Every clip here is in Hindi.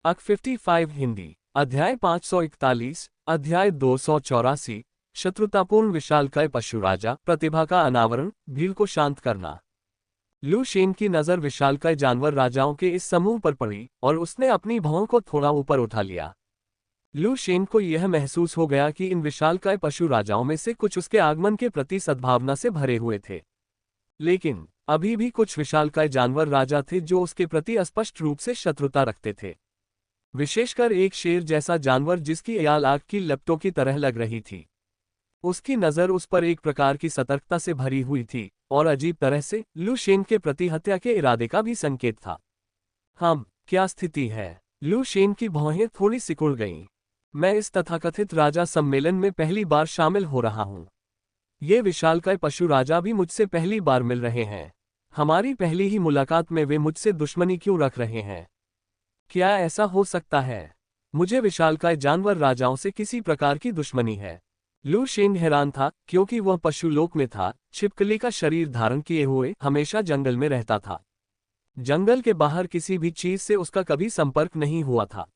अक 55 हिंदी अध्याय 541 अध्याय 284 शत्रुतापूर्ण विशालकाय पशु राजा प्रतिभा का अनावरण भीड़ को शांत करना। लू शेन की नजर विशालकाय जानवर राजाओं के इस समूह पर पड़ी और उसने अपनी भौं को थोड़ा ऊपर उठा लिया। लू शेन को यह महसूस हो गया कि इन विशालकाय पशु राजाओं में से कुछ उसके आगमन के प्रति सद्भावना से भरे हुए थे, लेकिन अभी भी कुछ विशालकाय जानवर राजा थे जो उसके प्रति स्पष्ट रूप से शत्रुता रखते थे। विशेषकर एक शेर जैसा जानवर जिसकी याल आग की लपटों की तरह लग रही थी। उसकी नजर उस पर एक प्रकार की सतर्कता से भरी हुई थी और अजीब तरह से लू शेन के प्रति हत्या के इरादे का भी संकेत था। क्या स्थिति है? लू शेन की भौहें थोड़ी सिकुड़ गईं। मैं इस तथाकथित राजा सम्मेलन में पहली बार शामिल हो रहा हूं। ये विशालकाय पशु राजा भी मुझसे पहली बार मिल रहे हैं। हमारी पहली ही मुलाकात में वे मुझसे दुश्मनी क्यों रख रहे हैं? क्या ऐसा हो सकता है? मुझे विशालकाय जानवर राजाओं से किसी प्रकार की दुश्मनी है। लू शेन हैरान था क्योंकि वह पशुलोक में था, छिपकली का शरीर धारण किए हुए हमेशा जंगल में रहता था। जंगल के बाहर किसी भी चीज से उसका कभी संपर्क नहीं हुआ था।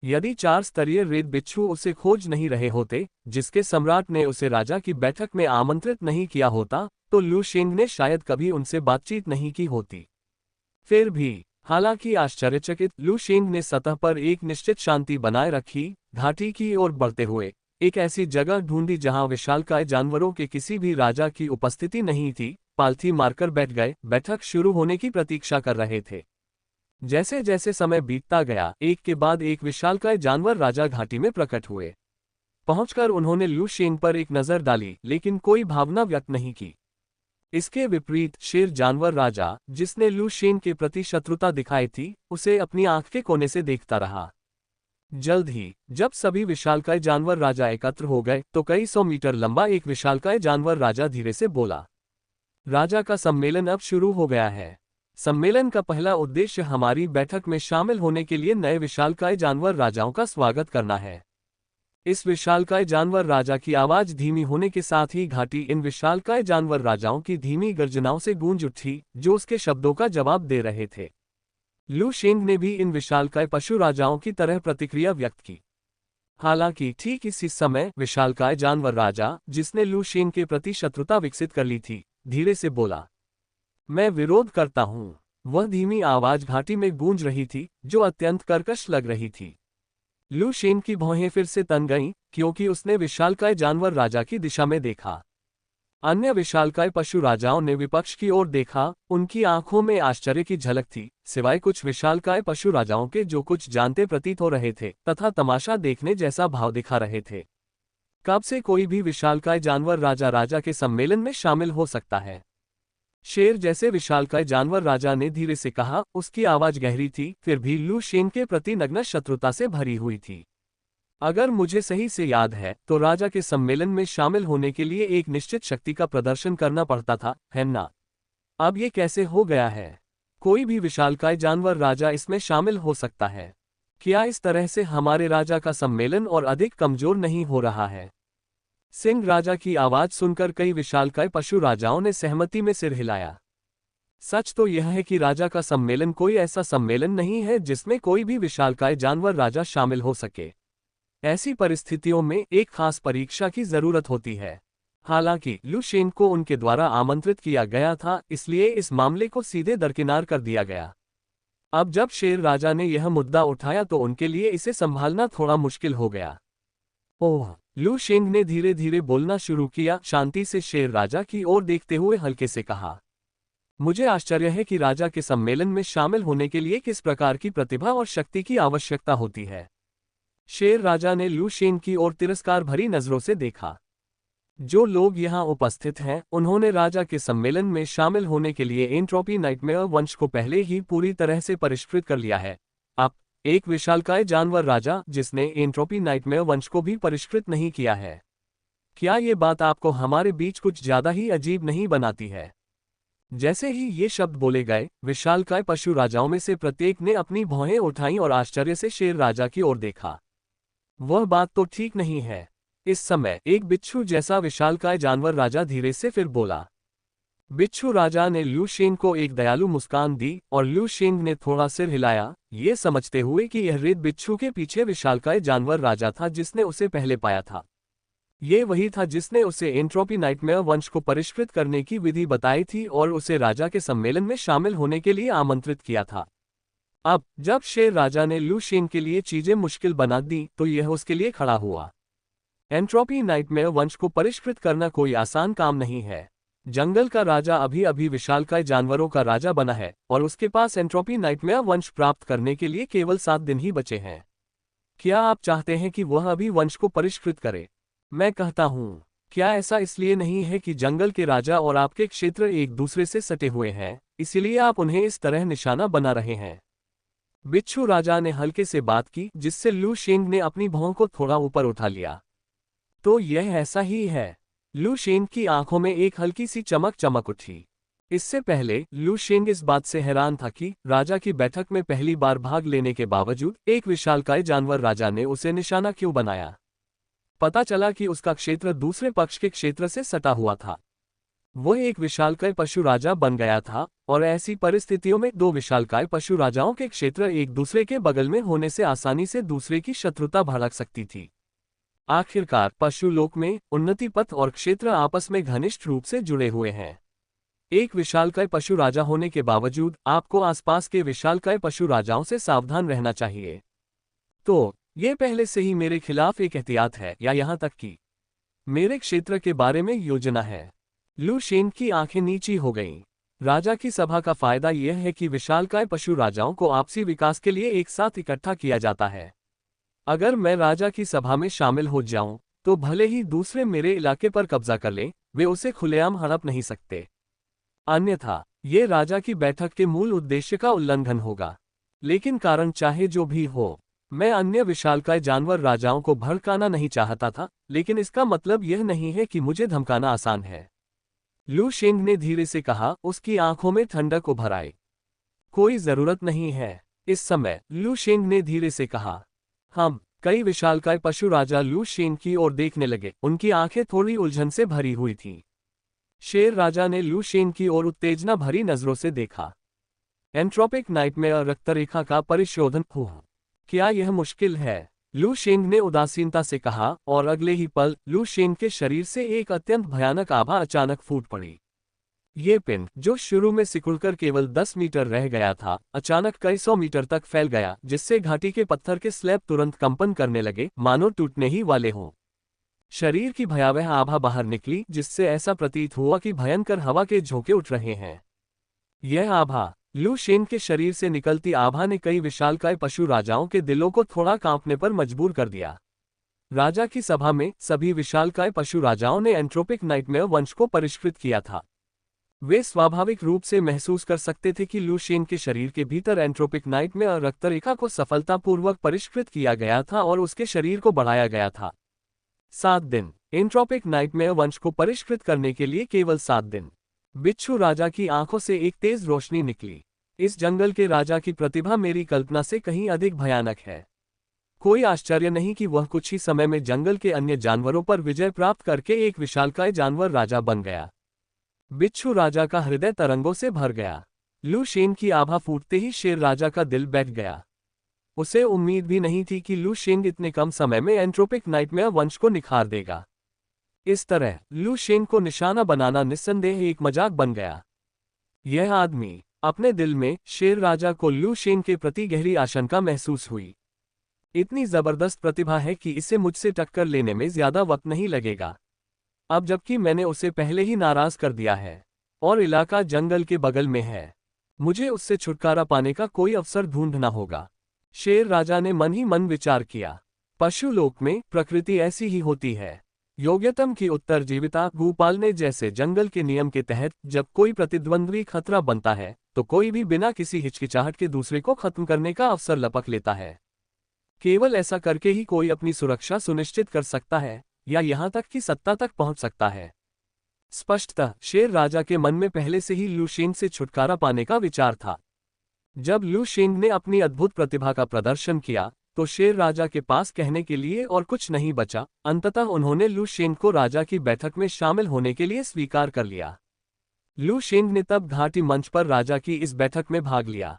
यदि 4 स्तरीय रेत बिच्छू उसे खोज नहीं रहे होते, जिसके सम्राट ने उसे राजा की बैठक में आमंत्रित नहीं किया होता, तो लू शेन ने शायद कभी उनसे बातचीत नहीं की होती। फिर भी हालांकि आश्चर्यचकित लू शेन ने सतह पर एक निश्चित शांति बनाए रखी, घाटी की ओर बढ़ते हुए एक ऐसी जगह ढूंढी जहां विशालकाय जानवरों के किसी भी राजा की उपस्थिति नहीं थी। पालथी मारकर बैठ गए, बैठक शुरू होने की प्रतीक्षा कर रहे थे। जैसे जैसे समय बीतता गया, एक के बाद एक विशालकाय जानवर राजा घाटी में प्रकट हुए। पहुंचकर उन्होंने लू शेन पर एक नजर डाली, लेकिन कोई भावना व्यक्त नहीं की। इसके विपरीत शेर जानवर राजा, जिसने लू शेन के प्रति शत्रुता दिखाई थी, उसे अपनी आंख के कोने से देखता रहा। जल्द ही जब सभी विशालकाय जानवर राजा एकत्र हो गए तो कई 100 मीटर लंबा एक विशालकाय जानवर राजा धीरे से बोला, राजा का सम्मेलन अब शुरू हो गया है। सम्मेलन का पहला उद्देश्य हमारी बैठक में शामिल होने के लिए नए विशालकाय जानवर राजाओं का स्वागत करना है। इस विशालकाय जानवर राजा की आवाज धीमी होने के साथ ही घाटी इन विशालकाय जानवर राजाओं की धीमी गर्जनाओं से गूंज उठी, जो उसके शब्दों का जवाब दे रहे थे। लू शेन ने भी इन विशालकाय पशु राजाओं की तरह प्रतिक्रिया व्यक्त की। हालांकि ठीक इसी समय विशालकाय जानवर राजा, जिसने लू शेन के प्रति शत्रुता विकसित कर ली थी, धीरे से बोला, मैं विरोध करता हूं। वह धीमी आवाज घाटी में गूंज रही थी, जो अत्यंत कर्कश लग रही थी। लू शेन की भौहें फिर से तन गईं, क्योंकि उसने विशालकाय जानवर राजा की दिशा में देखा। अन्य विशालकाय पशु राजाओं ने विपक्ष की ओर देखा। उनकी आंखों में आश्चर्य की झलक थी, सिवाय कुछ विशालकाय पशु राजाओं के जो कुछ जानते प्रतीत हो रहे थे तथा तमाशा देखने जैसा भाव दिखा रहे थे। कब से कोई भी विशालकाय जानवर राजा के सम्मेलन में शामिल हो सकता है? शेर जैसे विशालकाय जानवर राजा ने धीरे से कहा। उसकी आवाज गहरी थी, फिर भी लू शेन के प्रति नग्न शत्रुता से भरी हुई थी। अगर मुझे सही से याद है तो राजा के सम्मेलन में शामिल होने के लिए एक निश्चित शक्ति का प्रदर्शन करना पड़ता था, है ना? अब ये कैसे हो गया है? कोई भी विशालकाय जानवर राजा इसमें शामिल हो सकता है। क्या इस तरह से हमारे राजा का सम्मेलन और अधिक कमजोर नहीं हो रहा है? सिंह राजा की आवाज सुनकर कई विशालकाय पशु राजाओं ने सहमति में सिर हिलाया। सच तो यह है कि राजा का सम्मेलन कोई ऐसा सम्मेलन नहीं है जिसमें कोई भी विशालकाय जानवर राजा शामिल हो सके। ऐसी परिस्थितियों में एक खास परीक्षा की जरूरत होती है। हालांकि लू शेन को उनके द्वारा आमंत्रित किया गया था, इसलिए इस मामले को सीधे दरकिनार कर दिया गया। अब जब शेर राजा ने यह मुद्दा उठाया तो उनके लिए इसे संभालना थोड़ा मुश्किल हो गया। ओह, लू शेन ने धीरे धीरे बोलना शुरू किया, शांति से शेर राजा की ओर देखते हुए हल्के से कहा, मुझे आश्चर्य है कि राजा के सम्मेलन में शामिल होने के लिए किस प्रकार की प्रतिभा और शक्ति की आवश्यकता होती है। शेर राजा ने लू शेन की ओर तिरस्कार भरी नजरों से देखा। जो लोग यहाँ उपस्थित हैं, उन्होंने राजा के सम्मेलन में शामिल होने के लिए एंट्रोपी नाइटमेयर वंश को पहले ही पूरी तरह से परिष्कृत कर लिया है। अब एक विशालकाय जानवर राजा जिसने एंट्रोपी नाइटमेयर वंश को भी परिष्कृत नहीं किया है। क्या ये बात आपको हमारे बीच कुछ ज्यादा ही अजीब नहीं बनाती है? जैसे ही ये शब्द बोले गए, विशालकाय पशु राजाओं में से प्रत्येक ने अपनी भौहें उठाईं और आश्चर्य से शेर राजा की ओर देखा। वह बात तो ठीक नहीं है। इस समय एक बिच्छू जैसा विशालकाय जानवर राजा धीरे से फिर बोला, बिच्छू राजा ने लू शेंग को एक दयालु मुस्कान दी और लू शेंग ने थोड़ा सिर हिलाया, ये समझते हुए कि यह रेत बिच्छू के पीछे विशालकाय जानवर राजा था जिसने उसे पहले पाया था। ये वही था जिसने उसे एंट्रोपी नाइटमेयर वंश को परिष्कृत करने की विधि बताई थी और उसे राजा के सम्मेलन में शामिल होने के लिए आमंत्रित किया था। अब जब शेर राजा ने लू शेंग के लिए चीजें मुश्किल बना दी तो यह उसके लिए खड़ा हुआ। एंट्रोपी नाइटमेयर वंश को परिष्कृत करना कोई आसान काम नहीं है। जंगल का राजा अभी अभी विशालकाय जानवरों का राजा बना है और उसके पास एंट्रोपी नाइटमेयर वंश प्राप्त करने के लिए केवल 7 दिन ही बचे हैं। क्या आप चाहते हैं कि वह अभी वंश को परिष्कृत करे? मैं कहता हूँ, क्या ऐसा इसलिए नहीं है कि जंगल के राजा और आपके क्षेत्र एक दूसरे से सटे हुए हैं, इसीलिए आप उन्हें इस तरह निशाना बना रहे हैं? बिच्छू राजा ने हल्के से बात की जिससे लू शेंग ने अपनी भौं को थोड़ा ऊपर उठा लिया। तो यह ऐसा ही है। लू शेंग की आंखों में एक हल्की सी चमक उठी। इससे पहले लू शेंग इस बात से हैरान था कि राजा की बैठक में पहली बार भाग लेने के बावजूद एक विशालकाय जानवर राजा ने उसे निशाना क्यों बनाया। पता चला कि उसका क्षेत्र दूसरे पक्ष के क्षेत्र से सटा हुआ था। वह एक विशालकाय पशु राजा बन गया था और ऐसी परिस्थितियों में दो विशालकाय पशु राजाओं के क्षेत्र एक दूसरे के बगल में होने से आसानी से दूसरे की शत्रुता भड़क सकती थी। आखिरकार पशु लोक में उन्नति पथ और क्षेत्र आपस में घनिष्ठ रूप से जुड़े हुए हैं। एक विशालकाय पशु राजा होने के बावजूद आपको आसपास के विशालकाय पशु राजाओं से सावधान रहना चाहिए। तो ये पहले से ही मेरे खिलाफ एक एहतियात है या यहाँ तक कि मेरे क्षेत्र के बारे में योजना है? लू शेंग की आंखें नीची हो गईं। राजा की सभा का फायदा यह है कि विशालकाय पशु राजाओं को आपसी विकास के लिए एक साथ इकट्ठा किया जाता है। अगर मैं राजा की सभा में शामिल हो जाऊं, तो भले ही दूसरे मेरे इलाके पर कब्जा कर लें, वे उसे खुलेआम हड़प नहीं सकते। अन्यथा ये राजा की बैठक के मूल उद्देश्य का उल्लंघन होगा। लेकिन कारण चाहे जो भी हो, मैं अन्य विशालकाय जानवर राजाओं को भड़काना नहीं चाहता था, लेकिन इसका मतलब यह नहीं है कि मुझे धमकाना आसान है। लू शेंग ने धीरे से कहा, उसकी आंखों में ठंडक उभर आई। कोई जरूरत नहीं है। इस समय लू शेंग ने धीरे से कहा। हम कई विशालकाय पशु राजा लू शेंग की ओर देखने लगे। उनकी आंखें थोड़ी उलझन से भरी हुई थीं। शेर राजा ने लू शेंग की ओर उत्तेजना भरी नजरों से देखा। एंट्रोपिक नाइटमेयर रक्तरेखा का परिशोधन हुआ। क्या यह मुश्किल है? लू शेंग ने उदासीनता से कहा और अगले ही पल लू शेंग के शरीर से एक अत्यंत भयानक आभा अचानक फूट पड़ी। ये पिंड, जो शुरू में सिकुड़कर केवल 10 मीटर रह गया था, अचानक कई 100 मीटर तक फैल गया, जिससे घाटी के पत्थर के स्लैब तुरंत कंपन करने लगे, मानो टूटने ही वाले हों। शरीर की भयावह आभा बाहर निकली, जिससे ऐसा प्रतीत हुआ कि भयंकर हवा के झोंके उठ रहे हैं। यह आभा, लू शेंग के शरीर से निकलती आभा ने कई विशालकाय पशु राजाओं के दिलों को थोड़ा कांपने पर मजबूर कर दिया। राजा की सभा में सभी विशालकाय पशु राजाओं ने एंट्रोपिक नाइटमेयर वंश को परिष्कृत किया था। वे स्वाभाविक रूप से महसूस कर सकते थे कि लू शेंग के शरीर के भीतर एंट्रोपिक नाइटमेयर रक्तरेखा को सफलतापूर्वक परिष्कृत किया गया था और उसके शरीर को बढ़ाया गया था। 7 दिन। एंट्रोपिक नाइटमेयर वंश को परिष्कृत करने के लिए केवल 7 दिन। बिच्छू राजा की आंखों से एक तेज रोशनी निकली। इस जंगल के राजा की प्रतिभा मेरी कल्पना से कहीं अधिक भयानक है। कोई आश्चर्य नहीं कि वह कुछ ही समय में जंगल के अन्य जानवरों पर विजय प्राप्त करके एक विशालकाय जानवर राजा बन गया। बिच्छू राजा का हृदय तरंगों से भर गया। लू शेंग की आभा फूटते ही शेर राजा का दिल बैठ गया। उसे उम्मीद भी नहीं थी कि लू शेंग इतने कम समय में एंट्रोपिक नाइटमेयर वंश को निखार देगा। इस तरह लू शेंग को निशाना बनाना निस्संदेह एक मजाक बन गया। यह आदमी, अपने दिल में शेर राजा को लू शेंग के प्रति गहरी आशंका महसूस हुई। इतनी जबरदस्त प्रतिभा है कि इसे मुझसे टक्कर लेने में ज्यादा वक्त नहीं लगेगा। अब जबकि मैंने उसे पहले ही नाराज कर दिया है और इलाका जंगल के बगल में है, मुझे उससे छुटकारा पाने का कोई अवसर ढूंढना होगा। शेर राजा ने मन ही मन विचार किया। पशु लोक में प्रकृति ऐसी ही होती है। योग्यतम की उत्तरजीविता गोपालने जैसे जंगल के नियम के तहत जब कोई प्रतिद्वंद्वी खतरा बनता है तो कोई भी बिना किसी हिचकिचाहट के दूसरे को खत्म करने का अवसर लपक लेता है। केवल ऐसा करके ही कोई अपनी सुरक्षा सुनिश्चित कर सकता है या यहाँ तक कि सत्ता तक पहुंच सकता है। स्पष्टतः शेर राजा के मन में पहले से ही लू शेंग से छुटकारा पाने का विचार था। जब लू शेंग ने अपनी अद्भुत प्रतिभा का प्रदर्शन किया तो शेर राजा के पास कहने के लिए और कुछ नहीं बचा। अंततः उन्होंने लू शेंग को राजा की बैठक में शामिल होने के लिए स्वीकार कर लिया। लू शेंग ने तब घाटी मंच पर राजा की इस बैठक में भाग लिया।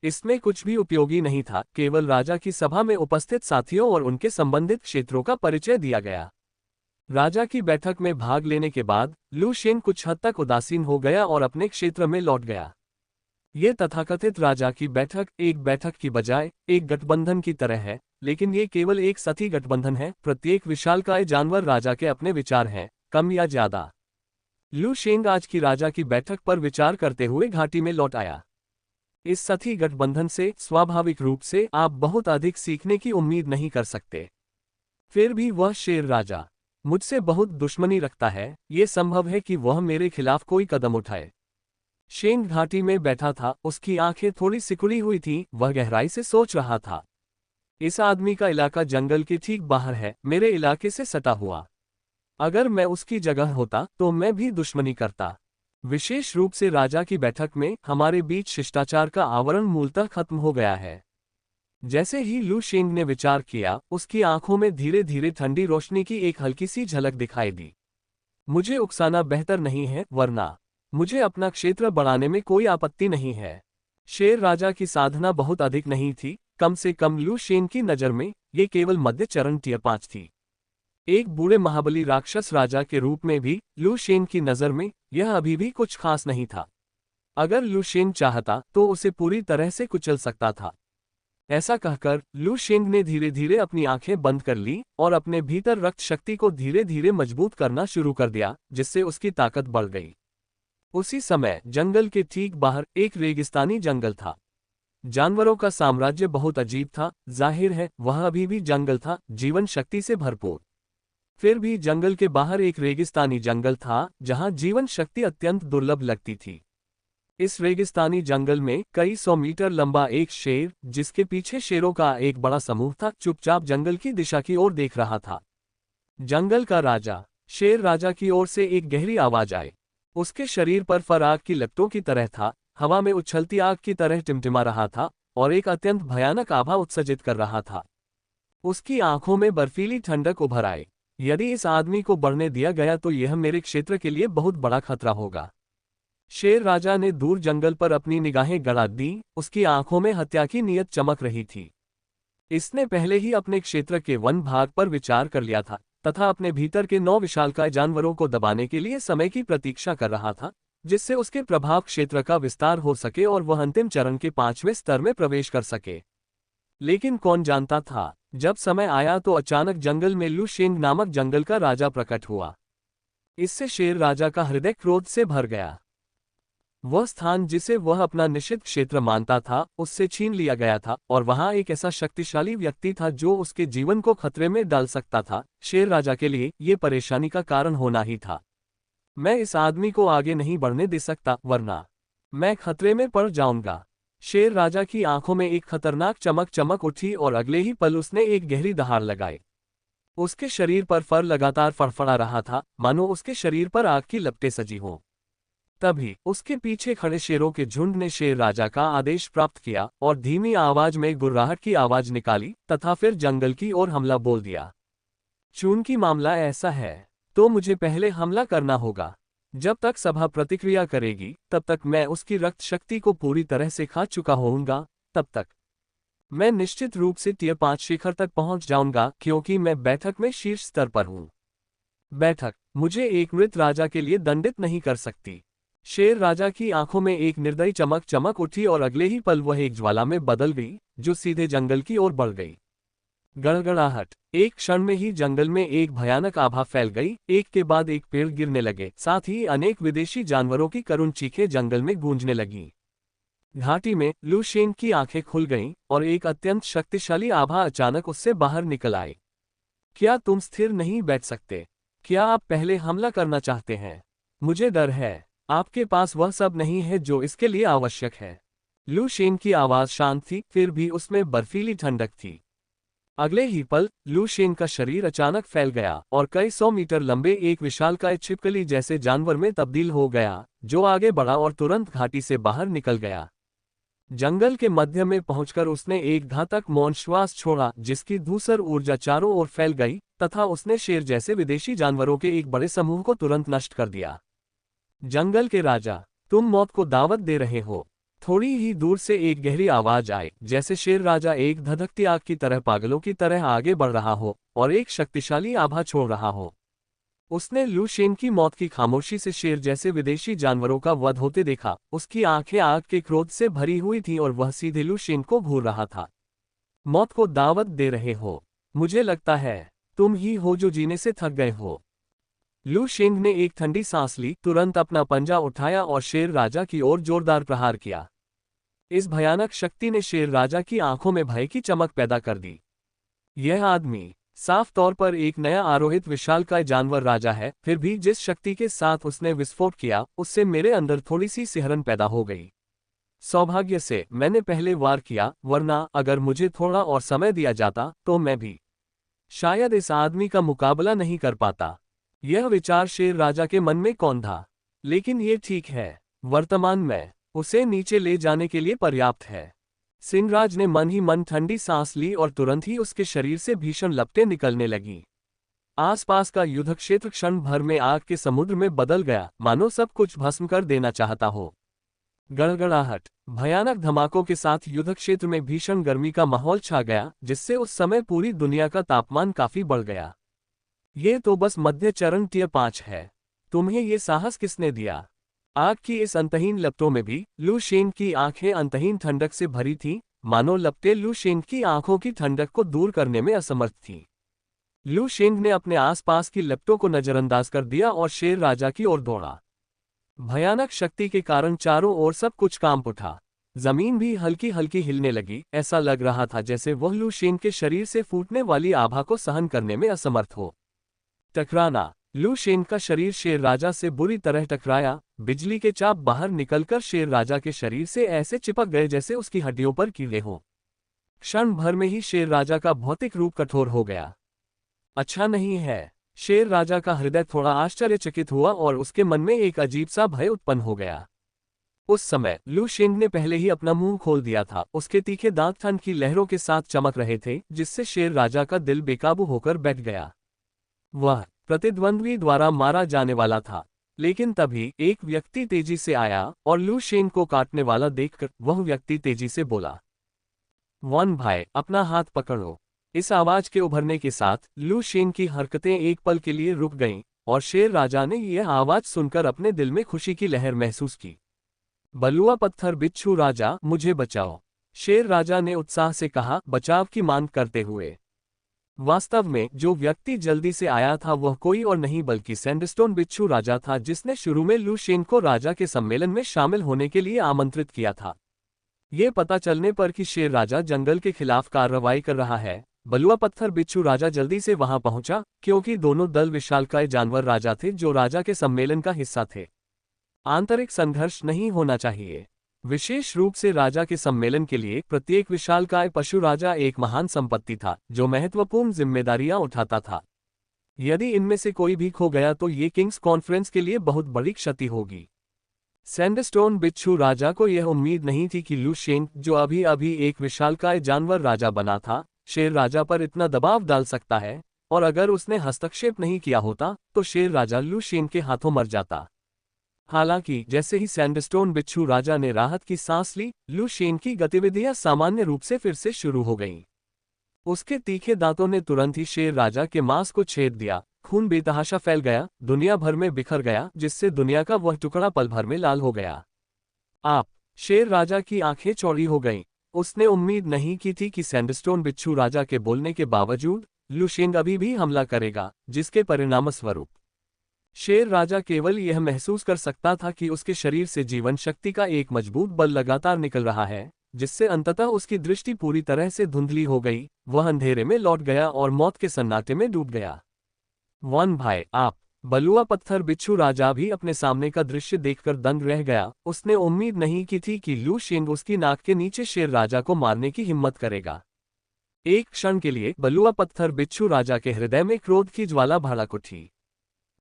इसमें कुछ भी उपयोगी नहीं था, केवल राजा की सभा में उपस्थित साथियों और उनके संबंधित क्षेत्रों का परिचय दिया गया। राजा की बैठक में भाग लेने के बाद लू शेंग कुछ हद तक उदासीन हो गया और अपने क्षेत्र में लौट गया। ये तथाकथित राजा की बैठक एक बैठक की बजाय एक गठबंधन की तरह है, लेकिन ये केवल एक सतही गठबंधन है। प्रत्येक विशालकाय जानवर राजा के अपने विचार हैं, कम या ज्यादा। लू शेंग आज की राजा की बैठक पर विचार करते हुए घाटी में लौट आया। इस सतही गठबंधन से स्वाभाविक रूप से आप बहुत अधिक सीखने की उम्मीद नहीं कर सकते। फिर भी वह शेर राजा मुझसे बहुत दुश्मनी रखता है, ये संभव है कि वह मेरे खिलाफ कोई कदम उठाए। शेंग घाटी में बैठा था, उसकी आंखें थोड़ी सिकुड़ी हुई थीं, वह गहराई से सोच रहा था। इस आदमी का इलाका जंगल के ठीक बाहर है, मेरे इलाके से सटा हुआ। अगर मैं उसकी जगह होता तो मैं भी दुश्मनी करता। विशेष रूप से राजा की बैठक में हमारे बीच शिष्टाचार का आवरण मूलतः खत्म हो गया है। जैसे ही लू शेंग ने विचार किया, उसकी आंखों में धीरे धीरे ठंडी रोशनी की एक हल्की सी झलक दिखाई दी। मुझे उकसाना बेहतर नहीं है, वरना मुझे अपना क्षेत्र बढ़ाने में कोई आपत्ति नहीं है। शेर राजा की साधना बहुत अधिक नहीं थी, कम से कम लू शेंग की नज़र में ये केवल मध्य चरण टियर 5 थी। एक बूढ़े महाबली राक्षस राजा के रूप में भी लू शेंग की नज़र में यह अभी भी कुछ खास नहीं था। अगर लू शेंग चाहता तो उसे पूरी तरह से कुचल सकता था। ऐसा कहकर लू शेंग ने धीरे धीरे अपनी आंखें बंद कर ली और अपने भीतर रक्त शक्ति को धीरे धीरे मजबूत करना शुरू कर दिया, जिससे उसकी ताकत बढ़ गई। उसी समय जंगल के ठीक बाहर एक रेगिस्तानी जंगल था। जानवरों का साम्राज्य बहुत अजीब था, जाहिर है वह अभी भी जंगल था, जीवन शक्ति से भरपूर। फिर भी जंगल के बाहर एक रेगिस्तानी जंगल था, जहां जीवन शक्ति अत्यंत दुर्लभ लगती थी। इस रेगिस्तानी जंगल में कई 100 मीटर लंबा एक शेर, जिसके पीछे शेरों का एक बड़ा समूह था, चुपचाप जंगल की दिशा की ओर देख रहा था। जंगल का राजा शेर राजा की ओर से एक गहरी आवाज आई। उसके शरीर पर फर आग की लपटों की तरह था, हवा में उछलती आग की तरह टिमटिमा रहा था और एक अत्यंत भयानक आभा उत्सर्जित कर रहा था। उसकी आंखों में बर्फीली ठंडक उभर आई। यदि इस आदमी को बढ़ने दिया गया तो यह मेरे क्षेत्र के लिए बहुत बड़ा खतरा होगा। शेर राजा ने दूर जंगल पर अपनी निगाहें गड़ा दी, उसकी आंखों में हत्या की नीयत चमक रही थी। इसने पहले ही अपने क्षेत्र के वन भाग पर विचार कर लिया था तथा अपने भीतर के 9 विशालकाय जानवरों को दबाने के लिए समय की प्रतीक्षा कर रहा था, जिससे उसके प्रभाव क्षेत्र का विस्तार हो सके और वह अंतिम चरण के 5वें स्तर में प्रवेश कर सके। लेकिन कौन जानता था, जब समय आया तो अचानक जंगल में लू शेंग नामक जंगल का राजा प्रकट हुआ। इससे शेर राजा का हृदय क्रोध से भर गया। वह स्थान जिसे वह अपना निषिद्ध क्षेत्र मानता था, उससे छीन लिया गया था और वहां एक ऐसा शक्तिशाली व्यक्ति था जो उसके जीवन को खतरे में डाल सकता था। शेर राजा के लिए ये परेशानी का कारण होना ही था। मैं इस आदमी को आगे नहीं बढ़ने दे सकता, वरना मैं खतरे में पड़ जाऊंगा। शेर राजा की आंखों में एक खतरनाक चमक चमक उठी और अगले ही पल उसने एक गहरी दहाड़ लगाई। उसके शरीर पर फर लगातार फड़फड़ा रहा था, मानो उसके शरीर पर आग की लपटें सजी हों। तभी उसके पीछे खड़े शेरों के झुंड ने शेर राजा का आदेश प्राप्त किया और धीमी आवाज में गुर्राहट की आवाज निकाली तथा फिर जंगल की ओर हमला बोल दिया। चूंकि मामला ऐसा है तो मुझे पहले हमला करना होगा। जब तक सभा प्रतिक्रिया करेगी तब तक मैं उसकी रक्त शक्ति को पूरी तरह से खा चुका होऊंगा। तब तक मैं निश्चित रूप से टियर 5 शिखर तक पहुंच जाऊंगा, क्योंकि मैं बैठक में शीर्ष स्तर पर हूं। बैठक मुझे एक मृत राजा के लिए दंडित नहीं कर सकती। शेर राजा की आंखों में एक निर्दयी चमक चमक उठी और अगले ही पल वह एक ज्वाला में बदल गई, जो सीधे जंगल की ओर बढ़ गई। गड़गड़ाहट। एक क्षण में ही जंगल में एक भयानक आभा फैल गई, एक के बाद एक पेड़ गिरने लगे, साथ ही अनेक विदेशी जानवरों की करुण चीखें जंगल में गूंजने लगीं। घाटी में लू शेंग की आंखें खुल गईं और एक अत्यंत शक्तिशाली आभा अचानक उससे बाहर निकल आई। क्या तुम स्थिर नहीं बैठ सकते? क्या आप पहले हमला करना चाहते हैं? मुझे डर है, आपके पास वह सब नहीं है जो इसके लिए आवश्यक है। लू शेंग की आवाज शांत थी, फिर भी उसमें बर्फीली ठंडक थी। अगले ही पल लू शेंग का शरीर अचानक फैल गया और कई 100 मीटर लंबे एक विशालकाय छिपकली जैसे जानवर में तब्दील हो गया, जो आगे बढ़ा और तुरंत घाटी से बाहर निकल गया। जंगल के मध्य में पहुंचकर उसने एक घातक मौन श्वास छोड़ा, जिसकी धूसर ऊर्जा चारों ओर फैल गई तथा उसने शेर जैसे विदेशी जानवरों के एक बड़े समूह को तुरंत नष्ट कर दिया। जंगल के राजा, तुम मौत को दावत दे रहे हो। थोड़ी ही दूर से एक गहरी आवाज आई, जैसे शेर राजा एक धधकती आग की तरह पागलों की तरह आगे बढ़ रहा हो और एक शक्तिशाली आभा छोड़ रहा हो। उसने लू शेन की मौत की खामोशी से शेर जैसे विदेशी जानवरों का वध होते देखा। उसकी आंखें आग के क्रोध से भरी हुई थीं और वह सीधे लू शेन को घूर रहा था। मौत को दावत दे रहे हो? मुझे लगता है तुम ही हो जो जीने से थक गए हो। लू शेंग ने एक ठंडी सांस ली, तुरंत अपना पंजा उठाया और शेर राजा की ओर जोरदार प्रहार किया। इस भयानक शक्ति ने शेर राजा की आंखों में भय की चमक पैदा कर दी। यह आदमी साफ तौर पर एक नया आरोहित विशालकाय जानवर राजा है, फिर भी जिस शक्ति के साथ उसने विस्फोट किया उससे मेरे अंदर थोड़ी सी सिहरन पैदा हो गई। सौभाग्य से मैंने पहले वार किया, वरना अगर मुझे थोड़ा और समय दिया जाता तो मैं भी शायद इस आदमी का मुकाबला नहीं कर पाता। यह विचार शेर राजा के मन में कौन था, लेकिन ये ठीक है, वर्तमान में उसे नीचे ले जाने के लिए पर्याप्त है। सिंहराज ने मन ही मन ठंडी सांस ली और तुरंत ही उसके शरीर से भीषण लपटें निकलने लगीं। आसपास का युद्ध क्षेत्र क्षण भर में आग के समुद्र में बदल गया, मानो सब कुछ भस्म कर देना चाहता हो। गड़गड़ाहट, भयानक धमाकों के साथ युद्ध क्षेत्र में भीषण गर्मी का माहौल छा गया, जिससे उस समय पूरी दुनिया का तापमान काफी बढ़ गया। ये तो बस मध्य चरण टियर 5 है। तुम्हें ये साहस किसने दिया? आग की इस अंतहीन लपटों में भी लू शेन की आंखें अंतहीन ठंडक से भरी थीं, मानो लपटें लू शेन की आंखों की ठंडक को दूर करने में असमर्थ थीं। लू शेन ने अपने आसपास की लपटों को नजरअंदाज कर दिया और शेर राजा की ओर दौड़ा। भयानक शक्ति के कारण चारों ओर सब कुछ कांप उठा। जमीन भी हल्की हल्की हिलने लगी। ऐसा लग रहा था जैसे वह लू शेन के शरीर से फूटने वाली आभा को सहन करने में असमर्थ हो। टकराना, लू शेन का शरीर शेर राजा से बुरी तरह टकराया। बिजली के चाप बाहर निकलकर शेर राजा के शरीर से ऐसे चिपक गए जैसे उसकी हड्डियों पर कीड़े हों। क्षण भर में ही शेर राजा का भौतिक रूप कठोर हो गया। अच्छा नहीं है। शेर राजा का हृदय थोड़ा आश्चर्यचकित हुआ और उसके मन में एक अजीब सा भय उत्पन्न हो गया। उस समय लू शेन ने पहले ही अपना मुंह खोल दिया था। उसके तीखे दांत ठंड की लहरों के साथ चमक रहे थे, जिससे शेर राजा का दिल बेकाबू होकर बैठ गया। वह प्रतिद्वंद्वी द्वारा मारा जाने वाला था, लेकिन तभी एक व्यक्ति तेजी से आया और लू शेन को काटने वाला देखकर वह व्यक्ति तेजी से बोला, वन भाई, अपना हाथ पकड़ो। इस आवाज के उभरने के साथ लू शेन की हरकतें एक पल के लिए रुक गईं और शेर राजा ने यह आवाज सुनकर अपने दिल में खुशी की लहर महसूस की। बलुआ पत्थर बिच्छू राजा, मुझे बचाओ, शेर राजा ने उत्साह से कहा, बचाव की मांग करते हुए। वास्तव में जो व्यक्ति जल्दी से आया था वह कोई और नहीं बल्कि सैंडस्टोन बिच्छू राजा था, जिसने शुरू में लू शेन को राजा के सम्मेलन में शामिल होने के लिए आमंत्रित किया था। ये पता चलने पर कि शेर राजा जंगल के खिलाफ कार्रवाई कर रहा है, बलुआ पत्थर बिच्छू राजा जल्दी से वहां पहुंचा, क्योंकि दोनों दल विशालकाय जानवर राजा थे जो राजा के सम्मेलन का हिस्सा थे। आंतरिक संघर्ष नहीं होना चाहिए। विशेष रूप से राजा के सम्मेलन के लिए प्रत्येक विशालकाय पशु राजा एक महान संपत्ति था जो महत्वपूर्ण जिम्मेदारियां उठाता था। यदि इनमें से कोई भी खो गया तो ये किंग्स कॉन्फ्रेंस के लिए बहुत बड़ी क्षति होगी। सैंडस्टोन बिच्छू राजा को यह उम्मीद नहीं थी कि लू शेन, जो अभी अभी एक विशालकाय जानवर राजा बना था, शेर राजा पर इतना दबाव डाल सकता है, और अगर उसने हस्तक्षेप नहीं किया होता तो शेर राजा लू शेन के हाथों मर जाता। हालांकि जैसे ही सैंडस्टोन बिच्छू राजा ने राहत की सांस ली, लू शेन की गतिविधियां सामान्य रूप से फिर से शुरू हो गईं। उसके तीखे दांतों ने तुरंत ही शेर राजा के मांस को छेद दिया। खून बेतहाशा फैल गया, दुनिया भर में बिखर गया, जिससे दुनिया का वह टुकड़ा पल भर में लाल हो गया। आप, शेर राजा की आंखें चौड़ी हो गईं। उसने उम्मीद नहीं की थी कि सैंडस्टोन बिच्छू राजा के बोलने के बावजूद लू शेन अभी भी हमला करेगा, जिसके परिणामस्वरूप शेर राजा केवल यह महसूस कर सकता था कि उसके शरीर से जीवन शक्ति का एक मजबूत बल लगातार निकल रहा है, जिससे अंततः उसकी दृष्टि पूरी तरह से धुंधली हो गई। वह अंधेरे में लौट गया और मौत के सन्नाटे में डूब गया। वन भाई, आप, बलुआ पत्थर बिच्छू राजा भी अपने सामने का दृश्य देखकर दंग रह गया। उसने उम्मीद नहीं की थी कि लू शेन उसकी नाक के नीचे शेर राजा को मारने की हिम्मत करेगा। एक क्षण के लिए बलुआ पत्थर बिच्छू राजा के हृदय में क्रोध की ज्वाला भड़क उठी।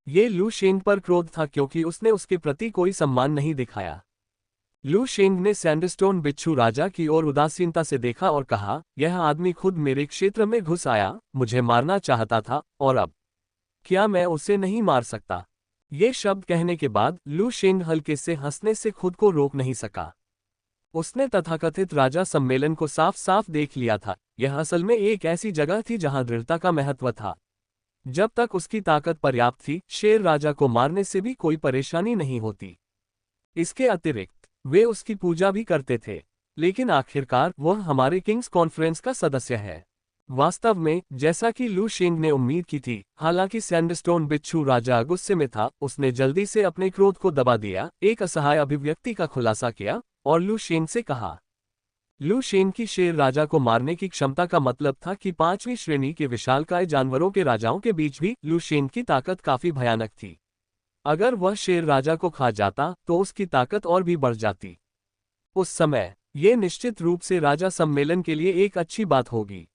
ये लू शेन पर क्रोध था क्योंकि उसने उसके प्रति कोई सम्मान नहीं दिखाया। लू शेन ने सैंडस्टोन बिच्छू राजा की ओर उदासीनता से देखा और कहा, यह आदमी खुद मेरे क्षेत्र में घुस आया, मुझे मारना चाहता था, और अब क्या मैं उसे नहीं मार सकता? ये शब्द कहने के बाद लू शेंग हल्के से हंसने से खुद को रोक नहीं सका। उसने तथाकथित राजा सम्मेलन को साफ साफ देख लिया था। यह असल में एक ऐसी जगह थी जहां दृढ़ता का महत्व था। जब तक उसकी ताकत पर्याप्त थी, शेर राजा को मारने से भी कोई परेशानी नहीं होती। इसके अतिरिक्त वे उसकी पूजा भी करते थे। लेकिन आखिरकार वह हमारे किंग्स कॉन्फ्रेंस का सदस्य है। वास्तव में, जैसा कि लू शेंग ने उम्मीद की थी, हालांकि सैंडस्टोन बिच्छू राजा गुस्से में था, उसने जल्दी से अपने क्रोध को दबा दिया, एक असहाय अभिव्यक्ति का खुलासा किया और लू शेंग से कहा। लू शेंग की शेर राजा को मारने की क्षमता का मतलब था कि 5वीं श्रेणी के विशालकाय जानवरों के राजाओं के बीच भी लू शेंग की ताकत काफी भयानक थी। अगर वह शेर राजा को खा जाता तो उसकी ताकत और भी बढ़ जाती। उस समय ये निश्चित रूप से राजा सम्मेलन के लिए एक अच्छी बात होगी।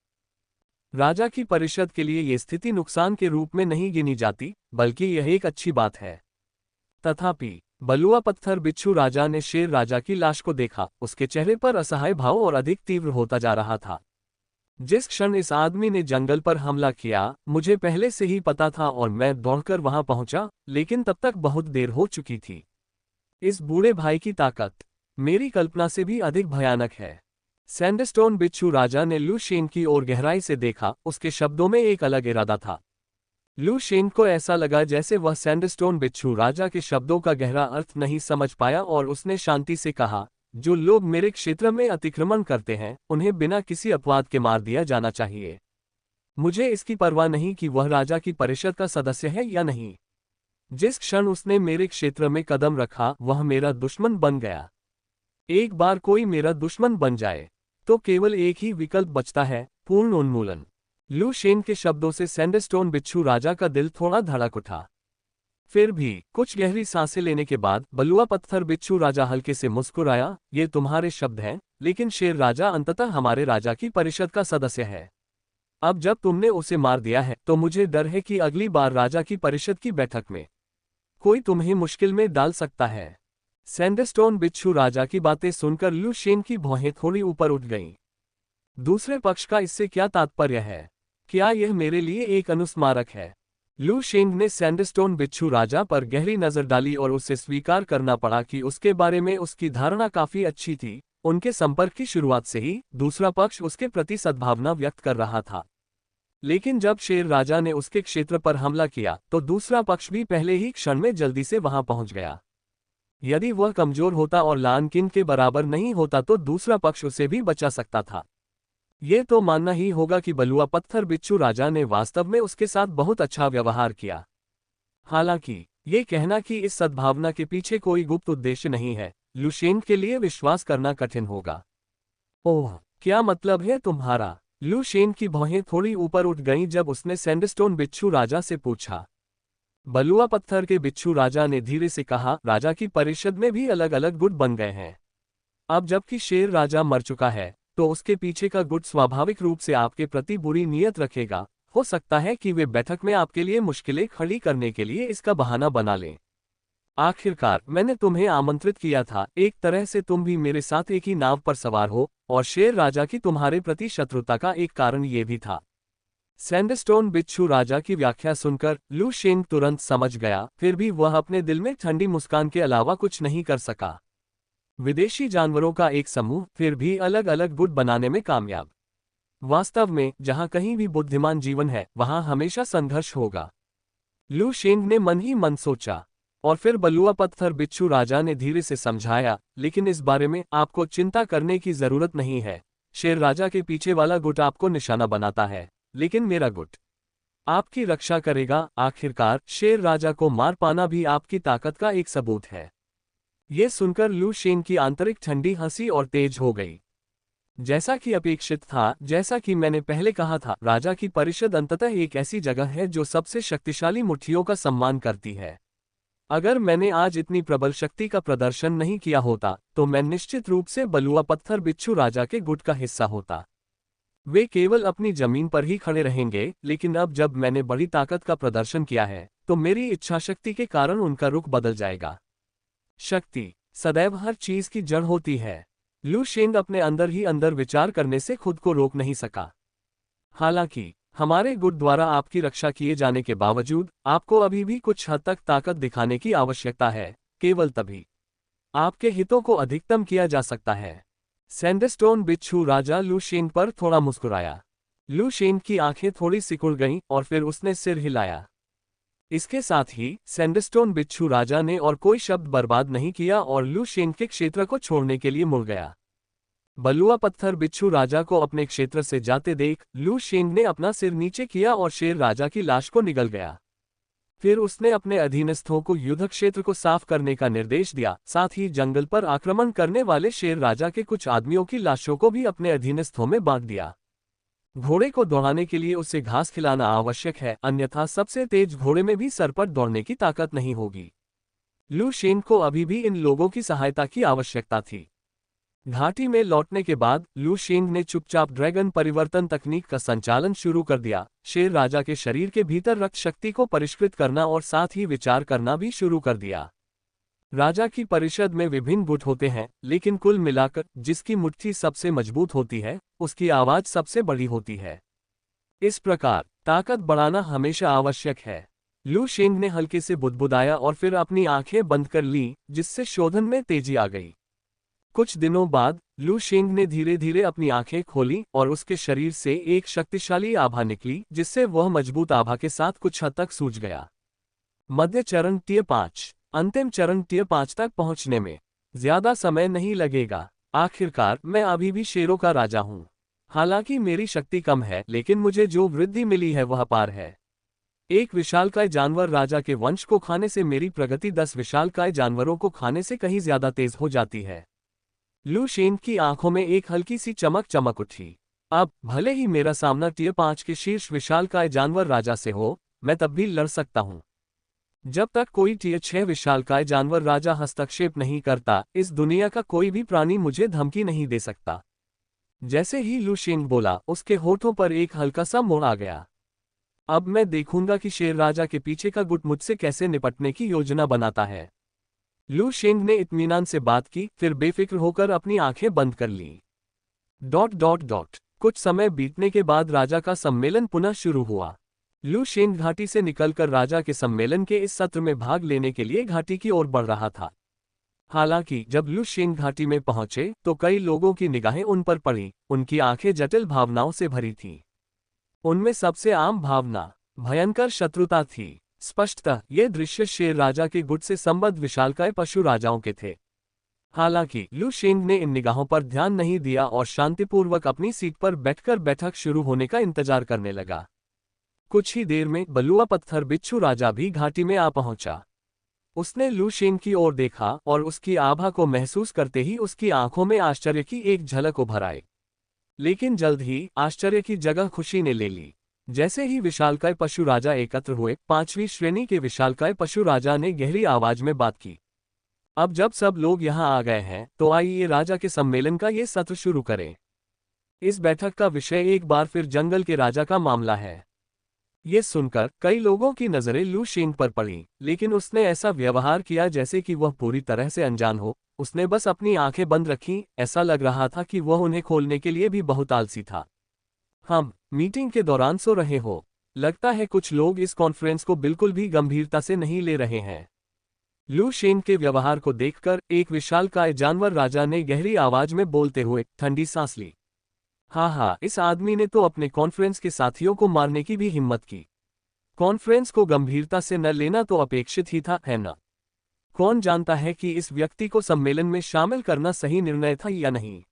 राजा की परिषद के लिए ये स्थिति नुकसान के रूप में नहीं गिनी जाती, बल्कि यह एक अच्छी बात है। तथापि बलुआ पत्थर बिच्छू राजा ने शेर राजा की लाश को देखा। उसके चेहरे पर असहाय भाव और अधिक तीव्र होता जा रहा था। जिस क्षण इस आदमी ने जंगल पर हमला किया, मुझे पहले से ही पता था और मैं दौड़कर वहां पहुंचा, लेकिन तब तक बहुत देर हो चुकी थी। इस बूढ़े भाई की ताकत मेरी कल्पना से भी अधिक भयानक है। सैंडस्टोन बिच्छू राजा ने लू शेंग की ओर गहराई से देखा। उसके शब्दों में एक अलग इरादा था। लू शेंग को ऐसा लगा जैसे वह सैंडस्टोन बिच्छू राजा के शब्दों का गहरा अर्थ नहीं समझ पाया और उसने शांति से कहा, जो लोग मेरे क्षेत्र में अतिक्रमण करते हैं, उन्हें बिना किसी अपवाद के मार दिया जाना चाहिए। मुझे इसकी परवाह नहीं कि वह राजा की परिषद का सदस्य है या नहीं। जिस क्षण उसने मेरे क्षेत्र में कदम रखा, वह मेरा दुश्मन बन गया। एक बार कोई मेरा दुश्मन बन जाए तो केवल एक ही विकल्प बचता है, पूर्ण उन्मूलन। लू शेंग के शब्दों से सैंडस्टोन बिच्छू राजा का दिल थोड़ा धड़क उठा। फिर भी कुछ गहरी सांसें लेने के बाद बलुआ पत्थर बिच्छू राजा हल्के से मुस्कुराया। ये तुम्हारे शब्द हैं, लेकिन शेर राजा अंततः हमारे राजा की परिषद का सदस्य है। अब जब तुमने उसे मार दिया है, तो मुझे डर है कि अगली बार राजा की परिषद की बैठक में कोई तुम्हें मुश्किल में डाल सकता है। सैंडस्टोन बिच्छू राजा की बातें सुनकर लू शेंग की भौहें थोड़ी ऊपर उठ गईं। दूसरे पक्ष का इससे क्या तात्पर्य है? क्या यह मेरे लिए एक अनुस्मारक है? लू शेंग ने सैंडस्टोन बिच्छू राजा पर गहरी नजर डाली और उसे स्वीकार करना पड़ा कि उसके बारे में उसकी धारणा काफी अच्छी थी। उनके संपर्क की शुरुआत से ही दूसरा पक्ष उसके प्रति सद्भावना व्यक्त कर रहा था। लेकिन जब शेर राजा ने उसके क्षेत्र पर हमला किया, तो दूसरा पक्ष भी पहले ही क्षण में जल्दी से वहां पहुंच गया। यदि वह कमजोर होता और लान किन के बराबर नहीं होता, तो दूसरा पक्ष उसे भी बचा सकता था। ये तो मानना ही होगा कि बलुआ पत्थर बिच्छू राजा ने वास्तव में उसके साथ बहुत अच्छा व्यवहार किया। हालांकि ये कहना कि इस सद्भावना के पीछे कोई गुप्त उद्देश्य नहीं है, लू शेंग के लिए विश्वास करना कठिन होगा। ओह, क्या मतलब है तुम्हारा? लू शेंग की भौहें थोड़ी ऊपर उठ गईं जब उसने सैंडस्टोन बिच्छू राजा से पूछा। बलुआ पत्थर के बिच्छू राजा ने धीरे से कहा, राजा की परिषद में भी अलग अलग गुट बन गए हैं। अब जबकि शेर राजा मर चुका है, तो उसके पीछे का गुट स्वाभाविक रूप से आपके प्रति बुरी नीयत रखेगा। हो सकता है कि वे बैठक में आपके लिए मुश्किलें खड़ी करने के लिए इसका बहाना बना लें। आखिरकार मैंने तुम्हें आमंत्रित किया था, एक तरह से तुम भी मेरे साथ एक ही नाव पर सवार हो, और शेर राजा की तुम्हारे प्रति शत्रुता का एक कारण ये भी था। सैंडस्टोन बिच्छू राजा की व्याख्या सुनकर लू शेंग तुरंत समझ गया, फिर भी वह अपने दिल में ठंडी मुस्कान के अलावा कुछ नहीं कर सका। विदेशी जानवरों का एक समूह फिर भी अलग अलग गुट बनाने में कामयाब। वास्तव में जहां कहीं भी बुद्धिमान जीवन है, वहां हमेशा संघर्ष होगा। लू शेंग ने मन ही मन सोचा, और फिर बलुआ पत्थर बिच्छू राजा ने धीरे से समझाया, लेकिन इस बारे में आपको चिंता करने की जरूरत नहीं है। शेर राजा के पीछे वाला गुट आपको निशाना बनाता है, लेकिन मेरा गुट आपकी रक्षा करेगा। आखिरकार शेर राजा को मार पाना भी आपकी ताकत का एक सबूत है। यह सुनकर लू शेंग की आंतरिक ठंडी हंसी और तेज हो गई। जैसा कि अपेक्षित था, जैसा कि मैंने पहले कहा था, राजा की परिषद अंततः एक ऐसी जगह है जो सबसे शक्तिशाली मुट्ठियों का सम्मान करती है। अगर मैंने आज इतनी प्रबल शक्ति का प्रदर्शन नहीं किया होता, तो मैं निश्चित रूप से बलुआ पत्थर बिच्छू राजा के गुट का हिस्सा होता। वे केवल अपनी जमीन पर ही खड़े रहेंगे, लेकिन अब जब मैंने बड़ी ताकत का प्रदर्शन किया है, तो मेरी इच्छाशक्ति के कारण उनका रुख बदल जाएगा। शक्ति सदैव हर चीज की जड़ होती है। लू शेंग अपने अंदर ही अंदर विचार करने से खुद को रोक नहीं सका। हालांकि हमारे गुट द्वारा आपकी रक्षा किए जाने के बावजूद आपको अभी भी कुछ हद तक ताकत दिखाने की आवश्यकता है, केवल तभी आपके हितों को अधिकतम किया जा सकता है। सैंडस्टोन बिच्छू राजा लू शेन पर थोड़ा मुस्कुराया। लू शेन की आंखें थोड़ी सिकुड़ गईं और फिर उसने सिर हिलाया। इसके साथ ही सैंडस्टोन बिच्छू राजा ने और कोई शब्द बर्बाद नहीं किया और लू शेन के क्षेत्र को छोड़ने के लिए मुड़ गया। बलुआ पत्थर बिच्छू राजा को अपने क्षेत्र से जाते देख लू शेन ने अपना सिर नीचे किया और शेर राजा की लाश को निगल गया। फिर उसने अपने अधीनस्थों को युद्ध क्षेत्र को साफ करने का निर्देश दिया, साथ ही जंगल पर आक्रमण करने वाले शेर राजा के कुछ आदमियों की लाशों को भी अपने अधीनस्थों में बांट दिया। घोड़े को दौड़ाने के लिए उसे घास खिलाना आवश्यक है, अन्यथा सबसे तेज घोड़े में भी सर पर दौड़ने की ताकत नहीं होगी। लू शेन को अभी भी इन लोगों की सहायता की आवश्यकता थी। घाटी में लौटने के बाद लू शेंग ने चुपचाप ड्रैगन परिवर्तन तकनीक का संचालन शुरू कर दिया। शेर राजा के शरीर के भीतर रक्त शक्ति को परिष्कृत करना और साथ ही विचार करना भी शुरू कर दिया। राजा की परिषद में विभिन्न गुट होते हैं, लेकिन कुल मिलाकर जिसकी मुट्ठी सबसे मजबूत होती है उसकी आवाज सबसे बड़ी होती है। इस प्रकार ताकत बढ़ाना हमेशा आवश्यक है। लू शेंग ने हल्के से बुदबुदाया और फिर अपनी आंखें बंद कर लीं, जिससे शोधन में तेजी आ गई। कुछ दिनों बाद लू शेंग ने धीरे धीरे अपनी आंखें खोली और उसके शरीर से एक शक्तिशाली आभा निकली, जिससे वह मजबूत आभा के साथ कुछ हद तक सूझ गया। मध्य चरण टियर 5। अंतिम चरण टियर 5 तक पहुंचने में ज्यादा समय नहीं लगेगा। आखिरकार मैं अभी भी शेरों का राजा हूं। हालांकि मेरी शक्ति कम है, लेकिन मुझे जो वृद्धि मिली है वह अपार है। एक विशालकाय जानवर राजा के वंश को खाने से मेरी प्रगति 10 विशालकाय जानवरों को खाने से कहीं ज्यादा तेज हो जाती है। लू शेन की आंखों में एक हल्की सी चमक चमक उठी। अब भले ही मेरा सामना टियर 5 के शीर्ष विशालकाय जानवर राजा से हो, मैं तब भी लड़ सकता हूं। जब तक कोई टियर 6 विशालकाय जानवर राजा हस्तक्षेप नहीं करता, इस दुनिया का कोई भी प्राणी मुझे धमकी नहीं दे सकता। जैसे ही लू शेन बोला, उसके होठों पर एक हल्का सा मोड़ आ गया। अब मैं देखूंगा कि शेर राजा के पीछे का गुट मुझसे कैसे निपटने की योजना बनाता है। लू शेंग ने इत्मीनान से बात की, फिर बेफिक्र होकर अपनी आंखें बंद कर लीं। ... कुछ समय बीतने के बाद राजा का सम्मेलन पुनः शुरू हुआ। लू शेंग घाटी से निकलकर राजा के सम्मेलन के इस सत्र में भाग लेने के लिए घाटी की ओर बढ़ रहा था। हालांकि जब लू शेंग घाटी में पहुंचे तो कई लोगों की निगाहें उन पर पड़ी। उनकी आंखें जटिल भावनाओं से भरी थीं। उनमें सबसे आम भावना भयंकर शत्रुता थी। स्पष्टतः ये दृश्य शेर राजा के गुट से संबद्ध विशालकाय पशु राजाओं के थे। हालांकि लू शेंग ने इन निगाहों पर ध्यान नहीं दिया और शांतिपूर्वक अपनी सीट पर बैठकर बैठक शुरू होने का इंतजार करने लगा। कुछ ही देर में बलुआ पत्थर बिच्छू राजा भी घाटी में आ पहुंचा। उसने लू शेंग की ओर देखा और उसकी आभा को महसूस करते ही उसकी आंखों में आश्चर्य की एक झलक उभर आई। लेकिन जल्द ही आश्चर्य की जगह खुशी ने ले ली। जैसे ही विशालकाय पशु राजा एकत्र हुए, 5वीं श्रेणी के विशालकाय पशु राजा ने गहरी आवाज में बात की। अब जब सब लोग यहां आ गए हैं, तो आइए राजा के सम्मेलन का ये सत्र शुरू करें। इस बैठक का विषय एक बार फिर जंगल के राजा का मामला है। ये सुनकर कई लोगों की नजरें लू शेंग पर पड़ी, लेकिन उसने ऐसा व्यवहार किया जैसे कि वह पूरी तरह से अनजान हो। उसने बस अपनी आंखें बंद रखीं। ऐसा लग रहा था कि वह उन्हें खोलने के लिए भी बहुत आलसी था। हम मीटिंग के दौरान सो रहे हो। लगता है कुछ लोग इस कॉन्फ्रेंस को बिल्कुल भी गंभीरता से नहीं ले रहे हैं। लू शेंग के व्यवहार को देखकर एक विशालकाय जानवर राजा ने गहरी आवाज में बोलते हुए ठंडी सांस ली। हाँ, इस आदमी ने तो अपने कॉन्फ्रेंस के साथियों को मारने की भी हिम्मत की। कॉन्फ्रेंस को गंभीरता से न लेना तो अपेक्षित ही था, है न? कौन जानता है कि इस व्यक्ति को सम्मेलन में शामिल करना सही निर्णय था या नहीं।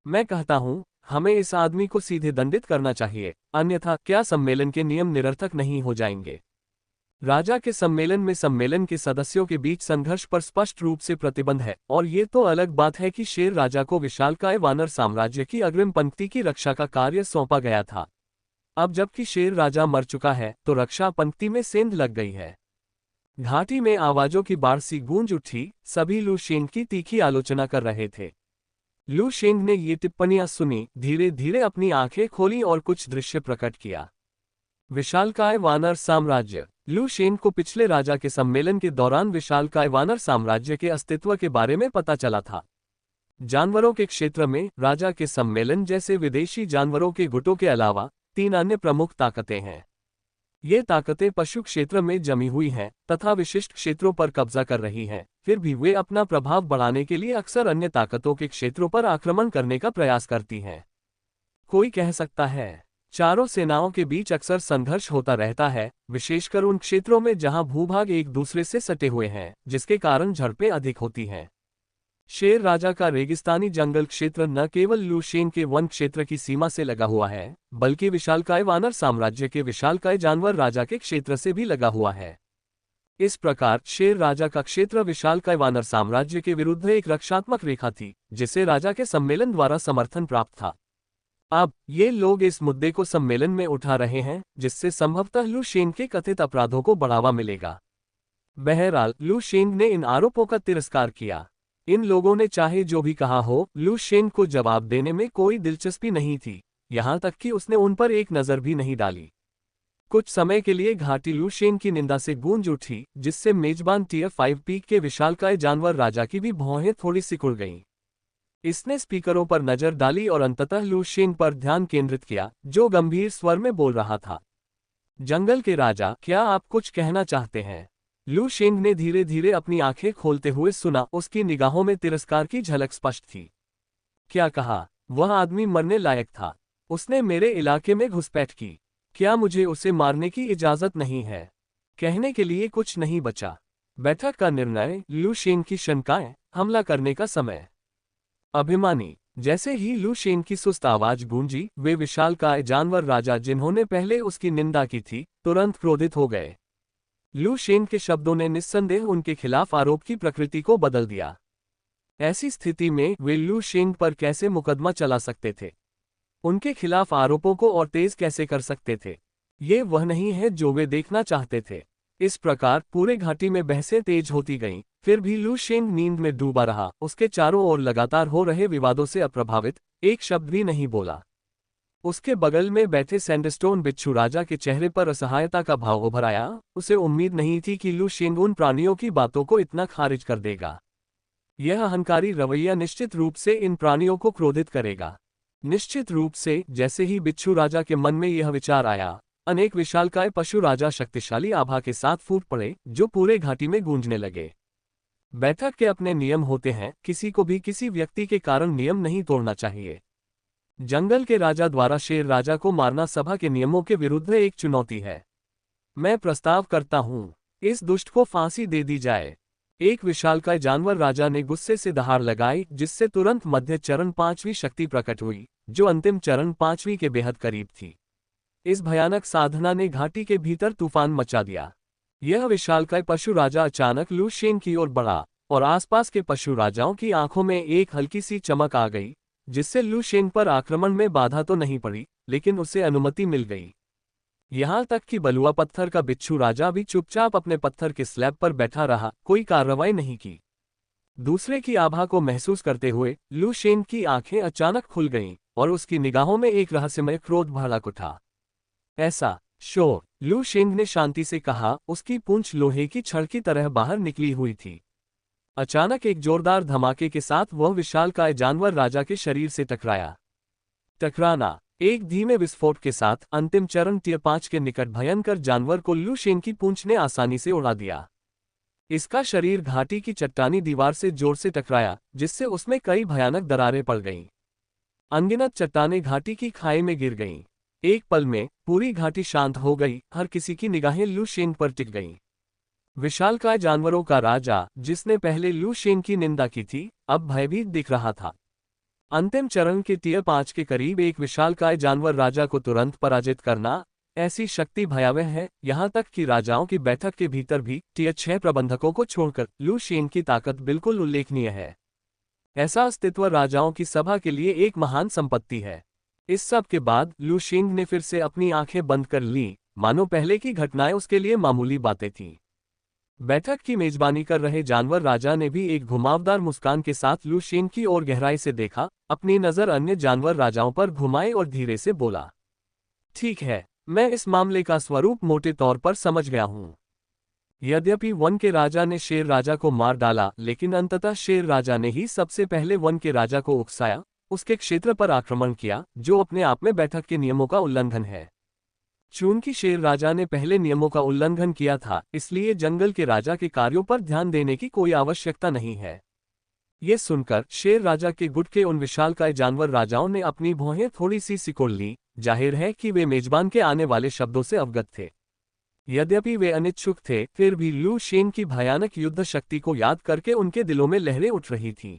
मैं कहता हूं, हमें इस आदमी को सीधे दंडित करना चाहिए, अन्यथा क्या सम्मेलन के नियम निरर्थक नहीं हो जाएंगे। राजा के सम्मेलन में सम्मेलन के सदस्यों के बीच संघर्ष पर स्पष्ट रूप से प्रतिबंध है, और ये तो अलग बात है कि शेर राजा को विशालकाय वानर साम्राज्य की अग्रिम पंक्ति की रक्षा का कार्य सौंपा गया था। अब जबकि शेर राजा मर चुका है, तो रक्षा पंक्ति में सेंध लग गई है। घाटी में आवाजों की बाढ़ सी गूंज उठी। सभी लू शेंग की तीखी आलोचना कर रहे थे। लू शेंग ने ये टिप्पणियां सुनी, धीरे धीरे अपनी आंखें खोली और कुछ दृश्य प्रकट किया। विशालकाय वानर साम्राज्य। लू शेंग को पिछले राजा के सम्मेलन के दौरान विशालकाय वानर साम्राज्य के अस्तित्व के बारे में पता चला था। जानवरों के क्षेत्र में राजा के सम्मेलन जैसे विदेशी जानवरों के गुटों के अलावा तीन अन्य प्रमुख ताकतें हैं। ये ताकतें पशु क्षेत्र में जमी हुई हैं तथा विशिष्ट क्षेत्रों पर कब्जा कर रही हैं, फिर भी वे अपना प्रभाव बढ़ाने के लिए अक्सर अन्य ताकतों के क्षेत्रों पर आक्रमण करने का प्रयास करती हैं। कोई कह सकता है, चारों सेनाओं के बीच अक्सर संघर्ष होता रहता है, विशेषकर उन क्षेत्रों में जहां भूभाग एक दूसरे से सटे हुए हैं, जिसके कारण झड़पें अधिक होती हैं। शेर राजा का रेगिस्तानी जंगल क्षेत्र न केवल लू शेन के वन क्षेत्र की सीमा से लगा हुआ है, बल्कि विशालकाय वानर साम्राज्य के विशालकाय जानवर राजा के क्षेत्र से भी लगा हुआ है। इस प्रकार शेर राजा का क्षेत्र विशालकाय वानर साम्राज्य के विरुद्ध एक रक्षात्मक रेखा थी, जिसे राजा के सम्मेलन द्वारा समर्थन प्राप्त था। अब ये लोग इस मुद्दे को सम्मेलन में उठा रहे हैं, जिससे संभवतः लू शेन के कथित अपराधों को बढ़ावा मिलेगा। बहरहाल लू शेन ने इन आरोपों का तिरस्कार किया। इन लोगों ने चाहे जो भी कहा हो, लू शेन को जवाब देने में कोई दिलचस्पी नहीं थी, यहां तक कि उसने उन पर एक नजर भी नहीं डाली। कुछ समय के लिए घाटी लू शेन की निंदा से गूंज उठी, जिससे मेजबान टियर 5 पीक के विशालकाय जानवर राजा की भी भौहें थोड़ी सिकुड़ गईं। इसने स्पीकरों पर नजर डाली और अंततः लू शेन पर ध्यान केंद्रित किया, जो गंभीर स्वर में बोल रहा था। जंगल के राजा, क्या आप कुछ कहना चाहते हैं? लू शेन ने धीरे धीरे अपनी आंखें खोलते हुए सुना। उसकी निगाहों में तिरस्कार की झलक स्पष्ट थी। क्या कहा? वह आदमी मरने लायक था। उसने मेरे इलाके में घुसपैठ की। क्या मुझे उसे मारने की इजाजत नहीं है? कहने के लिए कुछ नहीं बचा। बैठक का निर्णय, लू शेन की शंकाएं, हमला करने का समय। अभिमानी। जैसे ही लू शेन की सुस्त आवाज गूंजी, वे विशालकाय जानवर राजा जिन्होंने पहले उसकी निंदा की थी, तुरंत क्रोधित हो गए। लू शेन के शब्दों ने निस्संदेह उनके खिलाफ आरोप की प्रकृति को बदल दिया। ऐसी स्थिति में वे लू शेन पर कैसे मुकदमा चला सकते थे? उनके खिलाफ आरोपों को और तेज कैसे कर सकते थे? ये वह नहीं है जो वे देखना चाहते थे। इस प्रकार पूरे घाटी में बहसें तेज होती गईं, फिर भी लू शेन नींद में डूबा रहा। उसके चारों ओर लगातार हो रहे विवादों से अप्रभावित, एक शब्द भी नहीं बोला। उसके बगल में बैठे सैंडस्टोन बिच्छू राजा के चेहरे पर असहायता का भाव उभर आया। उसे उम्मीद नहीं थी कि लू शेन उन प्राणियों की बातों को इतना खारिज कर देगा। यह अहंकारी रवैया निश्चित रूप से इन प्राणियों को क्रोधित करेगा। निश्चित रूप से जैसे ही बिच्छू राजा के मन में यह विचार आया, अनेक विशालकाय पशु राजा शक्तिशाली आभा के साथ फूट पड़े, जो पूरे घाटी में गूंजने लगे। बैठक के अपने नियम होते हैं, किसी को भी किसी व्यक्ति के कारण नियम नहीं तोड़ना चाहिए। जंगल के राजा द्वारा शेर राजा को मारना सभा के नियमों के विरुद्ध एक चुनौती है। मैं प्रस्ताव करता हूं, इस दुष्ट को फांसी दे दी जाए। एक विशालकाय जानवर राजा ने गुस्से से दहाड़ लगाई, जिससे तुरंत मध्य चरण 5वीं शक्ति प्रकट हुई, जो अंतिम चरण 5वीं के बेहद करीब थी। इस भयानक साधना ने घाटी के भीतर तूफान मचा दिया। यह विशालकाय पशु राजा अचानक लू शेन की ओर बढ़ा, और आसपास के पशु राजाओं की आंखों में एक हल्की सी चमक आ गई, जिससे लू शेन पर आक्रमण में बाधा तो नहीं पड़ी, लेकिन उसे अनुमति मिल गई। यहां तक कि बलुआ पत्थर का बिच्छू राजा भी चुपचाप अपने पत्थर के स्लैब पर बैठा रहा, कोई कार्रवाई नहीं की। दूसरे की आभा को महसूस करते हुए लू शेन की आंखें अचानक खुल गईं, और उसकी निगाहों में एक रहस्यमय क्रोध भड़क उठा। ऐसा शोर, लू शेन ने शांति से कहा। उसकी पूंछ लोहे की छड़ की तरह बाहर निकली हुई थी। अचानक एक जोरदार धमाके के साथ वह विशालकाय जानवर राजा के शरीर से टकराया। टकराना, एक धीमे विस्फोट के साथ अंतिम चरण टियर 5 के निकट भयंकर जानवर को लू शेन की पूंछ ने आसानी से उड़ा दिया। इसका शरीर घाटी की चट्टानी दीवार से जोर से टकराया, जिससे उसमें कई भयानक दरारें पड़ गईं। अनगिनत चट्टानें घाटी की खाई में गिर गईं। एक पल में पूरी घाटी शांत हो गई, हर किसी की निगाहें लू शेन पर टिक गईं। विशालकाय जानवरों का राजा, जिसने पहले लू शेन की निंदा की थी, अब भयभीत दिख रहा था। अंतिम चरण के टियर 5 के करीब एक विशालकाय जानवर राजा को तुरंत पराजित करना, ऐसी शक्ति भयावह है, यहां तक कि राजाओं की बैठक के भीतर भी टियर 6 प्रबंधकों को छोड़कर लू शेन की ताकत बिल्कुल उल्लेखनीय है। ऐसा अस्तित्व राजाओं की सभा के लिए एक महान संपत्ति है। इस सब के बाद लू शेन ने फिर से अपनी आंखें बंद कर लीं, मानो पहले की घटनाएं उसके लिए मामूली बातें थीं। बैठक की मेजबानी कर रहे जानवर राजा ने भी एक घुमावदार मुस्कान के साथ लू शेन की ओर गहराई से देखा, अपनी नजर अन्य जानवर राजाओं पर घुमाए और धीरे से बोला, ठीक है, मैं इस मामले का स्वरूप मोटे तौर पर समझ गया हूं। यद्यपि वन के राजा ने शेर राजा को मार डाला, लेकिन अंततः शेर राजा ने ही सबसे पहले वन के राजा को उकसाया, उसके क्षेत्र पर आक्रमण किया, जो अपने आप में बैठक के नियमों का उल्लंघन है। चूंकि शेर राजा ने पहले नियमों का उल्लंघन किया था, इसलिए जंगल के राजा के कार्यों पर ध्यान देने की कोई आवश्यकता नहीं है। ये सुनकर शेर राजा के गुट के उन विशालकाय जानवर राजाओं ने अपनी भौहें थोड़ी सी सिकोड़ ली। जाहिर है कि वे मेजबान के आने वाले शब्दों से अवगत थे। यद्यपि वे अनिच्छुक थे, फिर भी लू शेन की भयानक युद्ध शक्ति को याद करके उनके दिलों में लहरें उठ रही थीं।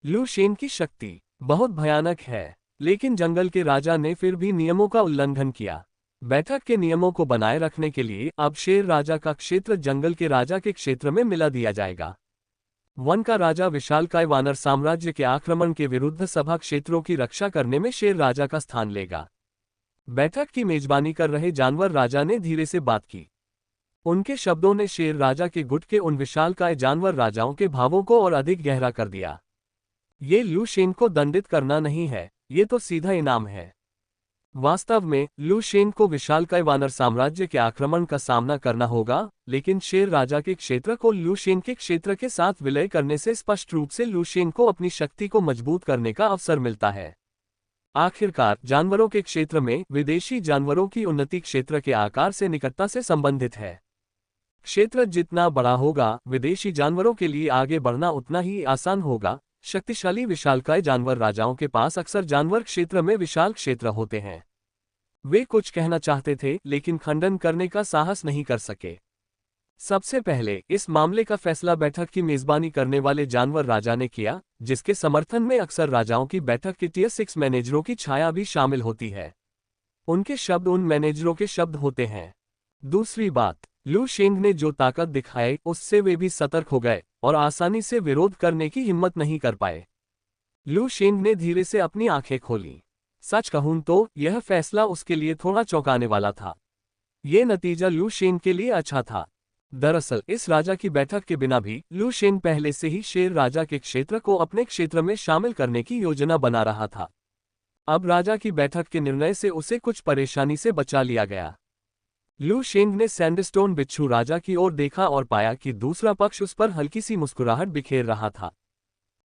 लू शेन की शक्ति बहुत भयानक है, लेकिन जंगल के राजा ने फिर भी नियमों का उल्लंघन किया। बैठक के नियमों को बनाए रखने के लिए अब शेर राजा का क्षेत्र जंगल के राजा के क्षेत्र में मिला दिया जाएगा। वन का राजा विशालकाय वानर साम्राज्य के आक्रमण के विरुद्ध सभा क्षेत्रों की रक्षा करने में शेर राजा का स्थान लेगा। बैठक की मेजबानी कर रहे जानवर राजा ने धीरे से बात की। उनके शब्दों ने शेर राजा के गुट के उन विशालकाय जानवर राजाओं के भावों को और अधिक गहरा कर दिया। ये लू शेन को दंडित करना नहीं है, ये तो सीधा इनाम है। वास्तव में लू शेन को विशालकाय वानर साम्राज्य के आक्रमण का सामना करना होगा, लेकिन शेर राजा के क्षेत्र को लू शेन के क्षेत्र के साथ विलय करने से स्पष्ट रूप से लू शेन को अपनी शक्ति को मजबूत करने का अवसर मिलता है। आखिरकार जानवरों के क्षेत्र में विदेशी जानवरों की उन्नति क्षेत्र के आकार से निकटता से संबंधित है। क्षेत्र जितना बड़ा होगा, विदेशी जानवरों के लिए आगे बढ़ना उतना ही आसान होगा। शक्तिशाली विशालकाय जानवर राजाओं के पास अक्सर जानवर क्षेत्र में विशाल क्षेत्र होते हैं। वे कुछ कहना चाहते थे, लेकिन खंडन करने का साहस नहीं कर सके। सबसे पहले इस मामले का फैसला बैठक की मेजबानी करने वाले जानवर राजा ने किया, जिसके समर्थन में अक्सर राजाओं की बैठक के टियर 6 मैनेजरों की छाया भी शामिल होती है। उनके शब्द उन मैनेजरों के शब्द होते हैं। दूसरी बात, लू शेंग ने जो ताकत दिखाई उससे वे भी सतर्क हो गए और आसानी से विरोध करने की हिम्मत नहीं कर पाए। लू शेंग ने धीरे से अपनी आंखें खोली। सच कहूं तो यह फैसला उसके लिए थोड़ा चौंकाने वाला था। ये नतीजा लू शेंग के लिए अच्छा था। दरअसल इस राजा की बैठक के बिना भी लू शेंग पहले से ही शेर राजा के क्षेत्र को अपने क्षेत्र में शामिल करने की योजना बना रहा था। अब राजा की बैठक के निर्णय से उसे कुछ परेशानी से बचा लिया गया। लू शेंग ने सैंडस्टोन बिच्छू राजा की ओर देखा और पाया कि दूसरा पक्ष उस पर हल्की सी मुस्कुराहट बिखेर रहा था।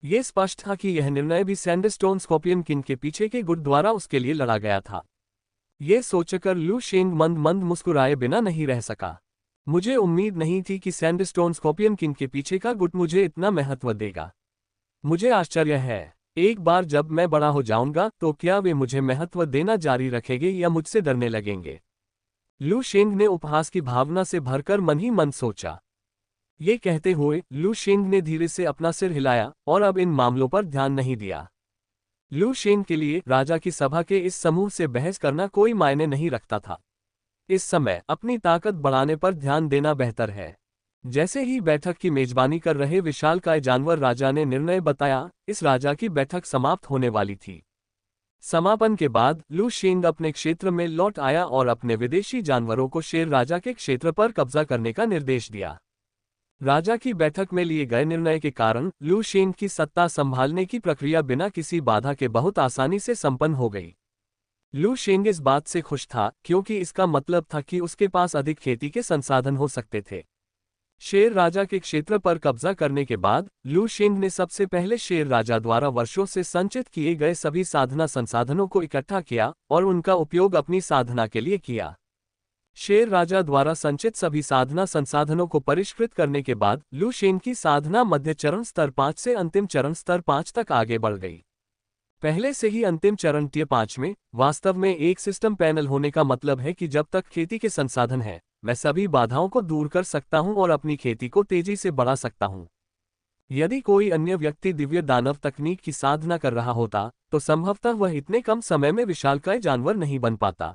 ये स्पष्ट था कि यह निर्णय भी सैंडस्टोन स्कॉर्पियन किंग के पीछे के गुट द्वारा उसके लिए लड़ा गया था। ये सोचकर लू शेंग मंद मंद मुस्कुराए बिना नहीं रह सका। मुझे उम्मीद नहीं थी कि सैंडस्टोन स्कॉर्पियन किंग के पीछे का गुट मुझे इतना महत्व देगा। मुझे आश्चर्य है, एक बार जब मैं बड़ा हो जाऊंगा तो क्या वे मुझे महत्व देना जारी रखेंगे या मुझसे डरने लगेंगे। लू शेंग ने उपहास की भावना से भरकर मन ही मन सोचा। ये कहते हुए लू शेंग ने धीरे से अपना सिर हिलाया और अब इन मामलों पर ध्यान नहीं दिया। लू शेंग के लिए राजा की सभा के इस समूह से बहस करना कोई मायने नहीं रखता था। इस समय अपनी ताकत बढ़ाने पर ध्यान देना बेहतर है। जैसे ही बैठक की मेजबानी कर रहे विशालकाय जानवर राजा ने निर्णय बताया, इस राजा की बैठक समाप्त होने वाली थी। समापन के बाद लू शेंग अपने क्षेत्र में लौट आया और अपने विदेशी जानवरों को शेर राजा के क्षेत्र पर कब्जा करने का निर्देश दिया। राजा की बैठक में लिए गए निर्णय के कारण लू शेंग की सत्ता संभालने की प्रक्रिया बिना किसी बाधा के बहुत आसानी से संपन्न हो गई। लू शेंग इस बात से खुश था, क्योंकि इसका मतलब था कि उसके पास अधिक खेती के संसाधन हो सकते थे। शेर राजा के क्षेत्र पर कब्जा करने के बाद लू शेंग ने सबसे पहले शेर राजा द्वारा वर्षों से संचित किए गए सभी साधना संसाधनों को इकट्ठा किया और उनका उपयोग अपनी साधना के लिए किया। शेर राजा द्वारा संचित सभी साधना संसाधनों को परिष्कृत करने के बाद लू शेंग की साधना मध्य चरण स्तर 5 से अंतिम चरण स्तर 5 तक आगे बढ़ गई। पहले से ही अंतिम चरण टियर 5 में वास्तव में एक सिस्टम पैनल होने का मतलब है कि जब तक खेती के संसाधन हैं, मैं सभी बाधाओं को दूर कर सकता हूं और अपनी खेती को तेजी से बढ़ा सकता हूं। यदि कोई अन्य व्यक्ति दिव्य दानव तकनीक की साधना कर रहा होता, तो संभवतः वह इतने कम समय में विशालकाय जानवर नहीं बन पाता।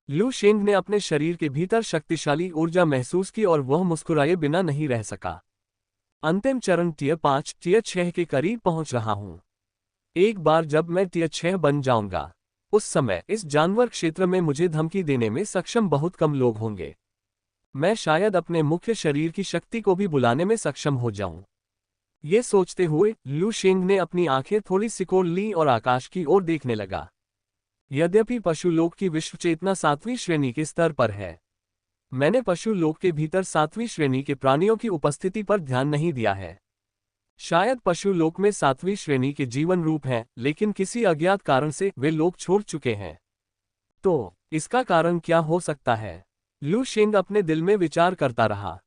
लू शेंग ने अपने शरीर के भीतर शक्तिशाली ऊर्जा महसूस की और वह मुस्कुराए बिना नहीं रह सका। अंतिम चरण टियर 5 टियर 6 के करीब पहुंच रहा हूं। एक बार जब मैं टियर 6 बन जाऊंगा, उस समय इस जानवर क्षेत्र में मुझे धमकी देने में सक्षम बहुत कम लोग होंगे। मैं शायद अपने मुख्य शरीर की शक्ति को भी बुलाने में सक्षम हो जाऊं। ये सोचते हुए लू शेंग ने अपनी आंखें थोड़ी सिकोड़ ली और आकाश की ओर देखने लगा। यद्यपि पशुलोक की विश्व चेतना 7वीं श्रेणी के स्तर पर है, मैंने पशुलोक के भीतर 7वीं श्रेणी के प्राणियों की उपस्थिति पर ध्यान नहीं दिया है। शायद पशु लोक में 7वीं श्रेणी के जीवन रूप हैं, लेकिन किसी अज्ञात कारण से वे लोक छोड़ चुके हैं। तो इसका कारण क्या हो सकता है? लू शेंग अपने दिल में विचार करता रहा।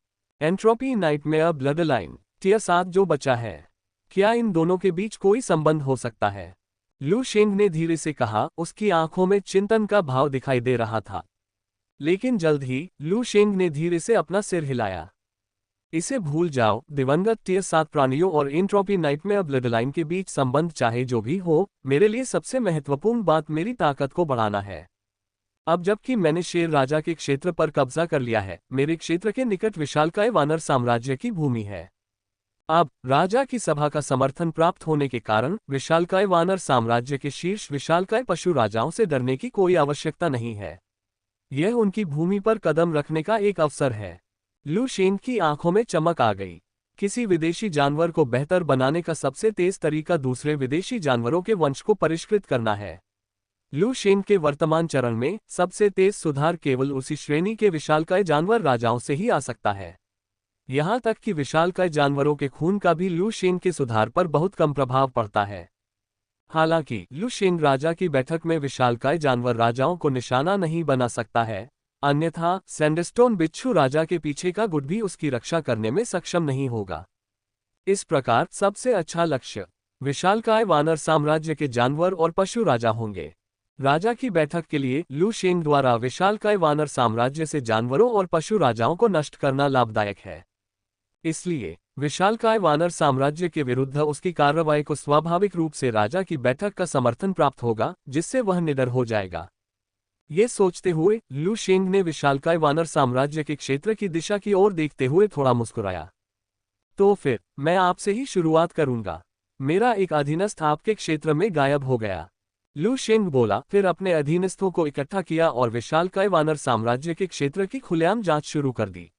Entropy nightmare bloodline tier 7 जो बचा है, क्या इन दोनों के बीच कोई संबंध हो सकता है? लू शेंग ने धीरे से कहा, उसकी आंखों में चिंतन का भाव दिखाई दे रहा था। लेकिन जल्द ही लू शेंग ने धीरे से अपना सिर हिलाया। इसे भूल जाओ, दिवंगत टियर 7 प्राणियों और एंट्रोपी नाइटमेयर ब्लड लाइन के बीच संबंध चाहे जो भी हो, मेरे लिए सबसे महत्वपूर्ण बात मेरी ताकत को बढ़ाना है। अब जबकि मैंने शेर राजा के क्षेत्र पर कब्जा कर लिया है, मेरे क्षेत्र के निकट विशालकाय वानर साम्राज्य की भूमि है। अब राजा की सभा का समर्थन प्राप्त होने के कारण विशालकाय वानर साम्राज्य के शीर्ष विशालकाय पशु राजाओं से डरने की कोई आवश्यकता नहीं है। यह उनकी भूमि पर कदम रखने का एक अवसर है। लू शेंग की आंखों में चमक आ गई। किसी विदेशी जानवर को बेहतर बनाने का सबसे तेज तरीका दूसरे विदेशी जानवरों के वंश को परिष्कृत करना है। लू शेंग के वर्तमान चरण में सबसे तेज सुधार केवल उसी श्रेणी के विशालकाय जानवर राजाओं से ही आ सकता है। यहाँ तक कि विशालकाय जानवरों के खून का भी लू शेंग के सुधार पर बहुत कम प्रभाव पड़ता है। हालांकि लू शेंग राजा की बैठक में विशालकाय जानवर राजाओं को निशाना नहीं बना सकता है, अन्यथा सैंडस्टोन बिच्छू राजा के पीछे का गुट भी उसकी रक्षा करने में सक्षम नहीं होगा। इस प्रकार सबसे अच्छा लक्ष्य विशालकाय वानर साम्राज्य के जानवर और पशु राजा होंगे। राजा की बैठक के लिए लू शेंग द्वारा विशालकाय वानर साम्राज्य से जानवरों और पशु राजाओं को नष्ट करना लाभदायक है। इसलिए विशालकाय वानर साम्राज्य के विरुद्ध उसकी कार्रवाई को स्वाभाविक रूप से राजा की बैठक का समर्थन प्राप्त होगा, जिससे वह निडर हो जाएगा। ये सोचते हुए लू शेंग ने विशालकाय वानर साम्राज्य के क्षेत्र की दिशा की ओर देखते हुए थोड़ा मुस्कुराया। तो फिर मैं आपसे ही शुरुआत करूंगा। मेरा एक अधीनस्थ आपके क्षेत्र में गायब हो गया। लू शेंग बोला, फिर अपने अधीनस्थों को इकट्ठा किया और विशालकाय वानर साम्राज्य के क्षेत्र की खुलेआम जांच शुरू कर दी।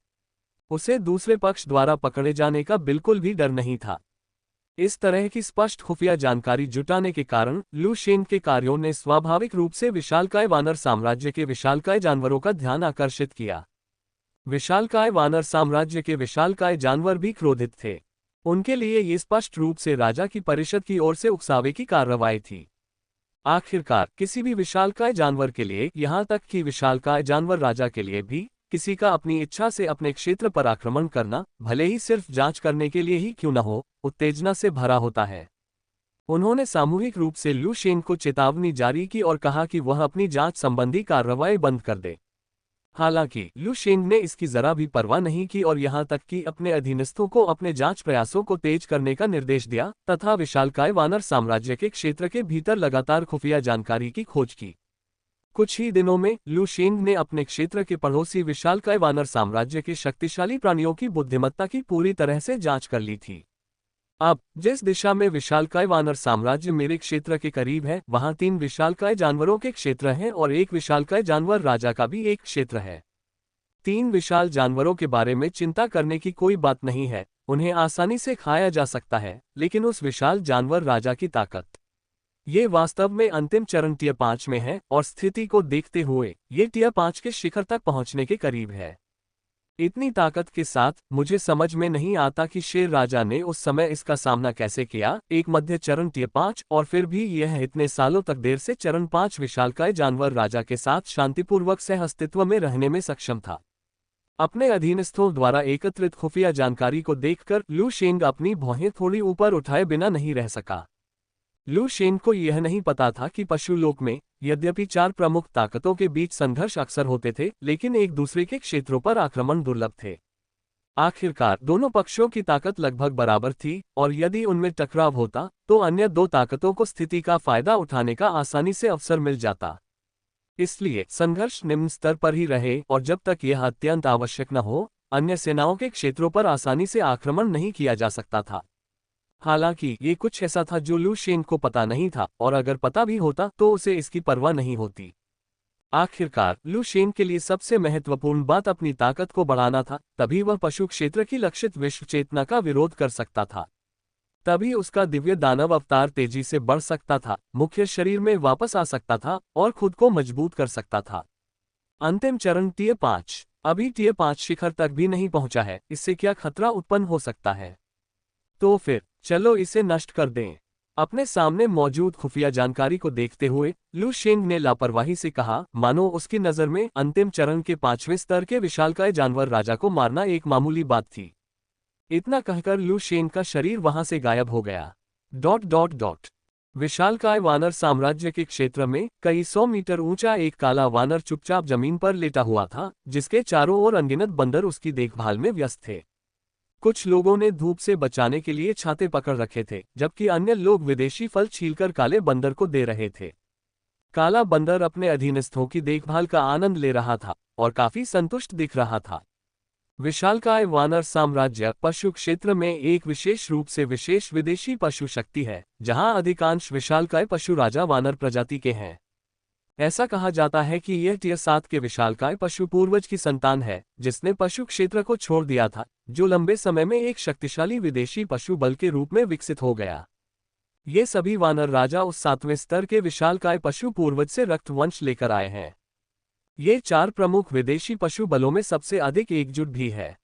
उसे दूसरे पक्ष द्वारा पकड़े जाने का बिल्कुल भी डर नहीं था। इस तरह की स्पष्ट खुफिया जानकारी जुटाने के कारण लू शेंग के कार्यों ने स्वाभाविक रूप से विशालकाय वानर साम्राज्य के विशालकाय जानवरों का ध्यान आकर्षित किया। विशालकाय वानर साम्राज्य के विशालकाय जानवर भी क्रोधित थे। उनके लिए ये स्पष्ट रूप से राजा की परिषद की ओर से उकसावे की कार्रवाई थी। आखिरकार किसी भी विशालकाय जानवर के लिए, यहाँ तक कि विशालकाय जानवर राजा के लिए भी, किसी का अपनी इच्छा से अपने क्षेत्र पर आक्रमण करना, भले ही सिर्फ जांच करने के लिए ही क्यों न हो, उत्तेजना से भरा होता है। उन्होंने सामूहिक रूप से लू शेंग को चेतावनी जारी की और कहा कि वह अपनी जांच संबंधी कार्रवाई बंद कर दे। हालांकि लू शेंग ने इसकी जरा भी परवाह नहीं की और यहाँ तक कि अपने अधीनस्थों को अपने जांच प्रयासों को तेज करने का निर्देश दिया तथा विशालकाय वानर साम्राज्य के क्षेत्र के भीतर लगातार खुफिया जानकारी की खोज की। कुछ ही दिनों में लू शेंग ने अपने क्षेत्र के पड़ोसी विशालकाय वानर साम्राज्य के शक्तिशाली प्राणियों की बुद्धिमत्ता की पूरी तरह से जांच कर ली थी। अब जिस दिशा में विशालकाय वानर साम्राज्य मेरे क्षेत्र के करीब है, वहां 3 विशालकाय जानवरों के क्षेत्र हैं और एक विशालकाय जानवर राजा का भी एक क्षेत्र है। 3 विशाल जानवरों के बारे में चिंता करने की कोई बात नहीं है, उन्हें आसानी से खाया जा सकता है, लेकिन उस विशाल जानवर राजा की ताकत, ये वास्तव में अंतिम चरण टियर 5 में है और स्थिति को देखते हुए ये टियर 5 के शिखर तक पहुंचने के करीब है। इतनी ताकत के साथ मुझे समझ में नहीं आता कि शेर राजा ने उस समय इसका सामना कैसे किया। एक मध्य चरण टियर 5 और फिर भी यह इतने सालों तक देर से चरण 5 विशालकाय जानवर राजा के साथ शांतिपूर्वक सह अस्तित्व में रहने में सक्षम था। अपने अधीनस्थों द्वारा एकत्रित खुफिया जानकारी को देखकर लू शेंग अपनी भौहें थोड़ी ऊपर उठाए बिना नहीं रह सका। लू शेंग को यह नहीं पता था कि पशुलोक में यद्यपि 4 प्रमुख ताकतों के बीच संघर्ष अक्सर होते थे, लेकिन एक दूसरे के क्षेत्रों पर आक्रमण दुर्लभ थे। आखिरकार दोनों पक्षों की ताकत लगभग बराबर थी और यदि उनमें टकराव होता तो अन्य 2 ताकतों को स्थिति का फायदा उठाने का आसानी से अवसर मिल जाता। इसलिए संघर्ष निम्न स्तर पर ही रहे और जब तक यह अत्यंत आवश्यक न हो, अन्य सेनाओं के क्षेत्रों पर आसानी से आक्रमण नहीं किया जा सकता था। हालांकि ये कुछ ऐसा था जो लू शेंग को पता नहीं था, और अगर पता भी होता तो उसे इसकी परवाह नहीं होती। आखिरकार लू शेंग के लिए सबसे महत्वपूर्ण बात अपनी ताकत को बढ़ाना था, तभी वह पशु क्षेत्र की लक्षित विश्व चेतना का विरोध कर सकता था। तभी उसका दिव्य दानव अवतार तेजी से बढ़ सकता था, मुख्य शरीर में वापस आ सकता था और खुद को मजबूत कर सकता था। अंतिम चरण टियर 5। अभी टियर 5 शिखर तक भी नहीं पहुंचा है, इससे क्या खतरा उत्पन्न हो सकता है? तो फिर चलो इसे नष्ट कर दें। अपने सामने मौजूद खुफिया जानकारी को देखते हुए लू शेंग ने लापरवाही से कहा, मानो उसकी नजर में अंतिम चरण के 5वें स्तर के विशालकाय जानवर राजा को मारना एक मामूली बात थी। इतना कहकर लू शेंग का शरीर वहां से गायब हो गया। विशालकाय वानर साम्राज्य के क्षेत्र में कई 100 मीटर ऊंचा एक काला वानर चुपचाप जमीन पर लेटा हुआ था, जिसके चारों ओर अनगिनत बंदर उसकी देखभाल में व्यस्त थे। कुछ लोगों ने धूप से बचाने के लिए छाते पकड़ रखे थे, जबकि अन्य लोग विदेशी फल छीलकर काले बंदर को दे रहे थे। काला बंदर अपने अधीनस्थों की देखभाल का आनंद ले रहा था और काफी संतुष्ट दिख रहा था। विशालकाय वानर साम्राज्य पशु क्षेत्र में एक विशेष रूप से विशेष विदेशी पशु शक्ति है, जहां अधिकांश विशालकाय पशु राजा वानर प्रजाति के हैं। ऐसा कहा जाता है कि यह टियर 7 के विशालकाय पशु पूर्वज की संतान है, जिसने पशु क्षेत्र को छोड़ दिया था, जो लंबे समय में एक शक्तिशाली विदेशी पशु बल के रूप में विकसित हो गया। ये सभी वानर राजा उस 7वें स्तर के विशालकाय पशु पूर्वज से रक्त वंश लेकर आए हैं। ये 4 प्रमुख विदेशी पशु बलों में सबसे अधिक एकजुट भी है।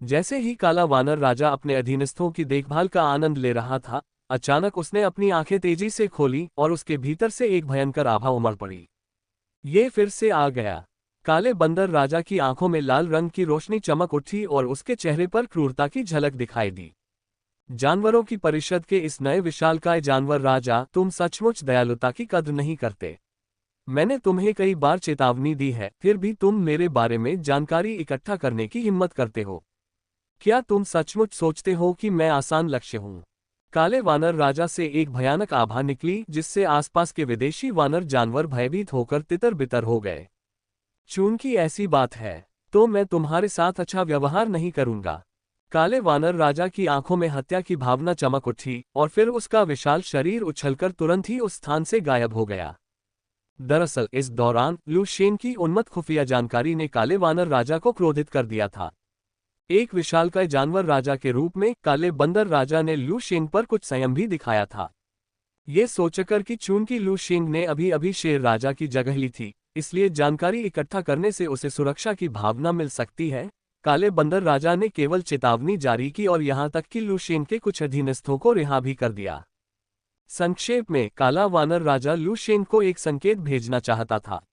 जैसे ही काला वानर राजा अपने अधीनस्थों की देखभाल का आनंद ले रहा था, अचानक उसने अपनी आंखें तेजी से खोली और उसके भीतर से एक भयंकर आभा उमड़ पड़ी। ये फिर से आ गया। काले बंदर राजा की आंखों में लाल रंग की रोशनी चमक उठी और उसके चेहरे पर क्रूरता की झलक दिखाई दी। जानवरों की परिषद के इस नए विशालकाय जानवर राजा, तुम सचमुच दयालुता की कद्र नहीं करते। मैंने तुम्हें कई बार चेतावनी दी है, फिर भी तुम मेरे बारे में जानकारी इकट्ठा करने की हिम्मत करते हो। क्या तुम सचमुच सोचते हो कि मैं आसान लक्ष्य हूं? काले वानर राजा से एक भयानक आभा निकली, जिससे आसपास के विदेशी वानर जानवर भयभीत होकर तितर-बितर हो गए। चूंकि ऐसी बात है, तो मैं तुम्हारे साथ अच्छा व्यवहार नहीं करूंगा। काले वानर राजा की आंखों में हत्या की भावना चमक उठी और फिर उसका विशाल शरीर उछलकर तुरंत ही उस स्थान से गायब हो गया। दरअसल इस दौरान लू शेन की उन्मत्त खुफिया जानकारी ने काले वानर राजा को क्रोधित कर दिया था। एक विशालकाय जानवर राजा के रूप में काले बंदर राजा ने लू शेंग पर कुछ संयम भी दिखाया था। ये सोचकर कि चूंकि लू शेंग ने अभी अभी शेर राजा की जगह ली थी, इसलिए जानकारी इकट्ठा करने से उसे सुरक्षा की भावना मिल सकती है, काले बंदर राजा ने केवल चेतावनी जारी की और यहां तक कि लू शेंग के कुछ अधीनस्थों को रिहा भी कर दिया। संक्षेप में, काला वानर राजा लू शेंग को एक संकेत भेजना चाहता था।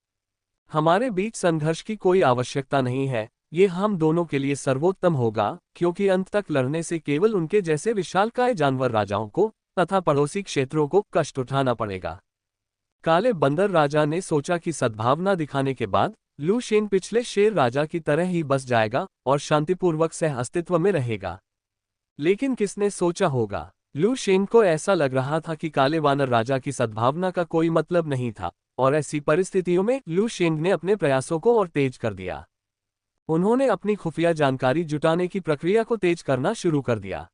हमारे बीच संघर्ष की कोई आवश्यकता नहीं है, ये हम दोनों के लिए सर्वोत्तम होगा, क्योंकि अंत तक लड़ने से केवल उनके जैसे विशालकाय जानवर राजाओं को तथा पड़ोसी क्षेत्रों को कष्ट उठाना पड़ेगा। काले बंदर राजा ने सोचा कि सद्भावना दिखाने के बाद लू शेंग पिछले शेर राजा की तरह ही बस जाएगा और शांतिपूर्वक सह अस्तित्व में रहेगा। लेकिन किसने सोचा होगा, लू शेंग को ऐसा लग रहा था कि काले वानर राजा की सद्भावना का कोई मतलब नहीं था, और ऐसी परिस्थितियों में लू शेंग ने अपने प्रयासों को और तेज कर दिया। उन्होंने अपनी खुफिया जानकारी जुटाने की प्रक्रिया को तेज करना शुरू कर दिया।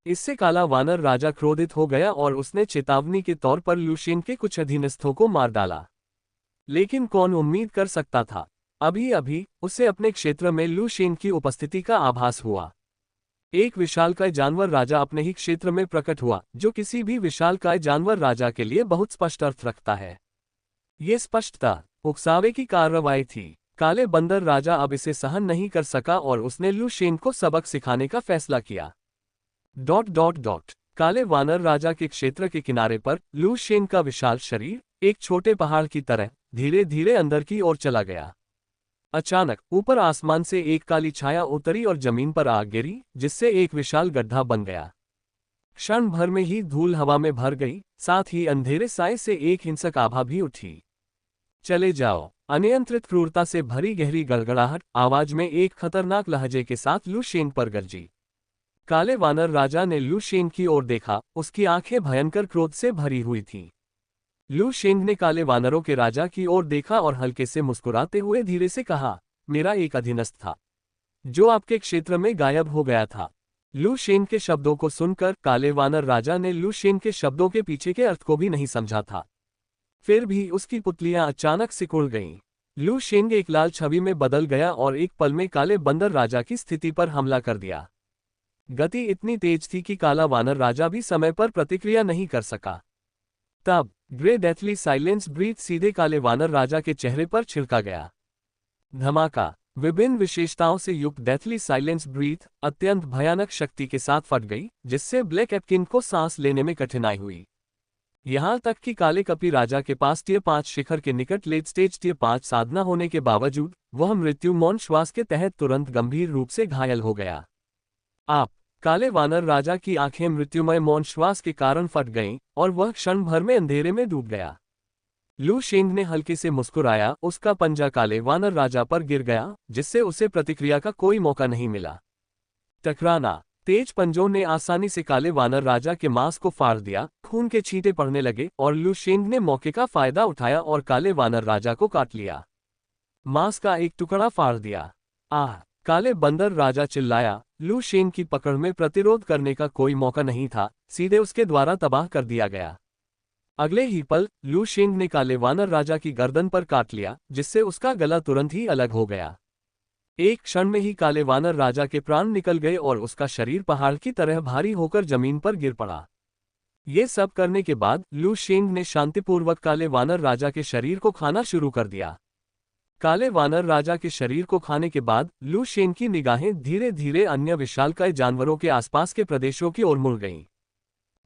इससे काला वानर राजा क्रोधित हो गया और उसने चेतावनी के तौर पर लू शेंग के कुछ अधीनस्थों को मार डाला। लेकिन कौन उम्मीद कर सकता था, अभी अभी उसे अपने क्षेत्र में लू शेंग की उपस्थिति का आभास हुआ। एक विशालकाय जानवर राजा अपने ही क्षेत्र में प्रकट हुआ, जो किसी भी विशालकाय जानवर राजा के लिए बहुत स्पष्ट अर्थ रखता है। ये स्पष्टता उकसावे की कार्रवाई थी। काले बंदर राजा अब इसे सहन नहीं कर सका और उसने लू शेंग को सबक सिखाने का फैसला किया। काले वानर राजा के क्षेत्र के किनारे पर लू शेंग का विशाल शरीर एक छोटे पहाड़ की तरह धीरे धीरे अंदर की ओर चला गया। अचानक ऊपर आसमान से एक काली छाया उतरी और जमीन पर आग गिरी, जिससे एक विशाल गड्ढा बन गया। क्षण भर में ही धूल हवा में भर गई, साथ ही अंधेरे साए से एक हिंसक आभा भी उठी। चले जाओ। अनियंत्रित क्रूरता से भरी गहरी गड़गड़ाहट आवाज में एक खतरनाक लहजे के साथ लू शेंग पर गरजी। काले वानर राजा ने लू शेंग की ओर देखा, उसकी आंखें भयंकर क्रोध से भरी हुई थीं। लू शेंग ने काले वानरों के राजा की ओर देखा और हल्के से मुस्कुराते हुए धीरे से कहा, मेरा एक अधीनस्थ था, जो आपके क्षेत्र में गायब हो गया था। लू शेंग के शब्दों को सुनकर काले वानर राजा ने लू शेंग के शब्दों के पीछे के अर्थ को भी नहीं समझा था। फिर भी उसकी पुतलियां अचानक सिकुड़ गईं। लू शेंग एक लाल छवि में बदल गया और एक पल में काले बंदर राजा की स्थिति पर हमला कर दिया। गति इतनी तेज थी कि काला वानर राजा भी समय पर प्रतिक्रिया नहीं कर सका। तब ग्रे डेथली साइलेंस ब्रीथ सीधे काले वानर राजा के चेहरे पर छिड़का गया। धमाका। विभिन्न विशेषताओं से युक्त डेथली साइलेंस ब्रीथ अत्यंत भयानक शक्ति के साथ फट गई, जिससे ब्लैक एप्किन को सांस लेने में कठिनाई हुई। यहां तक कि काले कपी राजा के पास टियर 5 शिखर के निकट लेट स्टेज टियर 5 साधना होने के बावजूद वह मृत्यु मौन श्वास के तहत तुरंत गंभीर रूप से घायल हो गया। आप काले वानर राजा की आंखें मृत्युमय मौन श्वास के कारण फट गईं और वह क्षण भर में अंधेरे में डूब गया। लू शेंग ने हल्के से मुस्कुराया, उसका पंजा काले वानर राजा पर गिर गया, जिससे उसे प्रतिक्रिया का कोई मौका नहीं मिला। टकराना। तेज पंजों ने आसानी से काले वानर राजा के मांस को फाड़ दिया, खून के छींटे पड़ने लगे और लू शेंग ने मौके का फायदा उठाया और काले वानर राजा को काट लिया। मांस का एक टुकड़ा फाड़ दिया। आह! काले बंदर राजा चिल्लाया। लू शेंग की पकड़ में प्रतिरोध करने का कोई मौका नहीं था, सीधे उसके द्वारा तबाह कर दिया गया। अगले ही पल लू शेंग ने काले वानर राजा की गर्दन पर काट लिया, जिससे उसका गला तुरंत ही अलग हो गया। एक क्षण में ही काले वानर राजा के प्राण निकल गए और उसका शरीर पहाड़ की तरह भारी होकर जमीन पर गिर पड़ा। ये सब करने के बाद लू शेंग ने शांतिपूर्वक काले वानर राजा के शरीर को खाना शुरू कर दिया। काले वानर राजा के शरीर को खाने के बाद लू शेंग की निगाहें धीरे धीरे अन्य विशालकाय जानवरों के आसपास के प्रदेशों की ओर मुड़ गईं।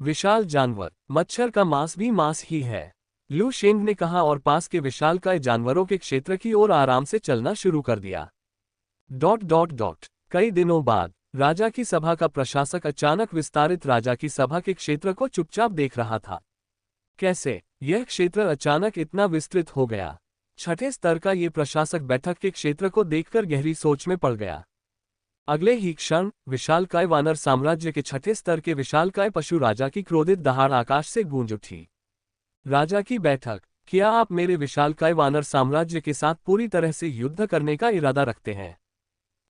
विशाल जानवर, मच्छर का मांस भी मांस ही है, लू शेंग ने कहा और पास के विशालकाय जानवरों के क्षेत्र की ओर आराम से चलना शुरू कर दिया। कई दिनों बाद राजा की सभा का प्रशासक अचानक विस्तारित राजा की सभा के क्षेत्र को चुपचाप देख रहा था। कैसे यह क्षेत्र अचानक इतना विस्तृत हो गया? छठे स्तर का ये प्रशासक बैठक के क्षेत्र को देखकर गहरी सोच में पड़ गया। अगले ही क्षण विशालकाय वानर साम्राज्य के छठे स्तर के विशालकाय पशु राजा की क्रोधित दहाड़ आकाश से गूंज उठी। राजा की बैठक, क्या आप मेरे विशालकाय वानर साम्राज्य के साथ पूरी तरह से युद्ध करने का इरादा रखते हैं?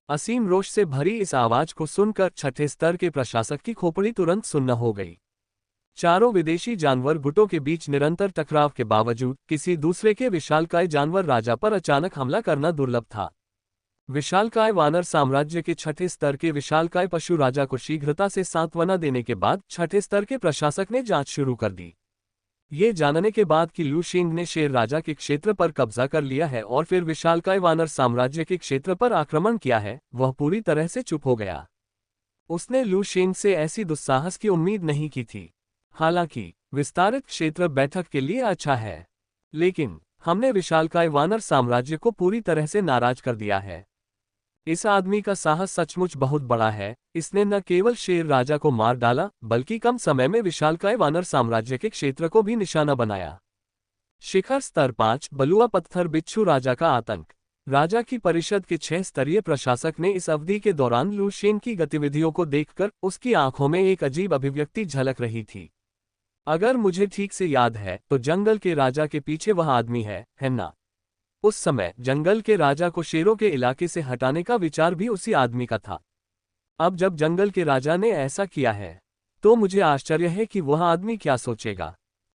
असीम रोष से भरी इस आवाज को सुनकर छठे स्तर के प्रशासक की खोपड़ी तुरंत सुन्न हो गई। चारों विदेशी जानवर गुटों के बीच निरंतर टकराव के बावजूद किसी दूसरे के विशालकाय जानवर राजा पर अचानक हमला करना दुर्लभ था। विशालकाय वानर साम्राज्य के छठे स्तर के विशालकाय पशु राजा को शीघ्रता से सांत्वना देने के बाद छठे स्तर के प्रशासक ने जांच शुरू कर दी। ये जानने के बाद कि लू शेंग ने शेर राजा के क्षेत्र पर कब्जा कर लिया है और फिर विशालकाय वानर साम्राज्य के क्षेत्र पर आक्रमण किया है, वह पूरी तरह से चुप हो गया। उसने लू शेंग से ऐसी दुस्साहस की उम्मीद नहीं की थी। हालांकि विस्तारित क्षेत्र बैठक के लिए अच्छा है, लेकिन हमने विशालकाय वानर साम्राज्य को पूरी तरह से नाराज कर दिया है। इस आदमी का साहस सचमुच बहुत बड़ा है। इसने न केवल शेर राजा को मार डाला, बल्कि कम समय में विशालकाय वानर साम्राज्य के क्षेत्र को भी निशाना बनाया। शिखर स्तर 5 बलुआ पत्थर बिच्छू राजा का आतंक। राजा की परिषद के 6 स्तरीय प्रशासक ने इस अवधि के दौरान लू शेंग की गतिविधियों को देखकर उसकी आंखों में एक अजीब अभिव्यक्ति झलक रही थी। अगर मुझे ठीक से याद है तो जंगल के राजा के पीछे वह आदमी है ना? उस समय जंगल के राजा को शेरों के इलाके से हटाने का विचार भी उसी आदमी का था। अब जब जंगल के राजा ने ऐसा किया है तो मुझे आश्चर्य है कि वह आदमी क्या सोचेगा।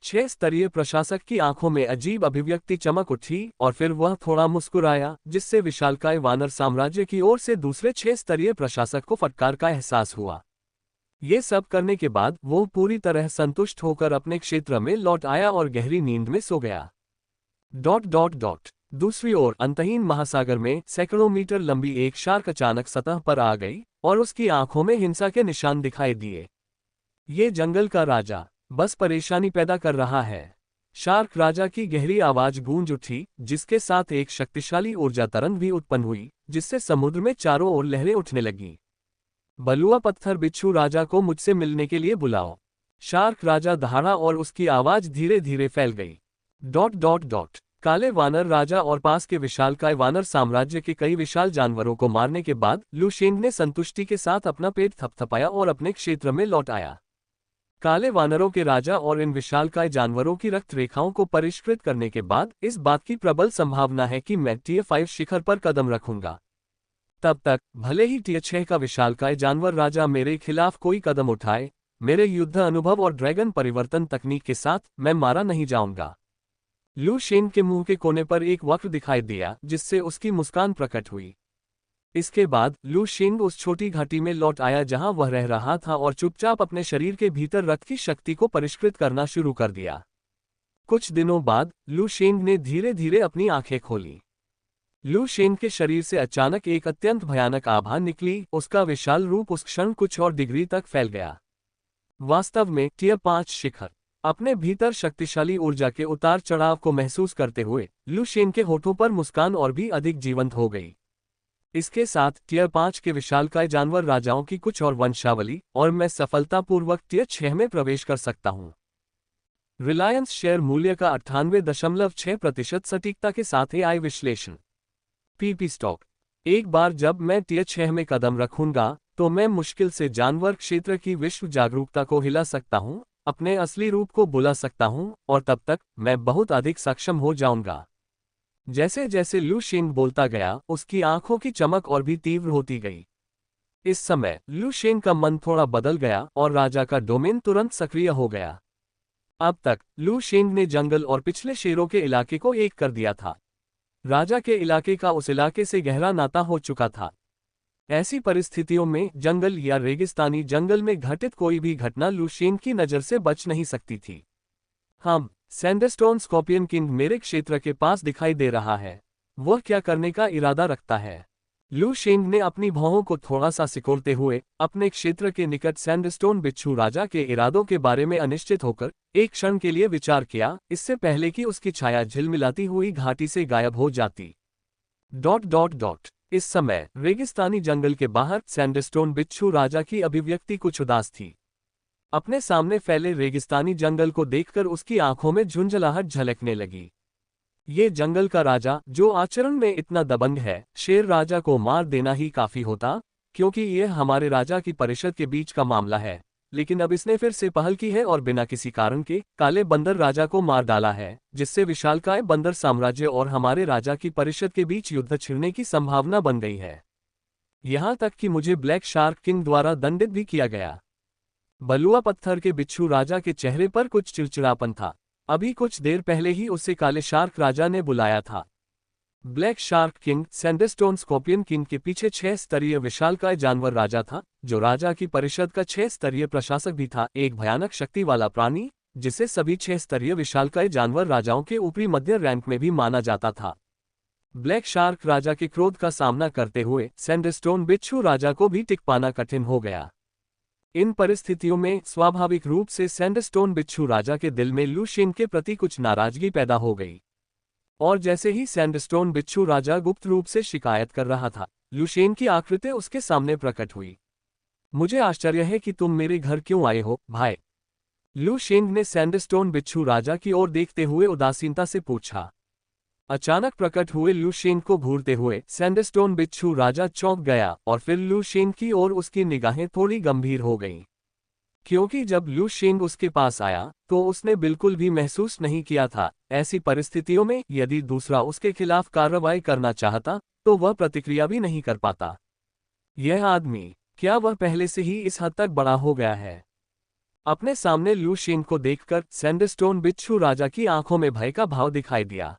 6 स्तरीय प्रशासक की आंखों में अजीब अभिव्यक्ति चमक उठी और फिर वह थोड़ा मुस्कुराया, जिससे विशालकाय वानर साम्राज्य की ओर से दूसरे 6 स्तरीय प्रशासक को फटकार का एहसास हुआ। ये सब करने के बाद वो पूरी तरह संतुष्ट होकर अपने क्षेत्र में लौट आया और गहरी नींद में सो गया। दूसरी ओर अंतहीन महासागर में सैकड़ों मीटर लंबी एक शार्क अचानक सतह पर आ गई और उसकी आंखों में हिंसा के निशान दिखाई दिए। ये जंगल का राजा बस परेशानी पैदा कर रहा है। शार्क राजा की गहरी आवाज गूंज उठी, जिसके साथ एक शक्तिशाली ऊर्जा तरंग भी उत्पन्न हुई, जिससे समुद्र में चारों ओर लहरें उठने लगीं। बलुआ पत्थर बिच्छू राजा को मुझसे मिलने के लिए बुलाओ। शार्क राजा दहाड़ा और उसकी आवाज धीरे धीरे फैल गई। काले वानर राजा और पास के विशालकाय वानर साम्राज्य के कई विशाल जानवरों को मारने के बाद लू शेंग ने संतुष्टि के साथ अपना पेट थपथपाया और अपने क्षेत्र में लौट आया। काले वानरों के राजा और इन विशालकाय जानवरों की रक्त रेखाओं को परिष्कृत करने के बाद इस बात की प्रबल संभावना है कि मैं टियर 5 शिखर पर कदम रखूंगा। तब तक भले ही टियर 6 का विशालकाय जानवर राजा मेरे खिलाफ कोई कदम उठाए, मेरे युद्ध अनुभव और ड्रैगन परिवर्तन तकनीक के साथ मैं मारा नहीं जाऊंगा। लू शेंग के मुंह के कोने पर एक वक्र दिखाई दिया, जिससे उसकी मुस्कान प्रकट हुई। इसके बाद लू शेंग उस छोटी घाटी में लौट आया जहां वह रह रहा था और चुपचाप अपने शरीर के भीतर रक्त की शक्ति को परिष्कृत करना शुरू कर दिया। कुछ दिनों बाद लू शेंग ने धीरे धीरे अपनी आंखें खोली। लू शेन के शरीर से अचानक एक अत्यंत भयानक आभा निकली, उसका विशाल रूप उस क्षण कुछ और डिग्री तक फैल गया। वास्तव में टियर 5 शिखर अपने भीतर शक्तिशाली ऊर्जा के उतार चढ़ाव को महसूस करते हुए लू शेन के होठों पर मुस्कान और भी अधिक जीवंत हो गई। इसके साथ टियर 5 के विशालकाय जानवर राजाओं की कुछ और वंशावली, और मैं सफलतापूर्वक टियर 6 में प्रवेश कर सकता हूं। रिलायंस शेयर मूल्य का 98.6% सटीकता के साथ AI विश्लेषण। PP stock. एक बार जब मैं टियर 6 में कदम रखूंगा तो मैं मुश्किल से जानवर क्षेत्र की विश्व जागरूकता को हिला सकता हूं, अपने असली रूप को बुला सकता हूं, और तब तक मैं बहुत अधिक सक्षम हो जाऊंगा। जैसे जैसे लू शेन बोलता गया, उसकी आंखों की चमक और भी तीव्र होती गई। इस समय लू शेन का मन थोड़ा बदल गया और राजा का डोमेन तुरंत सक्रिय हो गया। अब तक लू शेन ने जंगल और पिछले शेरों के इलाके को एक कर दिया था। राजा के इलाके का उस इलाके से गहरा नाता हो चुका था। ऐसी परिस्थितियों में जंगल या रेगिस्तानी जंगल में घटित कोई भी घटना लू शेन की नज़र से बच नहीं सकती थी। हम सैंडस्टोन स्कॉर्पियन किंग मेरे क्षेत्र के पास दिखाई दे रहा है। वह क्या करने का इरादा रखता है? लू शेन ने अपनी भौहों को थोड़ा सा सिकोड़ते हुए अपने क्षेत्र के निकट सैंडस्टोन बिच्छू राजा के इरादों के बारे में अनिश्चित होकर एक क्षण के लिए विचार किया, इससे पहले कि उसकी छाया झिलमिलाती हुई घाटी से गायब हो जाती। इस समय रेगिस्तानी जंगल के बाहर सैंडस्टोन बिच्छू राजा की अभिव्यक्ति कुछ उदास थी। अपने सामने फैले रेगिस्तानी जंगल को देखकर उसकी आंखों में झुंझलाहट झलकने लगी। ये जंगल का राजा, जो आचरण में इतना दबंग है, शेर राजा को मार देना ही काफी होता, क्योंकि यह हमारे राजा की परिषद के बीच का मामला है। लेकिन अब इसने फिर से पहल की है और बिना किसी कारण के काले बंदर राजा को मार डाला है, जिससे विशालकाय बंदर साम्राज्य और हमारे राजा की परिषद के बीच युद्ध छिड़ने की संभावना बन गई है। यहां तक कि मुझे ब्लैक शार्क किंग द्वारा दंडित भी किया गया। बलुआ पत्थर के बिच्छू राजा के चेहरे पर कुछ चिड़चिड़ापन था। अभी कुछ देर पहले ही उसे काले शार्क राजा ने बुलाया था। Black shark king sandstone scorpion king के पीछे 6 स्तरीय विशालकाय जानवर राजा था, जो राजा की परिषद का 6 स्तरीय प्रशासक भी था, एक भयानक शक्ति वाला प्राणी जिसे सभी 6 स्तरीय विशालकाय जानवर राजाओं के ऊपरी मध्य रैंक में भी माना जाता था। ब्लैक शार्क राजा के क्रोध का सामना करते हुए सैंडस्टोन बिच्छू राजा को भी टिक पाना कठिन हो गया। इन परिस्थितियों में स्वाभाविक रूप से सैंडस्टोन बिच्छू राजा के दिल में लू शेन के प्रति कुछ नाराजगी पैदा हो गई। और जैसे ही सैंडस्टोन बिच्छू राजा गुप्त रूप से शिकायत कर रहा था, लू शेन की आकृति उसके सामने प्रकट हुई। मुझे आश्चर्य है कि तुम मेरे घर क्यों आए हो, भाई? लू शेन ने सैंडस्टोन बिच्छू राजा की ओर देखते हुए उदासीनता से पूछा। अचानक प्रकट हुए लू शेन को घूरते हुए सैंडस्टोन बिच्छू राजा चौंक गया और फिर लू शेन की ओर उसकी निगाहें थोड़ी गंभीर हो गईं। क्योंकि जब लू शेन उसके पास आया तो उसने बिल्कुल भी महसूस नहीं किया था। ऐसी परिस्थितियों में यदि दूसरा उसके खिलाफ कार्रवाई करना चाहता तो वह प्रतिक्रिया भी नहीं कर पाता। यह आदमी, क्या वह पहले से ही इस हद तक बड़ा हो गया है? अपने सामने लू शेन को देखकर सैंडस्टोन बिच्छू राजा की आंखों में भय का भाव दिखाई दिया।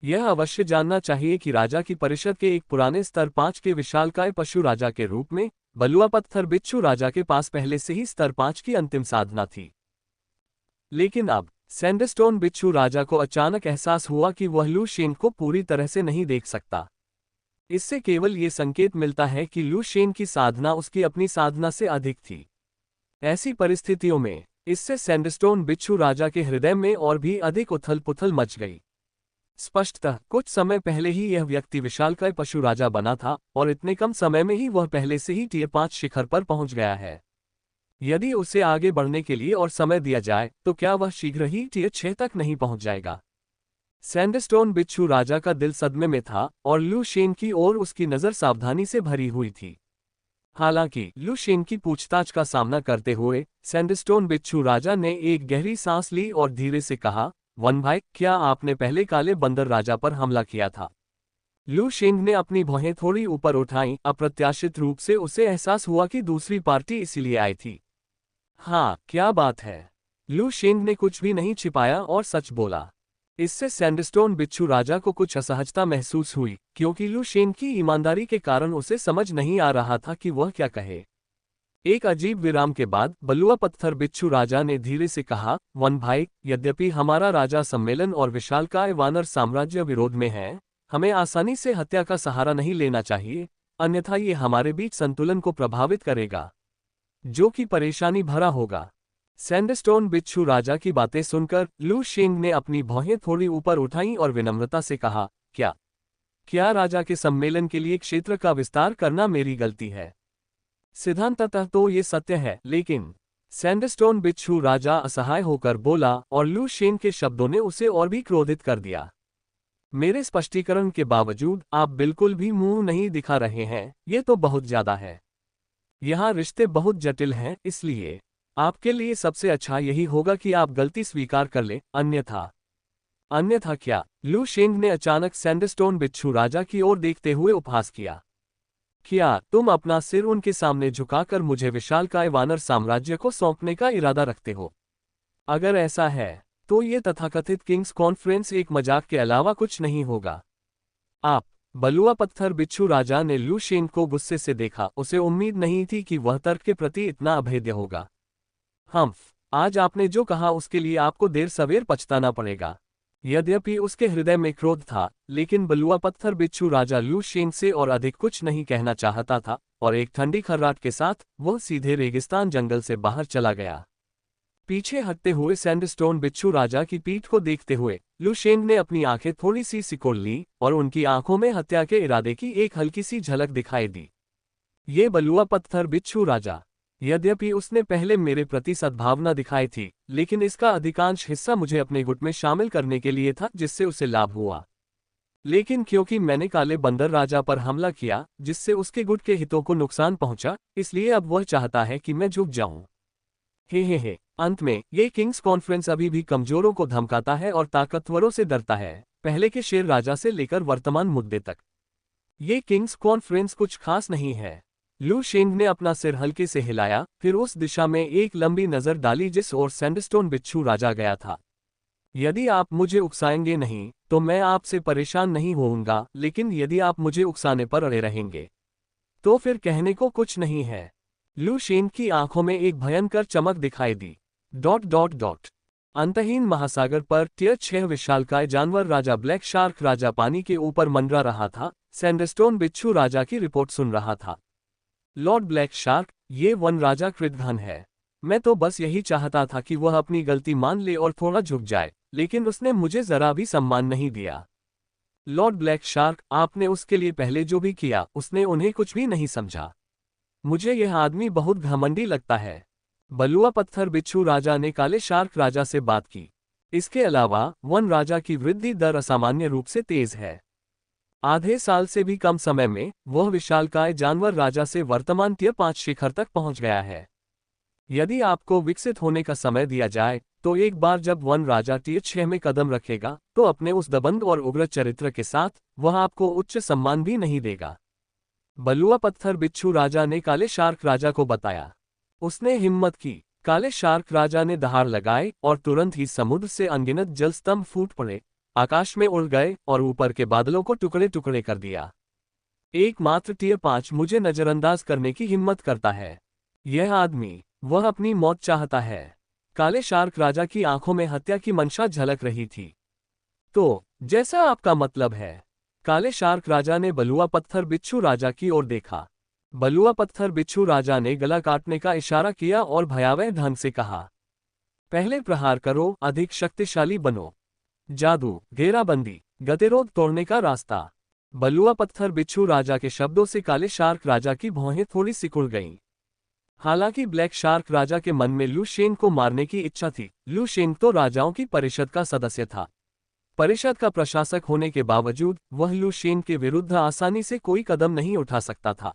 यह अवश्य जानना चाहिए कि राजा की परिषद के एक पुराने स्तर 5 के विशालकाय पशु राजा के रूप में बलुआ पत्थर बिच्छू राजा के पास पहले से ही स्तर 5 की अंतिम साधना थी। लेकिन अब सैंडस्टोन बिच्छू राजा को अचानक एहसास हुआ कि वह लू शेन को पूरी तरह से नहीं देख सकता। इससे केवल ये संकेत मिलता है कि लू शेन की साधना उसकी अपनी साधना से अधिक थी। ऐसी परिस्थितियों में इससे सैंडस्टोन बिच्छू राजा के हृदय में और भी अधिक उथल पुथल मच गई। स्पष्टतः कुछ समय पहले ही यह व्यक्ति विशालकाय पशु राजा बना था और इतने कम समय में ही वह पहले से ही टियर 5 शिखर पर पहुंच गया है। यदि उसे आगे बढ़ने के लिए और समय दिया जाए तो क्या वह शीघ्र ही टियर 6 तक नहीं पहुंच जाएगा? सैंडस्टोन बिच्छू राजा का दिल सदमे में था और लू शेन की ओर उसकी नज़र सावधानी से भरी हुई थी। हालांकि लू शेन की पूछताछ का सामना करते हुए सैंडस्टोन बिच्छू राजा ने एक गहरी सांस ली और धीरे से कहा, वन भाई, क्या आपने पहले काले बंदर राजा पर हमला किया था? लू शेन ने अपनी भौहें थोड़ी ऊपर उठाईं। अप्रत्याशित रूप से उसे एहसास हुआ कि दूसरी पार्टी इसीलिए आई थी। हाँ, क्या बात है? लू शेन ने कुछ भी नहीं छिपाया और सच बोला। इससे सैंडस्टोन बिच्छू राजा को कुछ असहजता महसूस हुई, क्योंकि लू शेन की ईमानदारी के कारण उसे समझ नहीं आ रहा था कि वह क्या कहे। एक अजीब विराम के बाद बलुआ पत्थर बिच्छू राजा ने धीरे से कहा, वन भाई, यद्यपि हमारा राजा सम्मेलन और विशालकाय वानर साम्राज्य विरोध में है, हमें आसानी से हत्या का सहारा नहीं लेना चाहिए, अन्यथा ये हमारे बीच संतुलन को प्रभावित करेगा, जो कि परेशानी भरा होगा। सैंडस्टोन बिच्छू राजा की बातें सुनकर लू शेंग ने अपनी भौहें थोड़ी ऊपर उठाईं और विनम्रता से कहा, क्या राजा के सम्मेलन के लिए क्षेत्र का विस्तार करना मेरी गलती है? सिद्धांततः तो ये सत्य है, लेकिन सैंडस्टोन बिच्छू राजा असहाय होकर बोला और लू शेंग के शब्दों ने उसे और भी क्रोधित कर दिया। मेरे स्पष्टीकरण के बावजूद आप बिल्कुल भी मुंह नहीं दिखा रहे हैं, ये तो बहुत ज्यादा है। यहाँ रिश्ते बहुत जटिल हैं, इसलिए आपके लिए सबसे अच्छा यही होगा कि आप गलती स्वीकार कर लें, अन्यथा क्या? लू शेंग ने अचानक सैंडस्टोन बिच्छू राजा की ओर देखते हुए उपहास किया। क्या तुम अपना सिर उनके सामने झुकाकर मुझे विशालकाय वानर साम्राज्य को सौंपने का इरादा रखते हो? अगर ऐसा है, तो ये तथाकथित किंग्स कॉन्फ्रेंस एक मजाक के अलावा कुछ नहीं होगा। आप बलुआ पत्थर बिच्छू राजा ने लू शेंग को गुस्से से देखा, उसे उम्मीद नहीं थी कि वह तर्क के प्रति इतना अभेद्य होगा। आज आपने जो कहा उसके लिए आपको देर सवेर पछताना पड़ेगा। यद्यपि उसके हृदय में क्रोध था, लेकिन बलुआ पत्थर बिच्छू राजा लू शेंग से और अधिक कुछ नहीं कहना चाहता था, और एक ठंडी खर्राट के साथ वह सीधे रेगिस्तान जंगल से बाहर चला गया। पीछे हटते हुए सैंडस्टोन बिच्छू राजा की पीठ को देखते हुए लू शेंग ने अपनी आंखें थोड़ी सी सिकोड़ ली और उनकी आंखों में हत्या के इरादे की एक हल्की सी झलक दिखाई दी। ये बलुआ पत्थर बिच्छू राजा, यद्यपि उसने पहले मेरे प्रति सद्भावना दिखाई थी, लेकिन इसका अधिकांश हिस्सा मुझे अपने गुट में शामिल करने के लिए था, जिससे उसे लाभ हुआ। लेकिन क्योंकि मैंने काले बंदर राजा पर हमला किया जिससे उसके गुट के हितों को नुकसान पहुंचा, इसलिए अब वह चाहता है कि मैं झुक जाऊं। हे। अंत में ये किंग्स कॉन्फ्रेंस अभी भी कमजोरों को धमकाता है और ताकतवरों से डरता है, पहले के शेर राजा से लेकर वर्तमान मुद्दे तक। ये किंग्स कॉन्फ्रेंस कुछ खास नहीं है। लू शेंग ने अपना सिर हल्के से हिलाया, फिर उस दिशा में एक लंबी नजर डाली जिस ओर सैंडस्टोन बिच्छू राजा गया था। यदि आप मुझे उकसाएंगे नहीं, तो मैं आपसे परेशान नहीं होऊंगा, लेकिन यदि आप मुझे उकसाने पर अड़े रहेंगे, तो फिर कहने को कुछ नहीं है। लू शेंग की आंखों में एक भयंकर चमक दिखाई दी। अंतहीन महासागर पर टियर 6 विशालकाय जानवर राजा ब्लैक शार्क राजा पानी के ऊपर मंडरा रहा था। सैंडस्टोन बिच्छू राजा की रिपोर्ट सुन रहा था। लॉर्ड ब्लैक शार्क, ये वन राजा कृतघ्न है। मैं तो बस यही चाहता था कि वह अपनी गलती मान ले और थोड़ा झुक जाए, लेकिन उसने मुझे जरा भी सम्मान नहीं दिया। लॉर्ड ब्लैक शार्क, आपने उसके लिए पहले जो भी किया उसने उन्हें कुछ भी नहीं समझा। मुझे यह आदमी बहुत घमंडी लगता है। बलुआ पत्थर बिच्छू राजा ने काले शार्क राजा से बात की। इसके अलावा वन राजा की वृद्धि दर असामान्य रूप से तेज है। आधे साल से भी कम समय में वह विशालकाय जानवर राजा से वर्तमान टियर 5 शिखर तक पहुंच गया है। यदि आपको विकसित होने का समय दिया जाए, तो एक बार जब वन राजा टियर 6 में कदम रखेगा, तो अपने उस दबंग और उग्र चरित्र के साथ वह आपको उच्च सम्मान भी नहीं देगा। बलुआ पत्थर बिच्छू राजा ने काले शार्क राजा को बताया। उसने हिम्मत की। काले शार्क राजा ने दहाड़ लगाए और तुरंत ही समुद्र से अनगिनत जलस्तंभ फूट पड़े, आकाश में उड़ गए और ऊपर के बादलों को टुकड़े टुकड़े कर दिया। एकमात्र टियर 5 मुझे नजरअंदाज करने की हिम्मत करता है। यह आदमी, वह अपनी मौत चाहता है। काले शार्क राजा की आंखों में हत्या की मंशा झलक रही थी। तो जैसा आपका मतलब है? काले शार्क राजा ने बलुआ पत्थर बिच्छू राजा की ओर देखा। बलुआ पत्थर बिच्छू राजा ने गला काटने का इशारा किया और भयावह ढंग से कहा, पहले प्रहार करो, अधिक शक्तिशाली बनो। जादू, घेराबंदी, गतिरोध तोड़ने का रास्ता। बलुआ पत्थर बिच्छू राजा के शब्दों से काले शार्क राजा की भौहें थोड़ी सिकुड़ गईं। हालांकि ब्लैक शार्क राजा के मन में लू शेंग को मारने की इच्छा थी। लू शेंग तो राजाओं की परिषद का सदस्य था। परिषद का प्रशासक होने के बावजूद वह लू शेंग के विरुद्ध आसानी से कोई कदम नहीं उठा सकता था,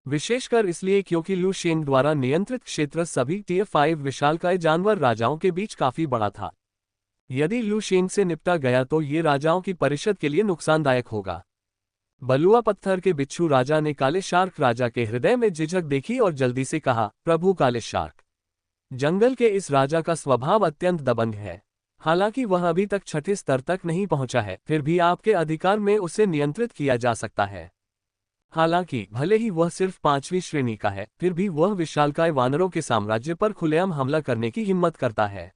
विशेषकर इसलिए क्योंकि लू शेंग द्वारा नियंत्रित क्षेत्र सभी टियर 5 विशालकाय जानवर राजाओं के बीच काफी बड़ा था। यदि लू शेंग से निपटा गया तो ये राजाओं की परिषद के लिए नुकसानदायक होगा। बलुआ पत्थर के बिच्छू राजा ने काले शार्क राजा के हृदय में झिझक देखी और जल्दी से कहा, प्रभु काले शार्क, जंगल के इस राजा का स्वभाव अत्यंत दबंग है। हालांकि वह अभी तक छठे स्तर तक नहीं पहुंचा है, फिर भी आपके अधिकार में उसे नियंत्रित किया जा सकता है। हालांकि भले ही वह सिर्फ 5वीं श्रेणी का है, फिर भी वह विशालकाय वानरों के साम्राज्य पर खुलेआम हमला करने की हिम्मत करता है।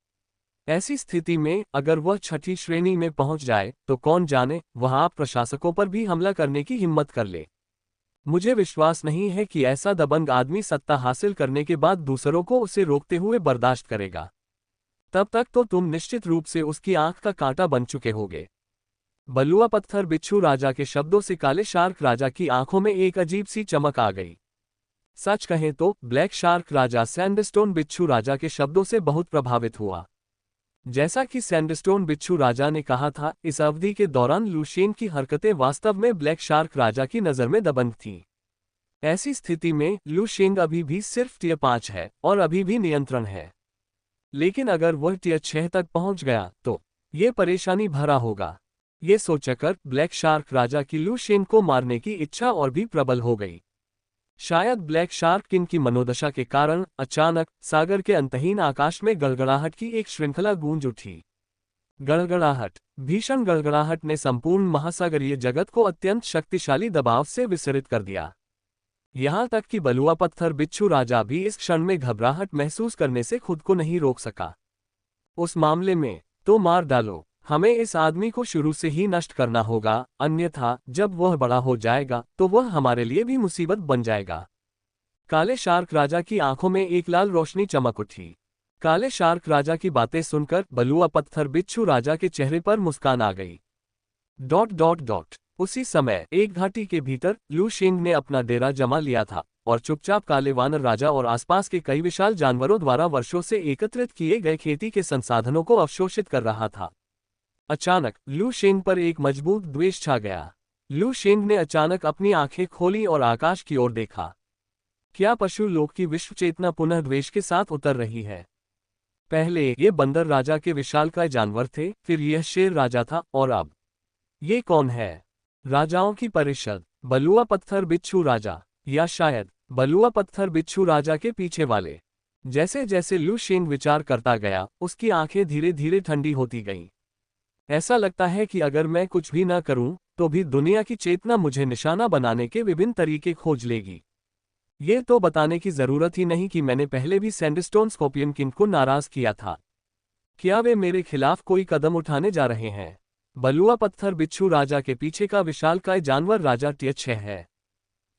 ऐसी स्थिति में अगर वह छठी श्रेणी में पहुंच जाए तो कौन जाने वह आप प्रशासकों पर भी हमला करने की हिम्मत कर ले। मुझे विश्वास नहीं है कि ऐसा दबंग आदमी सत्ता हासिल करने के बाद दूसरों को उसे रोकते हुए बर्दाश्त करेगा। तब तक तो तुम निश्चित रूप से उसकी आंख का कांटा बन चुके होगे। बलुआ पत्थर बिच्छू राजा के शब्दों से काले शार्क राजा की आंखों में एक अजीब सी चमक आ गई। सच कहें तो ब्लैक शार्क राजा सैंडस्टोन बिच्छू राजा के शब्दों से बहुत प्रभावित हुआ। जैसा कि सैंडस्टोन बिच्छू राजा ने कहा था, इस अवधि के दौरान लुशियन की हरकतें वास्तव में ब्लैक शार्क राजा की नज़र में दबंग थीं। ऐसी स्थिति में लुशियन अभी भी सिर्फ टियर 5 है और अभी भी नियंत्रण है, लेकिन अगर वह टियर 6 तक पहुंच गया तो ये परेशानी भरा होगा। ये सोचकर ब्लैक शार्क राजा की लुशियन को मारने की इच्छा और भी प्रबल हो गई। शायद ब्लैक शार्क किंग की मनोदशा के कारण अचानक सागर के अंतहीन आकाश में गड़गड़ाहट की एक श्रृंखला गूंज उठी। गड़गड़ाहट, भीषण गड़गड़ाहट ने संपूर्ण महासागरीय जगत को अत्यंत शक्तिशाली दबाव से विसरित कर दिया। यहां तक कि बलुआ पत्थर बिच्छू राजा भी इस क्षण में घबराहट महसूस करने से खुद को नहीं रोक सका। उस मामले में तो मार डालो, हमें इस आदमी को शुरू से ही नष्ट करना होगा, अन्यथा जब वह बड़ा हो जाएगा तो वह हमारे लिए भी मुसीबत बन जाएगा। काले शार्क राजा की आंखों में एक लाल रोशनी चमक उठी। काले शार्क राजा की बातें सुनकर बलुआ पत्थर बिच्छू राजा के चेहरे पर मुस्कान आ गई। ... उसी समय एक घाटी के भीतर लुशियन ने अपना डेरा जमा लिया था और चुपचाप काले वानर राजा और आसपास के कई विशाल जानवरों द्वारा वर्षों से एकत्रित किए गए खेती के संसाधनों को अवशोषित कर रहा था। अचानक लुशियन पर एक मजबूत द्वेष छा गया। लुशियन ने अचानक अपनी आंखें खोली और आकाश की ओर देखा। क्या पशु लोक की विश्व चेतना पुनः द्वेष के साथ उतर रही है? पहले ये बंदर राजा के विशालकाय जानवर थे, फिर यह शेर राजा था और अब ये कौन है? राजाओं की परिषद, बलुआ पत्थर बिच्छू राजा, या शायद बलुआ पत्थर बिच्छू राजा के पीछे वाले। जैसे जैसे लुशियन विचार करता गया, उसकी आंखें धीरे धीरे ठंडी होती गईं। ऐसा लगता है कि अगर मैं कुछ भी न करूं, तो भी दुनिया की चेतना मुझे निशाना बनाने के विभिन्न तरीके खोज लेगी। ये तो बताने की जरूरत ही नहीं कि मैंने पहले भी सैंडस्टोन स्कॉर्पियन किंग को नाराज किया था। क्या वे मेरे खिलाफ कोई कदम उठाने जा रहे हैं? बलुआ पत्थर बिच्छू राजा के पीछे का विशालकाय जानवर राजा टियर 6 है।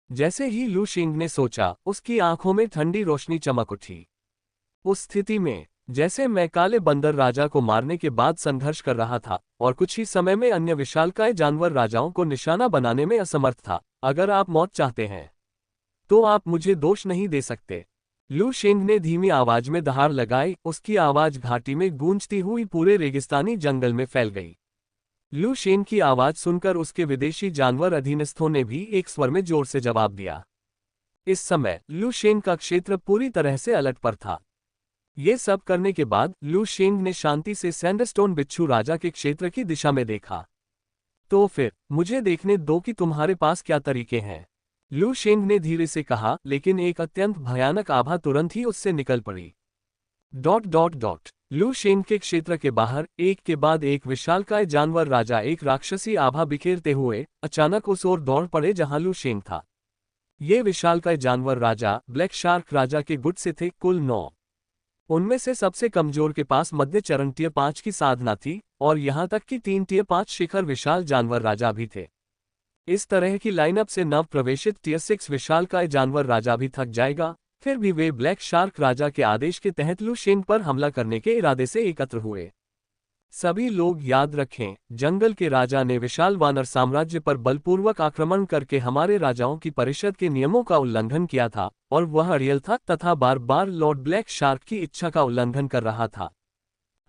जैसे ही लुशियन ने सोचा, उसकी आंखों में ठंडी रोशनी चमक उठी। उस स्थिति में जैसे मैं काले बंदर राजा को मारने के बाद संघर्ष कर रहा था और कुछ ही समय में अन्य विशालकाय जानवर राजाओं को निशाना बनाने में असमर्थ था। अगर आप मौत चाहते हैं तो आप मुझे दोष नहीं दे सकते। लुशियन ने धीमी आवाज में दहाड़ लगाई। उसकी आवाज घाटी में गूंजती हुई पूरे रेगिस्तानी जंगल में फैल गई। लुशियन की आवाज सुनकर उसके विदेशी जानवर अधीनस्थों ने भी एक स्वर में जोर से जवाब दिया। इस समय लुशियन का क्षेत्र पूरी तरह से अलर्ट पर था। ये सब करने के बाद लुशियन ने शांति से सैंडस्टोन बिच्छू राजा के क्षेत्र की दिशा में देखा। तो फिर मुझे देखने दो कि तुम्हारे पास क्या तरीके हैं, लुशियन ने धीरे से कहा, लेकिन एक अत्यंत भयानक आभा तुरंत ही उससे निकल पड़ी। ... लुशियन के क्षेत्र के बाहर एक के बाद एक विशालकाय जानवर राजा एक राक्षसी आभा बिखेरते हुए अचानक उस ओर दौड़ पड़े जहां लुशियन था। ये विशालकाय जानवर राजा ब्लैक शार्क राजा के गुट से थे, कुल 9। उनमें से सबसे कमजोर के पास मध्य चरण टियर 5 की साधना थी और यहां तक कि 3 टियर 5 शिखर विशाल जानवर राजा भी थे। इस तरह की लाइनअप से नव प्रवेशित टियर 6 विशालकाय जानवर राजा भी थक जाएगा। फिर भी वे ब्लैक शार्क राजा के आदेश के तहत लुशियन पर हमला करने के इरादे से एकत्र हुए। सभी लोग याद रखें, जंगल के राजा ने विशाल वानर साम्राज्य पर बलपूर्वक आक्रमण करके हमारे राजाओं की परिषद के नियमों का उल्लंघन किया था और वह अड़ियल था तथा बार बार लॉर्ड ब्लैक शार्क की इच्छा का उल्लंघन कर रहा था।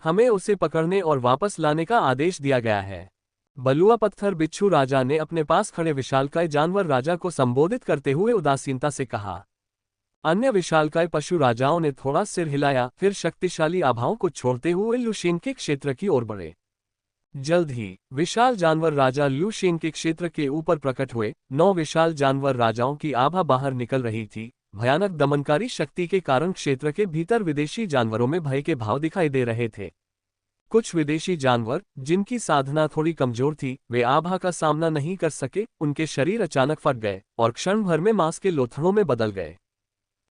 हमें उसे पकड़ने और वापस लाने का आदेश दिया गया है। बलुआ पत्थर बिच्छू राजा ने अपने पास खड़े विशालकाय जानवर राजा को संबोधित करते हुए उदासीनता से कहा। अन्य विशालकाय पशु राजाओं ने थोड़ा सिर हिलाया, फिर शक्तिशाली आभाओं को छोड़ते हुए लुशियन के क्षेत्र की ओर बढ़े। जल्द ही विशाल जानवर राजा लुशियन के क्षेत्र के ऊपर प्रकट हुए। 9 विशाल जानवर राजाओं की आभा बाहर निकल रही थी। भयानक दमनकारी शक्ति के कारण क्षेत्र के भीतर विदेशी जानवरों में भय के भाव दिखाई दे रहे थे। कुछ विदेशी जानवर, जिनकी साधना थोड़ी कमजोर थी, वे आभा का सामना नहीं कर सके। उनके शरीर अचानक फट गए और क्षण भर में मांस के लोथड़ों में बदल गए।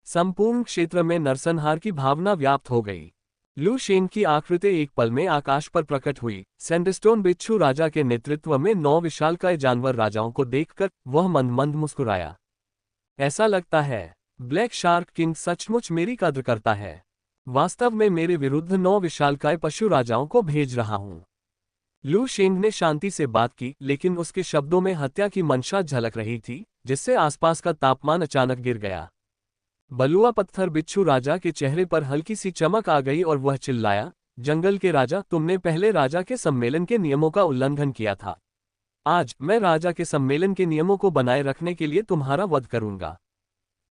संपूर्ण क्षेत्र में नरसंहार की भावना व्याप्त हो गई। लू शेन की आकृति एक पल में आकाश पर प्रकट हुई। सैंडस्टोन बिच्छू राजा के नेतृत्व में 9 विशालकाय जानवर राजाओं को देखकर वह मंद मंद मुस्कुराया। ऐसा लगता है ब्लैक शार्क किंग सचमुच मेरी कद्र करता है। वास्तव में मेरे विरुद्ध 9 विशालकाय पशु राजाओं को भेज रहा हूं। लू शेंग ने शांति से बात की, लेकिन उसके शब्दों में हत्या की मंशा झलक रही थी, जिससे आसपास का तापमान अचानक गिर गया। बलुआ पत्थर बिच्छू राजा के चेहरे पर हल्की सी चमक आ गई और वह चिल्लाया, जंगल के राजा, तुमने पहले राजा के सम्मेलन के नियमों का उल्लंघन किया था। आज मैं राजा के सम्मेलन के नियमों को बनाए रखने के लिए तुम्हारा वध करूंगा।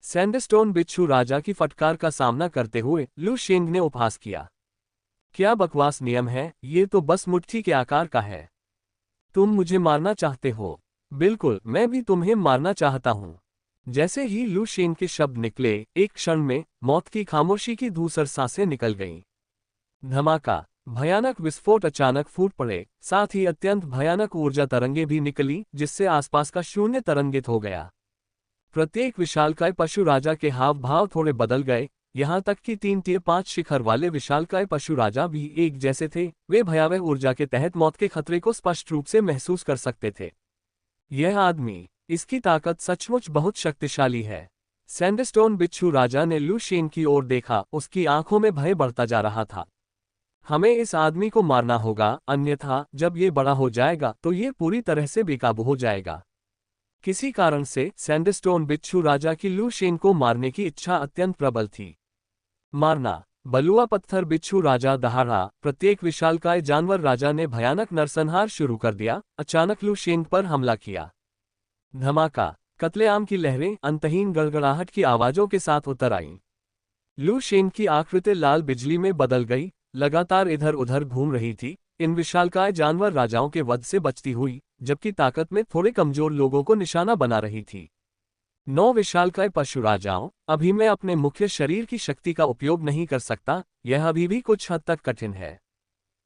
सैंडस्टोन बिच्छू राजा की फटकार का सामना करते हुए लू शेंग ने उपहास किया। क्या बकवास नियम है, ये तो बस मुट्ठी के आकार का है। तुम मुझे मारना चाहते हो? बिल्कुल, मैं भी तुम्हें मारना चाहता हूं। जैसे ही लू शेंग के शब्द निकले, एक क्षण में मौत की खामोशी की धूसर सांसें निकल गईं। धमाका, भयानक विस्फोट अचानक फूट पड़े, साथ ही अत्यंत भयानक ऊर्जा तरंगें भी निकली, जिससे आसपास का शून्य तरंगित हो गया। प्रत्येक विशालकाय पशु राजा के हाव भाव थोड़े बदल गए, यहाँ तक कि 3-5 शिखर वाले विशालकाय पशु राजा भी एक जैसे थे। वे भयावह ऊर्जा के तहत मौत के खतरे को स्पष्ट रूप से महसूस कर सकते थे। यह आदमी, इसकी ताकत सचमुच बहुत शक्तिशाली है। सैंडस्टोन बिच्छू राजा ने लू शेंग की ओर देखा, उसकी आंखों में भय बढ़ता जा रहा था। हमें इस आदमी को मारना होगा, अन्यथा जब ये बड़ा हो जाएगा तो ये पूरी तरह से बेकाबू हो जाएगा। किसी कारण से सैंडस्टोन बिच्छू राजा की लू शेंग को मारने की इच्छा अत्यंत प्रबल थी। मारना, बलुआ पत्थर बिच्छू राजा दहाड़ा। प्रत्येक विशालकाय जानवर राजा ने भयानक नरसंहार शुरू कर दिया, अचानक लू शेंग पर हमला किया। धमाका, कत्लेआम की लहरें अंतहीन गड़गड़ाहट की आवाजों के साथ उतर आईं। लू शेंग की आकृति लाल बिजली में बदल गई, लगातार इधर उधर घूम रही थी, इन विशालकाय जानवर राजाओं के वध से बचती हुई, जबकि ताकत में थोड़े कमजोर लोगों को निशाना बना रही थी। 9 विशालकाय पशु राजाओं, अभी मैं अपने मुख्य शरीर की शक्ति का उपयोग नहीं कर सकता, यह अभी भी कुछ हद तक कठिन है।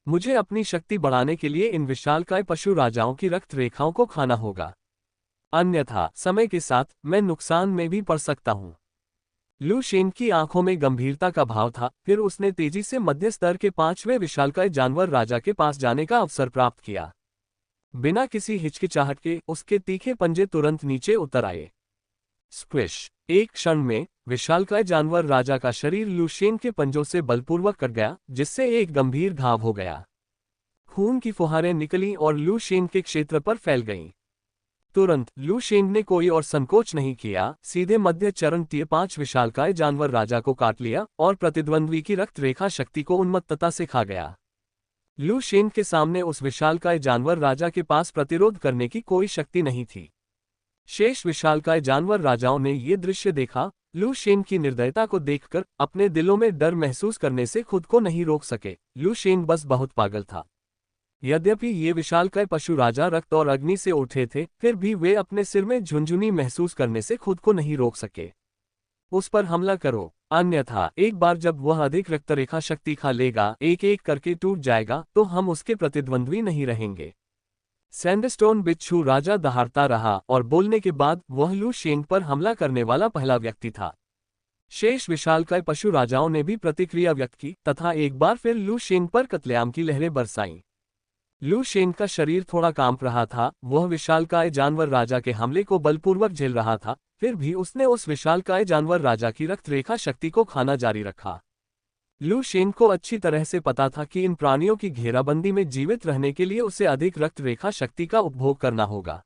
मुझे अपनी शक्ति बढ़ाने के लिए इन विशालकाय पशु राजाओं की रक्त रेखाओं को खाना होगा, अन्यथा समय के साथ मैं नुकसान में भी पड़ सकता हूं। लू शेंग की आंखों में गंभीरता का भाव था, फिर उसने तेजी से मध्य स्तर के 5वें विशालकाय जानवर राजा के पास जाने का अवसर प्राप्त किया। बिना किसी हिचकिचाहट के उसके तीखे पंजे तुरंत नीचे उतर आए। स्क्विश, एक क्षण में विशालकाय जानवर राजा का शरीर लू शेंग के पंजों से बलपूर्वक कट गया, जिससे एक गंभीर घाव हो गया। खून की फुहारें निकलीं और लू शेंग के क्षेत्र पर फैल गईं। तुरंत लू शेंग ने कोई और संकोच नहीं किया, सीधे मध्य चरण टियर 5 विशालकाय जानवर राजा को काट लिया और प्रतिद्वंद्वी की रक्त रेखा शक्ति को उन्मत्तता से खा गया। लू शेंग के सामने उस विशालकाय जानवर राजा के पास प्रतिरोध करने की कोई शक्ति नहीं थी। शेष विशालकाय जानवर राजाओं ने ये दृश्य देखा, लू शेंग की निर्दयता को देखकर अपने दिलों में डर महसूस करने से खुद को नहीं रोक सके। लू शेंग बस बहुत पागल था। यद्यपि ये विशालकाय पशु राजा रक्त और अग्नि से उठे थे, फिर भी वे अपने सिर में झुनझुनी महसूस करने से खुद को नहीं रोक सके। उस पर हमला करो, अन्यथा एक बार जब वह अधिक रक्तरेखा शक्ति खा लेगा, एक एक करके टूट जाएगा, तो हम उसके प्रतिद्वंद्वी नहीं रहेंगे। सैंडस्टोन बिच्छू राजा दहाड़ता रहा और बोलने के बाद वह लू शेंग पर हमला करने वाला पहला व्यक्ति था। शेष विशालकाय पशु राजाओं ने भी प्रतिक्रिया व्यक्त की तथा एक बार फिर लू शेंग पर कत्लेआम की लहरें बरसाईं। लू शेंग का शरीर थोड़ा कांप रहा था, वह विशालकाय जानवर राजा के हमले को बलपूर्वक झेल रहा था, फिर भी उसने उस विशालकाय जानवर राजा की रक्त रेखा शक्ति को खाना जारी रखा। लू शेंग को अच्छी तरह से पता था कि इन प्राणियों की घेराबंदी में जीवित रहने के लिए उसे अधिक रक्त रेखा शक्ति का उपभोग करना होगा।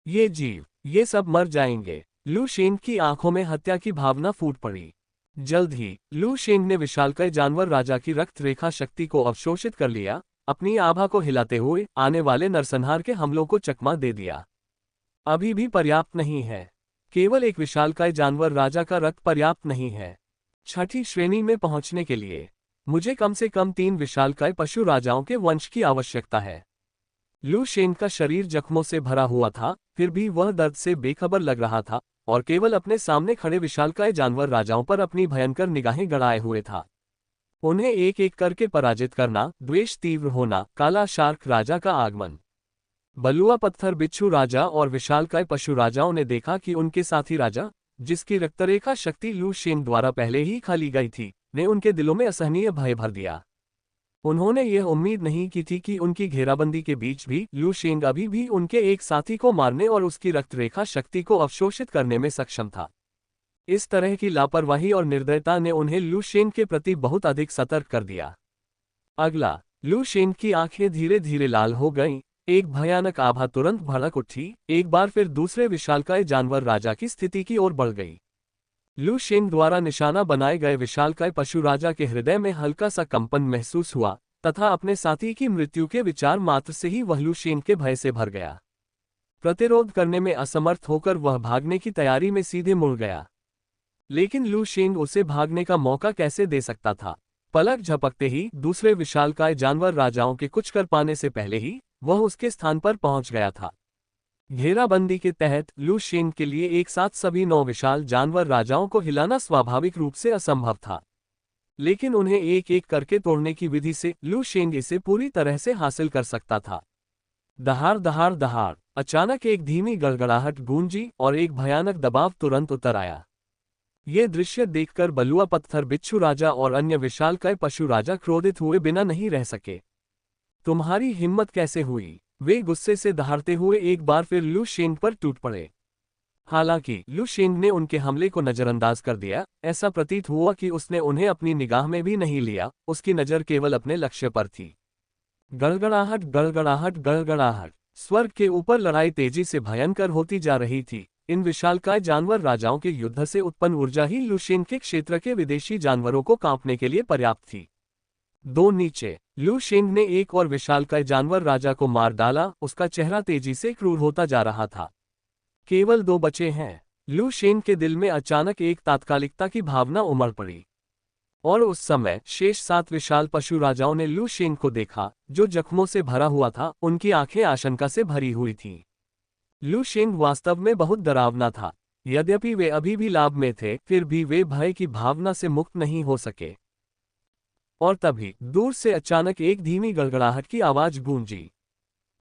ये जीव, ये सब मर जाएंगे। लू शेंग की आंखों में हत्या की भावना फूट पड़ी। जल्द ही लू शेंग ने विशालकाय जानवर राजा की रक्त रेखा शक्ति को अवशोषित कर लिया, अपनी आभा को हिलाते हुए आने वाले नरसंहार के हमलों को चकमा दे दिया। अभी भी पर्याप्त नहीं है, केवल एक विशालकाय जानवर राजा का रक्त पर्याप्त नहीं है। छठी श्रेणी में पहुंचने के लिए मुझे कम से कम 3 विशालकाय पशु राजाओं के वंश की आवश्यकता है। लू शेंग का शरीर जख्मों से भरा हुआ था, फिर भी वह दर्द से बेखबर लग रहा था और केवल अपने सामने खड़े विशालकाय जानवर राजाओं पर अपनी भयंकर निगाहें गड़ाए हुए था। उन्हें एक एक करके पराजित करना, द्वेष तीव्र होना, काला शार्क राजा का आगमन। बलुआ पत्थर बिच्छू राजा और विशालकाय पशु राजाओं ने देखा कि उनके साथी राजा, जिसकी रक्तरेखा शक्ति लू शेंग द्वारा पहले ही खा ली गई थी, ने उनके दिलों में असहनीय भय भर दिया। उन्होंने यह उम्मीद नहीं की थी कि उनकी घेराबंदी के बीच भी लू शेंग अभी भी उनके एक साथी को मारने और उसकी रक्तरेखा शक्ति को अवशोषित करने में सक्षम था। इस तरह की लापरवाही और निर्दयता ने उन्हें लू शेंग के प्रति बहुत अधिक सतर्क कर दिया। अगला, लू शेंग की आंखें धीरे धीरे लाल हो गईं, एक भयानक आभा तुरंत भड़क उठी, एक बार फिर दूसरे विशालकाय जानवर राजा की स्थिति की ओर बढ़ गई। लू शेंग द्वारा निशाना बनाए गए विशालकाय पशु राजा के हृदय में हल्का सा कंपन महसूस हुआ तथा अपने साथी की मृत्यु के विचार मात्र से ही वह लू शेंग के भय से भर गया। प्रतिरोध करने में असमर्थ होकर वह भागने की तैयारी में सीधे मुड़ गया। लेकिन लू शेंग उसे भागने का मौका कैसे दे सकता था। पलक झपकते ही दूसरे विशालकाय जानवर राजाओं के कुछ कर पाने से पहले ही वह उसके स्थान पर पहुंच गया था। घेराबंदी के तहत लू शेंग के लिए एक साथ सभी 9 विशाल जानवर राजाओं को हिलाना स्वाभाविक रूप से असंभव था। लेकिन उन्हें एक एक करके तोड़ने की विधि से लू शेंग इसे पूरी तरह से हासिल कर सकता था। दहाड़ दहाड़ दहाड़, अचानक एक धीमी गड़गड़ाहट गूंजी और एक भयानक दबाव तुरंत उतर आया। ये दृश्य देखकर बलुआ पत्थर बिच्छू राजा और अन्य विशालकाय पशु राजा क्रोधित हुए बिना नहीं रह सके। तुम्हारी हिम्मत कैसे हुई? वे गुस्से से दहाड़ते हुए एक बार फिर लू शेंग पर टूट पड़े। हालांकि लू शेंग ने उनके हमले को नजरअंदाज कर दिया। ऐसा प्रतीत हुआ कि उसने उन्हें अपनी निगाह में भी नहीं लिया, उसकी नजर केवल अपने लक्ष्य पर थी। गड़गड़ाहट गड़गड़ाहट गड़गड़ाहट, स्वर्ग के ऊपर लड़ाई तेजी से भयंकर होती जा रही थी। इन विशालकाय जानवर राजाओं के युद्ध से उत्पन्न ऊर्जा ही लू शेंग के क्षेत्र के विदेशी जानवरों को कांपने के लिए पर्याप्त थी। 2 नीचे, लू शेंग ने एक और विशालकाय जानवर राजा को मार डाला। उसका चेहरा तेजी से क्रूर होता जा रहा था। केवल 2 बचे हैं। लू शेंग के दिल में अचानक एक तात्कालिकता की भावना उमड़ पड़ी। और उस समय शेष 7 विशाल पशु राजाओं ने लू शेंग को देखा, जो जख्मों से भरा हुआ था। उनकी आंखें आशंका से भरी हुई थीं। लू शेंग वास्तव में बहुत डरावना था। यद्यपि वे अभी भी लाभ में थे, फिर भी वे भय की भावना से मुक्त नहीं हो सके। और तभी दूर से अचानक एक धीमी गड़गड़ाहट की आवाज गूंजी।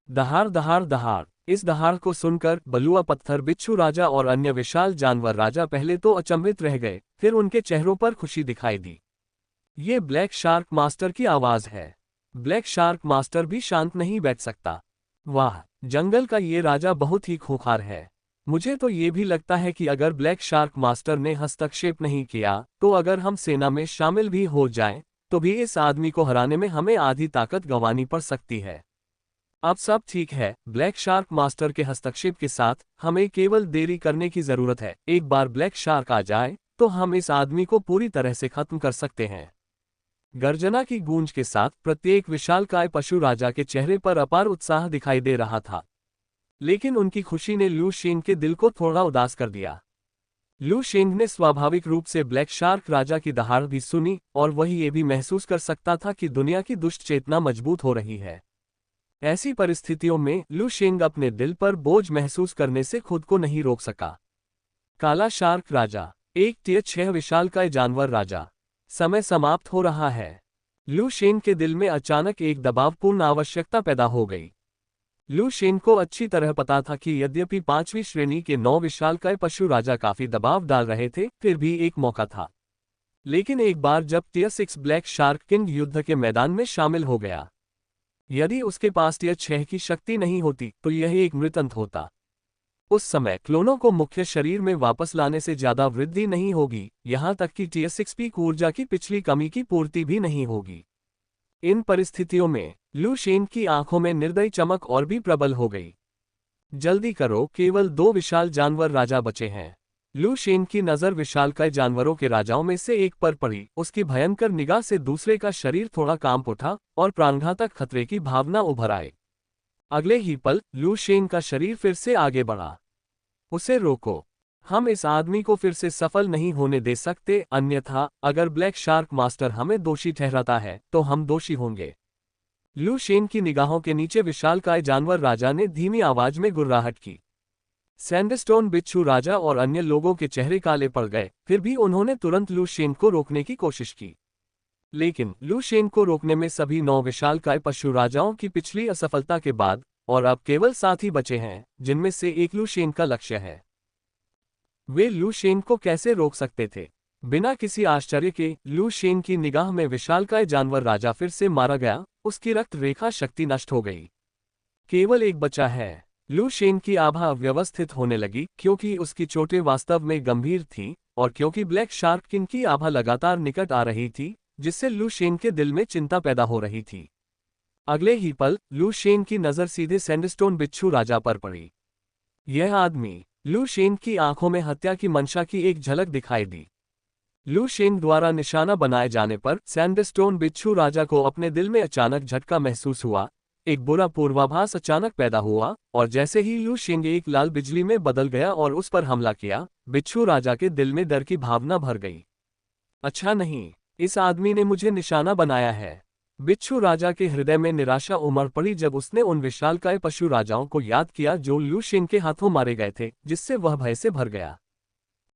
दहाड़ दहाड़ दहाड़। इस दहाड़ को सुनकर बलुआ पत्थर बिच्छू राजा और अन्य विशाल जानवर राजा पहले तो अचंभित रह गए, फिर उनके चेहरों पर खुशी दिखाई दी। ये ब्लैक शार्क मास्टर की आवाज है। ब्लैक शार्क मास्टर भी शांत नहीं बैठ सकता। वाह, जंगल का ये राजा बहुत ही खूंखार है। मुझे तो ये भी लगता है कि अगर ब्लैक शार्क मास्टर ने हस्तक्षेप नहीं किया, तो अगर हम सेना में शामिल भी हो जाएं, तो भी इस आदमी को हराने में हमें आधी ताकत गंवानी पड़ सकती है। अब सब ठीक है। ब्लैक शार्क मास्टर के हस्तक्षेप के साथ हमें केवल देरी करने की जरूरत है। एक बार ब्लैक शार्क आ जाए तो हम इस आदमी को पूरी तरह से खत्म कर सकते हैं। गर्जना की गूंज के साथ प्रत्येक विशालकाय पशु राजा के चेहरे पर अपार उत्साह दिखाई दे रहा था। लेकिन उनकी खुशी ने लू शेंग के दिल को थोड़ा उदास कर दिया। लू शेंग ने स्वाभाविक रूप से ब्लैक शार्क राजा की दहाड़ भी सुनी और वह ये भी महसूस कर सकता था कि दुनिया की दुष्ट चेतना मजबूत हो रही है। ऐसी परिस्थितियों में लू शेंग अपने दिल पर बोझ महसूस करने से खुद को नहीं रोक सका। काला शार्क राजा, एक टियर 6 विशालकाय जानवर राजा। समय समाप्त हो रहा है। लू शेंग के दिल में अचानक एक दबावपूर्ण आवश्यकता पैदा हो गई। लू शेंग को अच्छी तरह पता था कि यद्यपि 5वीं श्रेणी के 9 विशालकाय पशु राजा काफी दबाव डाल रहे थे, फिर भी एक मौका था। लेकिन एक बार जब टियर 6 ब्लैक शार्क किंग युद्ध के मैदान में शामिल हो गया, यदि उसके पास टियर 6 की शक्ति नहीं होती तो यह एक मृतंत होता। उस समय क्लोनों को मुख्य शरीर में वापस लाने से ज्यादा वृद्धि नहीं होगी, यहां तक कि टियर 6 पीक ऊर्जा की पिछली कमी की पूर्ति भी नहीं होगी। इन परिस्थितियों में लू शेंग की आंखों में निर्दयी चमक और भी प्रबल हो गई। जल्दी करो, केवल 2 विशाल जानवर राजा बचे हैं। लू शेंग की नजर विशालकाय जानवरों के राजाओं में से एक पर पड़ी। उसकी भयंकर निगाह से दूसरे का शरीर थोड़ा कांप उठा और प्राणघातक खतरे की भावना उभर आई। अगले ही पल लू शेंग का शरीर फिर से आगे बढ़ा। उसे रोको, हम इस आदमी को फिर से सफल नहीं होने दे सकते, अन्यथा अगर ब्लैक शार्क मास्टर हमें दोषी ठहराता है तो हम दोषी होंगे। लू शेंग की निगाहों के नीचे विशालकाय जानवर राजा ने धीमी आवाज में गुर्राहट की। सैंडस्टोन बिच्छू राजा और अन्य लोगों के चेहरे काले पड़ गए, फिर भी उन्होंने तुरंत लू शेंग को रोकने की कोशिश की। लेकिन लू शेंग को रोकने में सभी 9 विशालकाय पशु राजाओं की पिछली असफलता के बाद और अब केवल 7 ही बचे हैं, जिनमें से एक लू शेंग का लक्ष्य है। वे लू शेंग को कैसे रोक सकते थे? बिना किसी आश्चर्य के लू शेन की निगाह में विशालकाय जानवर राजा फिर से मारा गया, उसकी रक्त रेखा शक्ति नष्ट हो गई। केवल एक बचा है। लू शेन की आभा व्यवस्थित होने लगी क्योंकि उसकी चोटें वास्तव में गंभीर थीं और क्योंकि ब्लैक शार्क किंग की आभा लगातार निकट आ रही थी, जिससे लू शेन के दिल में चिंता पैदा हो रही थी। अगले ही पल लू शेन की नजर सीधे सैंडस्टोन बिच्छू राजा पर पड़ी। यह आदमी। लू शेन की आंखों में हत्या की मंशा की एक झलक दिखाई दी। लू शेन द्वारा निशाना बनाए जाने पर सैंडस्टोन बिच्छू राजा को अपने दिल में अचानक झटका महसूस हुआ। एक बुरा पूर्वाभास अचानक पैदा हुआ और जैसे ही लू शेन एक लाल बिजली में बदल गया और उस पर हमला किया, बिच्छू राजा के दिल में डर की भावना भर गई। अच्छा नहीं, इस आदमी ने मुझे निशाना बनाया है। बिच्छू राजा के हृदय में निराशा उमड़ पड़ी जब उसने उन विशालकाय पशु राजाओं को याद किया जो लू शेन के हाथों मारे गए थे, जिससे वह भय से भर गया।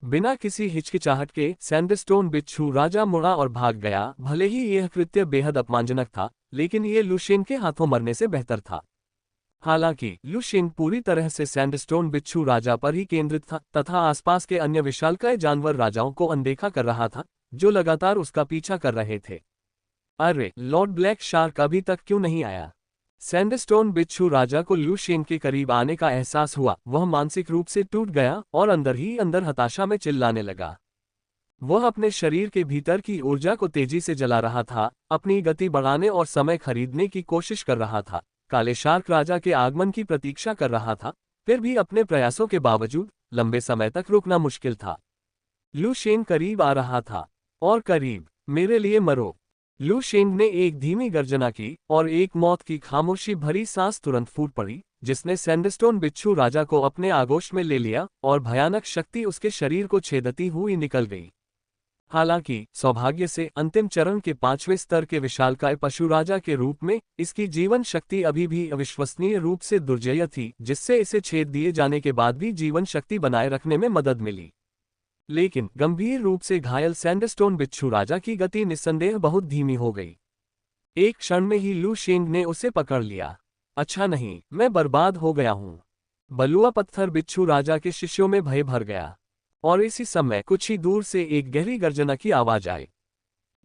बिना किसी हिचकिचाहट के सैंडस्टोन बिच्छू राजा मुड़ा और भाग गया। भले ही यह कृत्य बेहद अपमानजनक था, लेकिन यह लू शेन के हाथों मरने से बेहतर था। हालांकि लू शेन पूरी तरह से सैंडस्टोन बिच्छू राजा पर ही केंद्रित था तथा आसपास के अन्य विशालकाय जानवर राजाओं को अनदेखा कर रहा था, जो लगातार उसका पीछा कर रहे थे। अरे, लॉर्ड ब्लैक शार्क अभी तक क्यों नहीं आया? सैंडस्टोन बिच्छू राजा को लू शेन के करीब आने का एहसास हुआ। वह मानसिक रूप से टूट गया और अंदर ही अंदर हताशा में चिल्लाने लगा। वह अपने शरीर के भीतर की ऊर्जा को तेजी से जला रहा था, अपनी गति बढ़ाने और समय खरीदने की कोशिश कर रहा था। काले शार्क राजा के आगमन की प्रतीक्षा कर रहा था, फिर भी अपने प्रयासों के बावजूद लंबे समय तक रुकना मुश्किल था। लू शेन करीब आ रहा था और करीब। मेरे लिए मरो। लू शेन ने एक धीमी गर्जना की और एक मौत की खामोशी भरी सांस तुरंत फूट पड़ी, जिसने सैंडस्टोन बिच्छू राजा को अपने आगोश में ले लिया और भयानक शक्ति उसके शरीर को छेदती हुई निकल गई। हालांकि सौभाग्य से अंतिम चरण के 5वें स्तर के विशालकाय पशु राजा के रूप में इसकी जीवन शक्ति अभी भी अविश्वसनीय रूप से दुर्जेय थी, जिससे इसे छेद दिए जाने के बाद भी जीवन शक्ति बनाए रखने में मदद मिली। लेकिन गंभीर रूप से घायल सैंडस्टोन बिच्छू राजा की गति निस्संदेह बहुत धीमी हो गई। एक क्षण में ही लू शेन ने उसे पकड़ लिया। अच्छा नहीं, मैं बर्बाद हो गया हूं। बलुआ पत्थर बिच्छू राजा के शिष्यों में भय भर गया और इसी समय कुछ ही दूर से एक गहरी गर्जना की आवाज आई।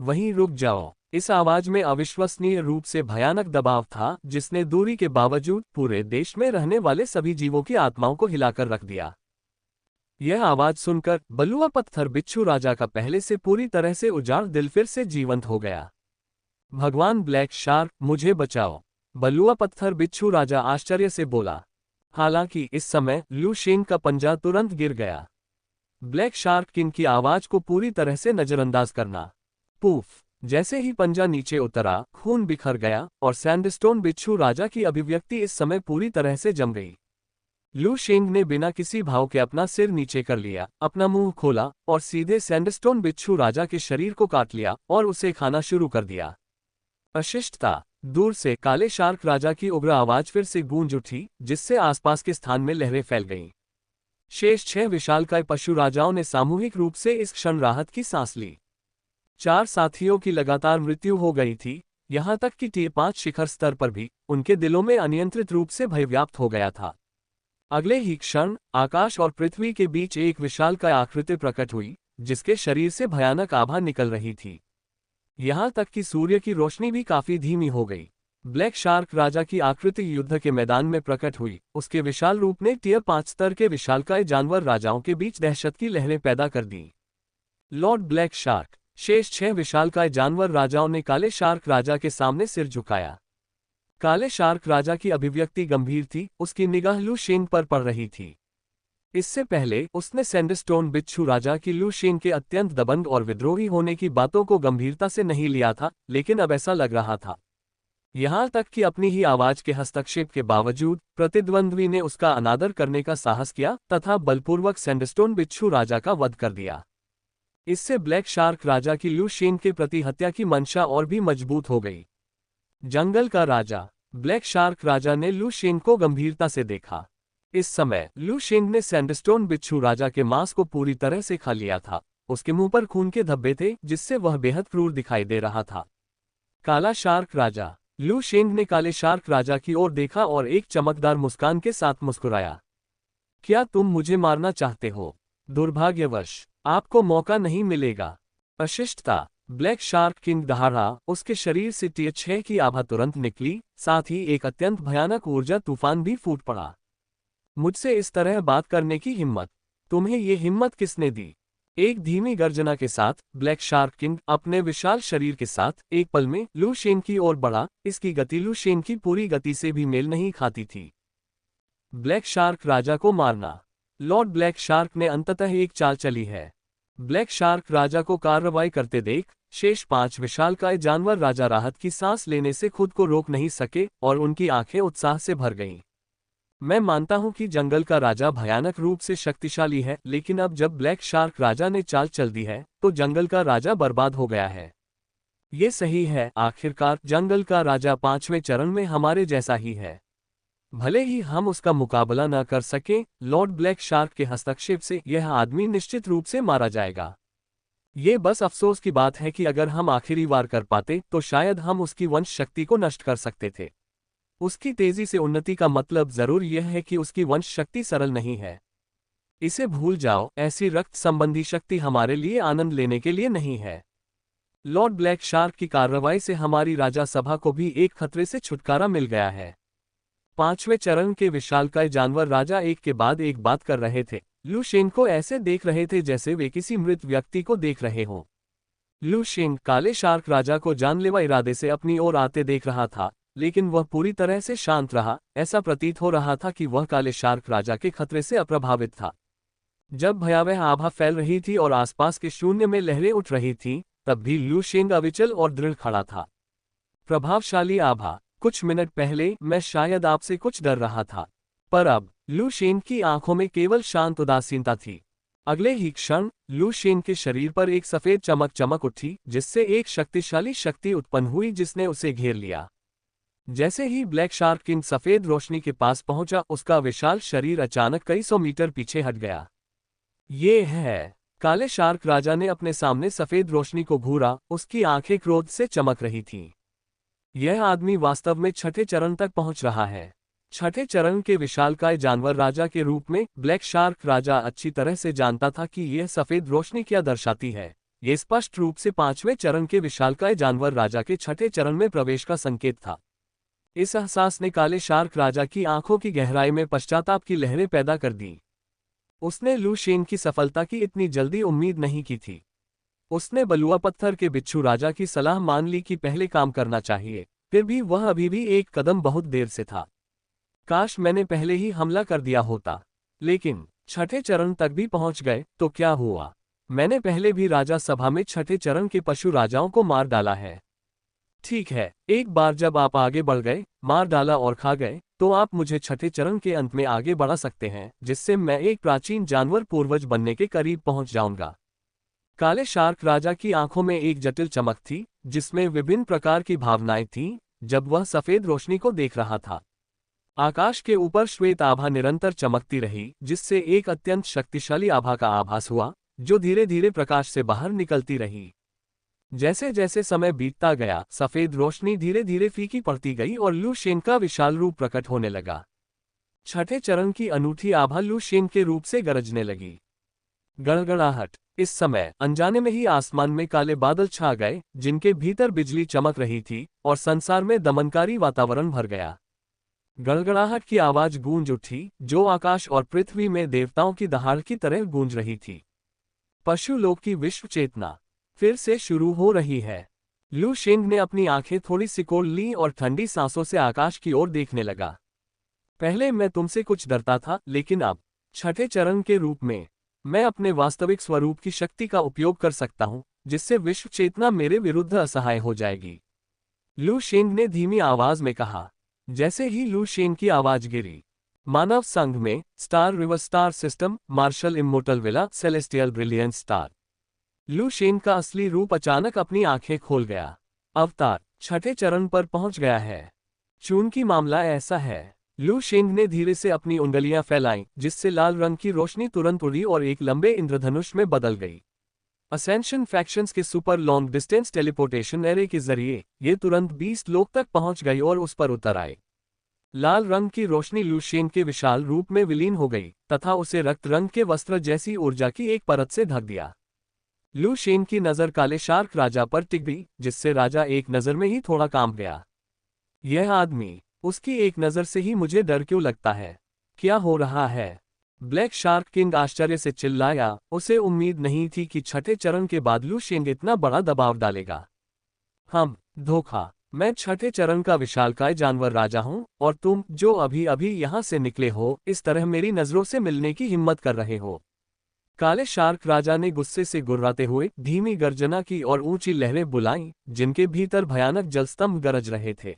वहीं रुक जाओ। इस आवाज में अविश्वसनीय रूप से भयानक दबाव था, जिसने दूरी के बावजूद पूरे देश में रहने वाले सभी जीवों की आत्माओं को हिलाकर रख दिया। यह आवाज सुनकर बलुआ पत्थर बिच्छू राजा का पहले से पूरी तरह से उजाड़ दिल फिर से जीवंत हो गया। भगवान ब्लैक शार्क, मुझे बचाओ। बलुआ पत्थर बिच्छू राजा आश्चर्य से बोला। हालांकि इस समय लू शेन का पंजा तुरंत गिर गया। ब्लैक शार्क किंग की आवाज को पूरी तरह से नजरअंदाज करना। पूफ! जैसे ही पंजा नीचे उतरा, खून बिखर गया और सैंडस्टोन बिच्छू राजा की अभिव्यक्ति इस समय पूरी तरह से जम गई। लू शेंग ने बिना किसी भाव के अपना सिर नीचे कर लिया, अपना मुंह खोला और सीधे सैंडस्टोन बिच्छू राजा के शरीर को काट लिया और उसे खाना शुरू कर दिया। अशिष्टता! दूर से काले शार्क राजा की उग्र आवाज फिर से गूंज उठी, जिससे आसपास के स्थान में लहरें फैल गईं। शेष 6 विशालकाय पशु राजाओं ने सामूहिक रूप से इस क्षण राहत की सांस ली। 4 साथियों की लगातार मृत्यु हो गई थी, यहां तक कि T5 शिखर स्तर पर भी उनके दिलों में अनियंत्रित रूप से भय व्याप्त हो गया था। अगले ही क्षण आकाश और पृथ्वी के बीच एक विशालकाय आकृति प्रकट हुई, जिसके शरीर से भयानक आभा निकल रही थी। यहां तक कि सूर्य की रोशनी भी काफी धीमी हो गई। ब्लैक शार्क राजा की आकृति युद्ध के मैदान में प्रकट हुई। उसके विशाल रूप ने टियर 5 स्तर के विशालकाय जानवर राजाओं के बीच दहशत की लहरें पैदा कर दी। Lord black shark! शेष 6 विशालकाय जानवर राजाओं ने काले शार्क राजा के सामने सिर झुकाया। काले शार्क राजा की अभिव्यक्ति गंभीर थी, उसकी निगाह लू शेंग पर पड़ रही थी। इससे पहले उसने सैंडस्टोन बिच्छू राजा की लू शेंग के अत्यंत दबंग और विद्रोही होने की बातों को गंभीरता से नहीं लिया था, लेकिन अब ऐसा लग रहा था। यहां तक कि अपनी ही आवाज के हस्तक्षेप के बावजूद प्रतिद्वंद्वी ने उसका अनादर करने का साहस किया तथा बलपूर्वक सैंडस्टोन बिच्छू राजा का वध कर दिया। इससे ब्लैक शार्क राजा की लू शेंग के प्रति हत्या की मंशा और भी मजबूत हो गई। जंगल का राजा! ब्लैक शार्क राजा ने लू शेंग को गंभीरता से देखा। इस समय लू शेंग ने सैंडस्टोन बिच्छू राजा के मांस को पूरी तरह से खा लिया था। उसके मुंह पर खून के धब्बे थे, जिससे वह बेहद क्रूर दिखाई दे रहा था। काला शार्क राजा! लू शेंग ने काले शार्क राजा की ओर देखा और एक चमकदार मुस्कान के साथ मुस्कुराया। क्या तुम मुझे मारना चाहते हो? दुर्भाग्यवश आपको मौका नहीं मिलेगा। अशिष्टता। ब्लैक शार्क किंग दहाड़ा, उसके शरीर से TH6 की आभा तुरंत निकली, साथ ही एक अत्यंत भयानक ऊर्जा तूफान भी फूट पड़ा। मुझसे इस तरह बात करने की हिम्मत, तुम्हें ये हिम्मत किसने दी? एक धीमी गर्जना के साथ ब्लैक शार्क किंग अपने विशाल शरीर के साथ एक पल में लू शेन की ओर बढ़ा। इसकी गति लू शेन की पूरी गति से भी मेल नहीं खाती थी। ब्लैक शार्क राजा को मारना। लॉर्ड ब्लैक शार्क ने अंततः एक चाल चली है। ब्लैक शार्क राजा को कार्रवाई करते देख शेष 5 विशालकाय जानवर राजा राहत की सांस लेने से खुद को रोक नहीं सके और उनकी आंखें उत्साह से भर गईं। मैं मानता हूं कि जंगल का राजा भयानक रूप से शक्तिशाली है, लेकिन अब जब ब्लैक शार्क राजा ने चाल चल दी है तो जंगल का राजा बर्बाद हो गया है। ये सही है, आखिरकार जंगल का राजा 5वें चरण में हमारे जैसा ही है। भले ही हम उसका मुकाबला न कर सकें, लॉर्ड ब्लैक शार्क के हस्तक्षेप से यह आदमी निश्चित रूप से मारा जाएगा। ये बस अफसोस की बात है कि अगर हम आखिरी वार कर पाते तो शायद हम उसकी वंश शक्ति को नष्ट कर सकते थे। उसकी तेजी से उन्नति का मतलब जरूर यह है कि उसकी वंश शक्ति सरल नहीं है। इसे भूल जाओ, ऐसी रक्त संबंधी शक्ति हमारे लिए आनंद लेने के लिए नहीं है। लॉर्ड ब्लैक शार्क की कार्रवाई से हमारी राजा सभा को भी एक खतरे से छुटकारा मिल गया है। 5वें चरण के विशालकाय जानवर राजा एक के बाद एक बात कर रहे थे। लू शेन को ऐसे देख रहे थे जैसे वे किसी मृत व्यक्ति को देख रहे हों। लू शेन काले शार्क राजा को जानलेवा इरादे से अपनी ओर आते देख रहा था, लेकिन वह पूरी तरह से शांत रहा। ऐसा प्रतीत हो रहा था कि वह काले शार्क राजा के खतरे से अप्रभावित था। जब भयावह आभा फैल रही थी और आसपास के शून्य में लहरें उठ रही थीं, तब भी लू शेन अविचल और दृढ़ खड़ा था। प्रभावशाली आभा। कुछ मिनट पहले मैं शायद आपसे कुछ डर रहा था, पर अब लू शेन की आंखों में केवल शांत उदासीनता थी। अगले ही क्षण लू शेन के शरीर पर एक सफेद चमक चमक उठी, जिससे एक शक्तिशाली शक्ति उत्पन्न हुई जिसने उसे घेर लिया। जैसे ही ब्लैक शार्क किंग सफेद रोशनी के पास पहुंचा, उसका विशाल शरीर अचानक कई 100 मीटर पीछे हट गया। ये है। काले शार्क राजा ने अपने सामने सफेद रोशनी को घूरा, उसकी आंखें क्रोध से चमक रही थीं। यह आदमी वास्तव में 6ठे चरण तक पहुंच रहा है। 6ठे चरण के विशालकाय जानवर राजा के रूप में ब्लैक शार्क राजा अच्छी तरह से जानता था कि यह सफेद रोशनी क्या दर्शाती है। यह स्पष्ट रूप से 5वें चरण के विशालकाय जानवर राजा के 6ठे चरण में प्रवेश का संकेत था। इस एहसास ने काले शार्क राजा की आंखों की गहराई में पश्चाताप की लहरें पैदा कर दी। उसने लू शेन की सफलता की इतनी जल्दी उम्मीद नहीं की थी। उसने बलुआ पत्थर के बिच्छू राजा की सलाह मान ली कि पहले काम करना चाहिए, फिर भी वह अभी भी एक कदम बहुत देर से था। काश मैंने पहले ही हमला कर दिया होता। लेकिन 6ठे चरण तक भी पहुंच गए तो क्या हुआ? मैंने पहले भी राजा सभा में 6ठे चरण के पशु राजाओं को मार डाला है। ठीक है, एक बार जब आप आगे बढ़ गए, मार डाला और खा गए, तो आप मुझे 6ठे चरण के अंत में आगे बढ़ा सकते हैं, जिससे मैं एक प्राचीन जानवर पूर्वज बनने के करीब पहुंच जाऊंगा। काले शार्क राजा की आंखों में एक जटिल चमक थी, जिसमें विभिन्न प्रकार की भावनाएं थीं, जब वह सफेद रोशनी को देख रहा था। आकाश के ऊपर श्वेत आभा निरंतर चमकती रही, जिससे एक अत्यंत शक्तिशाली आभा का आभास हुआ, जो धीरे धीरे प्रकाश से बाहर निकलती रही। जैसे जैसे समय बीतता गया, सफेद रोशनी धीरे धीरे फीकी पड़ती गई और लू शेन का विशाल रूप प्रकट होने लगा। 6ठे चरण की अनूठी आभा लू शेन के रूप से गरजने लगी। गड़गड़ाहट। इस समय अनजाने में ही आसमान में काले बादल छा गए, जिनके भीतर बिजली चमक रही थी और संसार में दमनकारी वातावरण भर गया। गड़गड़ाहट की आवाज गूंज उठी, जो आकाश और पृथ्वी में देवताओं की दहाड़ की तरह गूंज रही थी। पशु लोक की विश्व चेतना फिर से शुरू हो रही है। लू शेन ने अपनी आंखें थोड़ी सिकोड़ लीं और ठंडी सांसों से आकाश की ओर देखने लगा। पहले मैं तुमसे कुछ डरता था, लेकिन अब 6ठे चरण के रूप में मैं अपने वास्तविक स्वरूप की शक्ति का उपयोग कर सकता हूं, जिससे विश्व चेतना मेरे विरुद्ध असहाय हो जाएगी। लू शेन ने धीमी आवाज में कहा। जैसे ही लू शेन की आवाज गिरी, मानव संघ में star river star system, marshal immortal villa, celestial brilliance star. Lu Shen का असली रूप अचानक अपनी आंखें खोल गया। अवतार 6ठे चरण पर पहुंच गया है। चूंकि मामला ऐसा है, लू शेन ने धीरे से अपनी उंगलियां फैलाईं, जिससे लाल रंग की रोशनी तुरंत उड़ी और एक लंबे इंद्रधनुष में बदल गई। असेंशन फैक्शंस के super long distance teleportation array के जरिए ये तुरंत 20 लोक तक पहुंच गई और उस पर उतर आए। लाल रंग की रोशनी लू शेन के विशाल रूप में विलीन हो गई तथा उसे रक्त रंग के वस्त्र जैसी ऊर्जा की एक परत से ढक दिया। लू शेन की नजर काले शार्क राजा पर टिक गई, जिससे राजा एक नजर में ही थोड़ा कांप गया। यह आदमी, उसकी एक नजर से ही मुझे डर क्यों लगता है? क्या हो रहा है? ब्लैक शार्क किंग आश्चर्य से चिल्लाया। उसे उम्मीद नहीं थी कि छठे चरण के बाद लू शेन इतना बड़ा दबाव डालेगा। धोखा। मैं छठे चरण का विशालकाय जानवर राजा हूं और तुम, जो अभी अभी यहां से निकले हो, इस तरह मेरी नजरों से मिलने की हिम्मत कर रहे हो। काले शार्क राजा ने गुस्से से गुर्राते हुए धीमी गर्जना की और ऊंची लहरें बुलाईं, जिनके भीतर भयानक जलस्तंभ गरज रहे थे।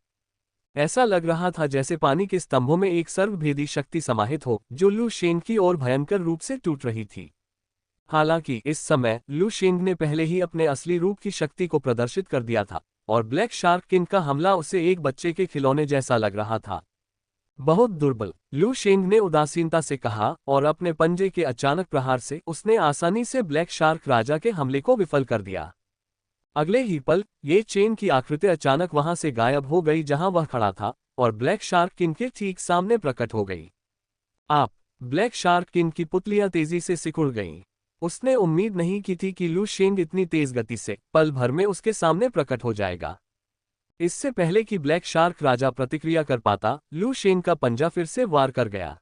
ऐसा लग रहा था जैसे पानी के स्तंभों में एक सर्वभेदी शक्ति समाहित हो, जो लू शेंग की ओर भयंकर रूप से टूट रही थी। हालांकि इस समय लू शेंग ने पहले ही अपने असली रूप की शक्ति को प्रदर्शित कर दिया था और ब्लैक शार्क किंग का हमला उसे एक बच्चे के खिलौने जैसा लग रहा था। बहुत दुर्बल, लू शेंग ने उदासीनता से कहा, और अपने पंजे के अचानक प्रहार से उसने आसानी से ब्लैक शार्क राजा के हमले को विफल कर दिया। अगले ही पल ये चेन की आकृति अचानक वहां से गायब हो गई जहां वह खड़ा था, और ब्लैक शार्क किंग के ठीक सामने प्रकट हो गई। ब्लैक शार्क किंग की पुतलियां तेजी से सिकुड़ गईं। उसने उम्मीद नहीं की थी कि लू शेंग इतनी तेज गति से पल भर में उसके सामने प्रकट हो जाएगा। इससे पहले कि ब्लैक शार्क राजा प्रतिक्रिया कर पाता, लू शेंग का पंजा फिर से वार कर गया।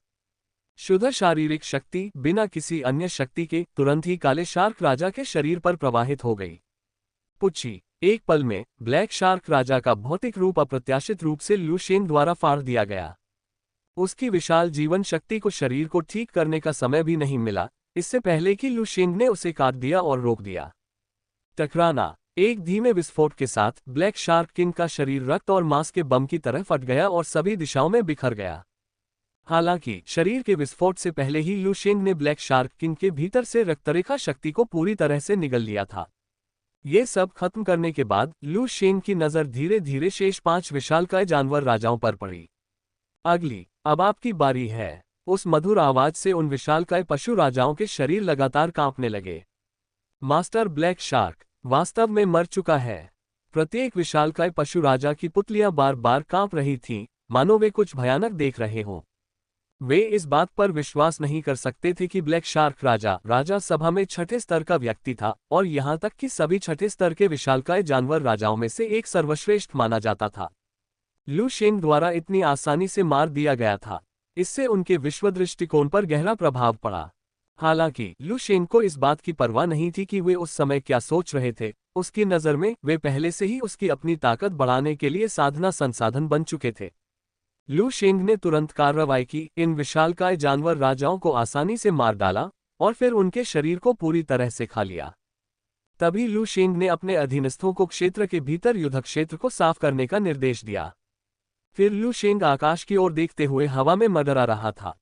शुद्ध शारीरिक शक्ति बिना किसी अन्य शक्ति के तुरंत ही काले शार्क राजा के शरीर पर प्रवाहित हो गई। पुच्छी। एक पल में ब्लैक शार्क राजा का भौतिक रूप अप्रत्याशित रूप से लू शेंग द्वारा फाड़ दिया गया। उसकी विशाल जीवन शक्ति को शरीर को ठीक करने का समय भी नहीं मिला, इससे पहले कि लू शेंग ने उसे काट दिया और रोक दिया। टकराना। एक धीमे विस्फोट के साथ ब्लैक शार्क किंग का शरीर रक्त और मांस के बम की तरह फट गया और सभी दिशाओं में बिखर गया। हालांकि शरीर के विस्फोट से पहले ही लू शेंग ने ब्लैक शार्क किंग के भीतर से रक्तरेखा शक्ति को पूरी तरह से निगल लिया था। ये सब खत्म करने के बाद लू शेंग की नजर धीरे धीरे शेष 5 विशालकाय जानवर राजाओं पर पड़ी। अब आपकी बारी है। उस मधुर आवाज से उन विशालकाय पशु राजाओं के शरीर लगातार कांपने लगे। मास्टर ब्लैक शार्क वास्तव में मर चुका है। प्रत्येक विशालकाय पशु राजा की पुतलियां बार बार कांप रही थीं, मानो वे कुछ भयानक देख रहे हों। वे इस बात पर विश्वास नहीं कर सकते थे कि ब्लैक शार्क राजा सभा में छठे स्तर का व्यक्ति था, और यहां तक कि सभी छठे स्तर के विशालकाय जानवर राजाओं में से एक सर्वश्रेष्ठ माना जाता था। लू शेंग द्वारा इतनी आसानी से मार दिया गया था। इससे उनके विश्व दृष्टिकोण पर गहरा प्रभाव पड़ा। हालांकि लू शेंग को इस बात की परवाह नहीं थी कि वे उस समय क्या सोच रहे थे। उसकी नज़र में वे पहले से ही उसकी अपनी ताकत बढ़ाने के लिए साधना संसाधन बन चुके थे। लू शेंग ने तुरंत कार्रवाई की, इन विशालकाय जानवर राजाओं को आसानी से मार डाला और फिर उनके शरीर को पूरी तरह से खा लिया। तभी लू शेंग ने अपने अधीनस्थों को क्षेत्र के भीतर युद्ध क्षेत्र को साफ करने का निर्देश दिया। फिर लू शेंग आकाश की ओर देखते हुए हवा में मंडरा रहा था।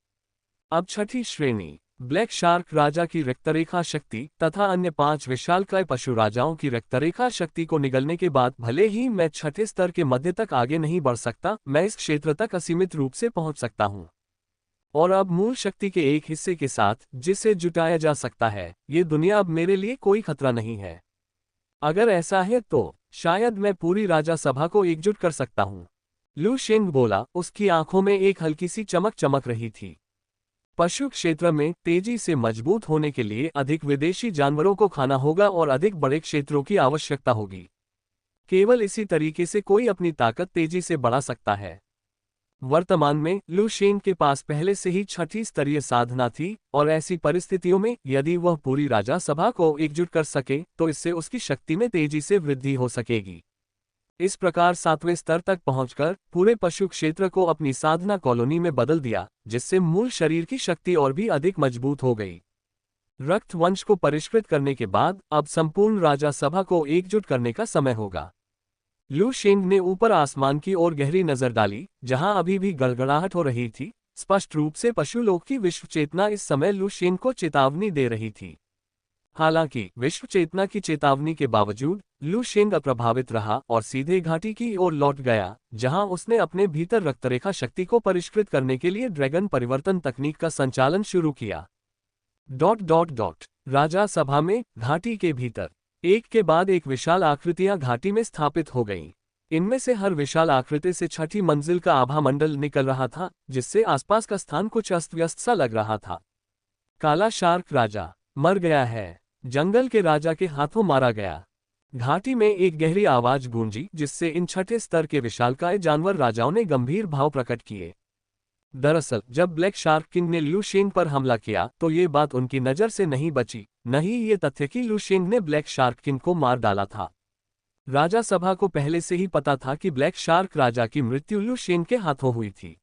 अब छठी श्रेणी ब्लैक शार्क राजा की रक्तरेखा शक्ति तथा अन्य 5 विशालकाय पशु राजाओं की रक्तरेखा शक्ति को निगलने के बाद भले ही मैं छठे स्तर के मध्य तक आगे नहीं बढ़ सकता, मैं इस क्षेत्र तक असीमित रूप से पहुंच सकता हूं। और अब मूल शक्ति के एक हिस्से के साथ जिसे जुटाया जा सकता है, ये दुनिया अब मेरे लिए कोई खतरा नहीं है। अगर ऐसा है तो शायद मैं पूरी राजा सभा को एकजुट कर सकता हूं। लू शेंग बोला। उसकी आंखों में एक हल्की सी चमक चमक रही थी। पशु क्षेत्र में तेजी से मजबूत होने के लिए अधिक विदेशी जानवरों को खाना होगा और अधिक बड़े क्षेत्रों की आवश्यकता होगी। केवल इसी तरीके से कोई अपनी ताकत तेजी से बढ़ा सकता है। वर्तमान में लू शेंग के पास पहले से ही छठी स्तरीय साधना थी, और ऐसी परिस्थितियों में यदि वह पूरी राजा सभा को एकजुट कर सके तो इससे उसकी शक्ति में तेजी से वृद्धि हो सकेगी। इस प्रकार 7वें स्तर तक पहुंचकर पूरे पशु क्षेत्र को अपनी साधना कॉलोनी में बदल दिया, जिससे मूल शरीर की शक्ति और भी अधिक मजबूत हो गई। रक्त वंश को परिष्कृत करने के बाद अब संपूर्ण राजा सभा को एकजुट करने का समय होगा। लू शेंग ने ऊपर आसमान की ओर गहरी नजर डाली, जहां अभी भी गड़गड़ाहट हो रही थी। स्पष्ट रूप से पशुलोक की विश्व चेतना इस समय लू शेंग को चेतावनी दे रही थी। हालांकि विश्व चेतना की चेतावनी के बावजूद लू शेंग अप्रभावित रहा और सीधे घाटी की ओर लौट गया, जहां उसने अपने भीतर रक्तरेखा शक्ति को परिष्कृत करने के लिए ड्रैगन परिवर्तन तकनीक का संचालन शुरू किया। ... राजा सभा में घाटी के भीतर एक के बाद एक विशाल आकृतियां घाटी में स्थापित हो गईं। इनमें से हर विशाल आकृति से छठी मंजिल का आभा मंडल निकल रहा था, जिससे आसपास का स्थान कुछ अस्त व्यस्त सा लग रहा था। काला शार्क राजा मर गया है, जंगल के राजा के हाथों मारा गया। घाटी में एक गहरी आवाज गूंजी, जिससे इन छठे स्तर के विशालकाय जानवर राजाओं ने गंभीर भाव प्रकट किए। दरअसल जब ब्लैक शार्क किंग ने लू शेंग पर हमला किया तो ये बात उनकी नजर से नहीं बची, नहीं ये तथ्य कि लू शेंग ने ब्लैक शार्क किंग को मार डाला था। राजा सभा को पहले से ही पता था कि ब्लैक शार्क राजा की मृत्यु लू शेंग के हाथों हुई थी।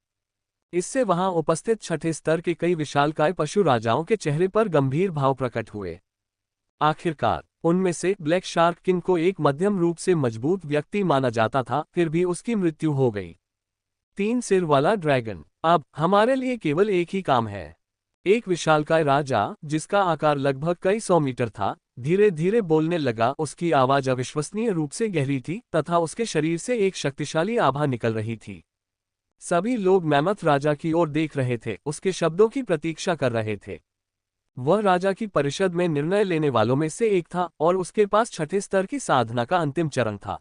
इससे वहां उपस्थित छठे स्तर के कई विशालकाय पशु राजाओं के चेहरे पर गंभीर भाव प्रकट हुए। आखिरकार उनमें से ब्लैक शार्क किंग को एक मध्यम रूप से मजबूत व्यक्ति माना जाता था, फिर भी उसकी मृत्यु हो गई। 3 सिर वाला ड्रैगन। अब हमारे लिए केवल एक ही काम है। एक विशालकाय राजा, जिसका आकार लगभग कई 100 मीटर था, धीरे धीरे बोलने लगा। उसकी आवाज अविश्वसनीय रूप से गहरी थी तथा उसके शरीर से एक शक्तिशाली आभा निकल रही थी। सभी लोग मैमथ राजा की ओर देख रहे थे, उसके शब्दों की प्रतीक्षा कर रहे थे। वह राजा की परिषद में निर्णय लेने वालों में से एक था और उसके पास छठे स्तर की साधना का अंतिम चरण था।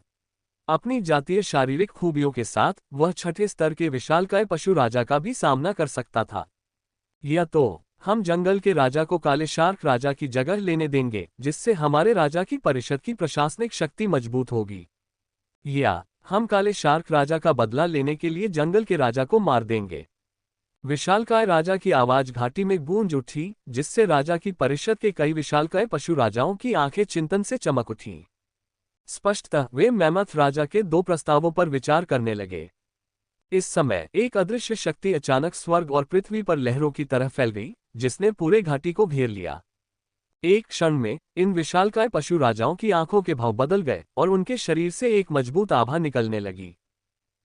अपनी जातीय शारीरिक खूबियों के साथ वह छठे स्तर के विशालकाय पशु राजा का भी सामना कर सकता था। या तो हम जंगल के राजा को काले शार्क राजा की जगह लेने देंगे, जिससे हमारे राजा की परिषद की प्रशासनिक शक्ति मजबूत होगी, या हम काले शार्क राजा का बदला लेने के लिए जंगल के राजा को मार देंगे। विशालकाय राजा की आवाज घाटी में गूंज उठी, जिससे राजा की परिषद के कई विशालकाय पशु राजाओं की आंखें चिंतन से चमक उठीं। स्पष्टतः वे मैमथ राजा के 2 प्रस्तावों पर विचार करने लगे। इस समय एक अदृश्य शक्ति अचानक स्वर्ग और पृथ्वी पर लहरों की तरह फैल गई, जिसने पूरे घाटी को घेर लिया। एक क्षण में इन विशालकाय पशु राजाओं की आंखों के भाव बदल गए और उनके शरीर से एक मजबूत आभा निकलने लगी।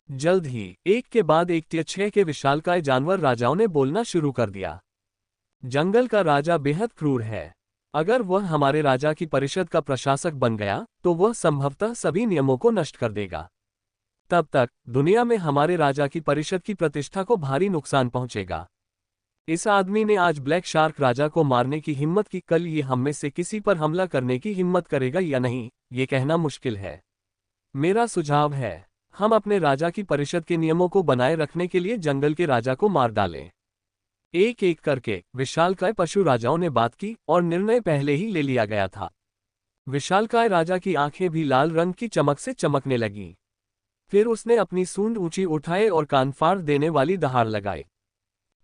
जल्द ही एक के बाद एक 6 के विशालकाय जानवर राजाओं ने बोलना शुरू कर दिया। जंगल का राजा बेहद क्रूर है। अगर वह हमारे राजा की परिषद का प्रशासक बन गया तो वह संभवतः सभी नियमों को नष्ट कर देगा। तब तक दुनिया में हमारे राजा की परिषद की प्रतिष्ठा को भारी नुकसान पहुंचेगा। इस आदमी ने आज ब्लैक शार्क राजा को मारने की हिम्मत की, कल ये हम में से किसी पर हमला करने की हिम्मत करेगा या नहीं, ये कहना मुश्किल है। मेरा सुझाव है हम अपने राजा की परिषद के नियमों को बनाए रखने के लिए जंगल के राजा को मार डालें। एक एक करके विशालकाय पशु राजाओं ने बात की और निर्णय पहले ही ले लिया गया था। विशालकाय राजा की आंखें भी लाल रंग की चमक से चमकने लगीं। फिर उसने अपनी सूंड ऊंची उठाए और कान फाड़ देने वाली दहाड़ लगाई।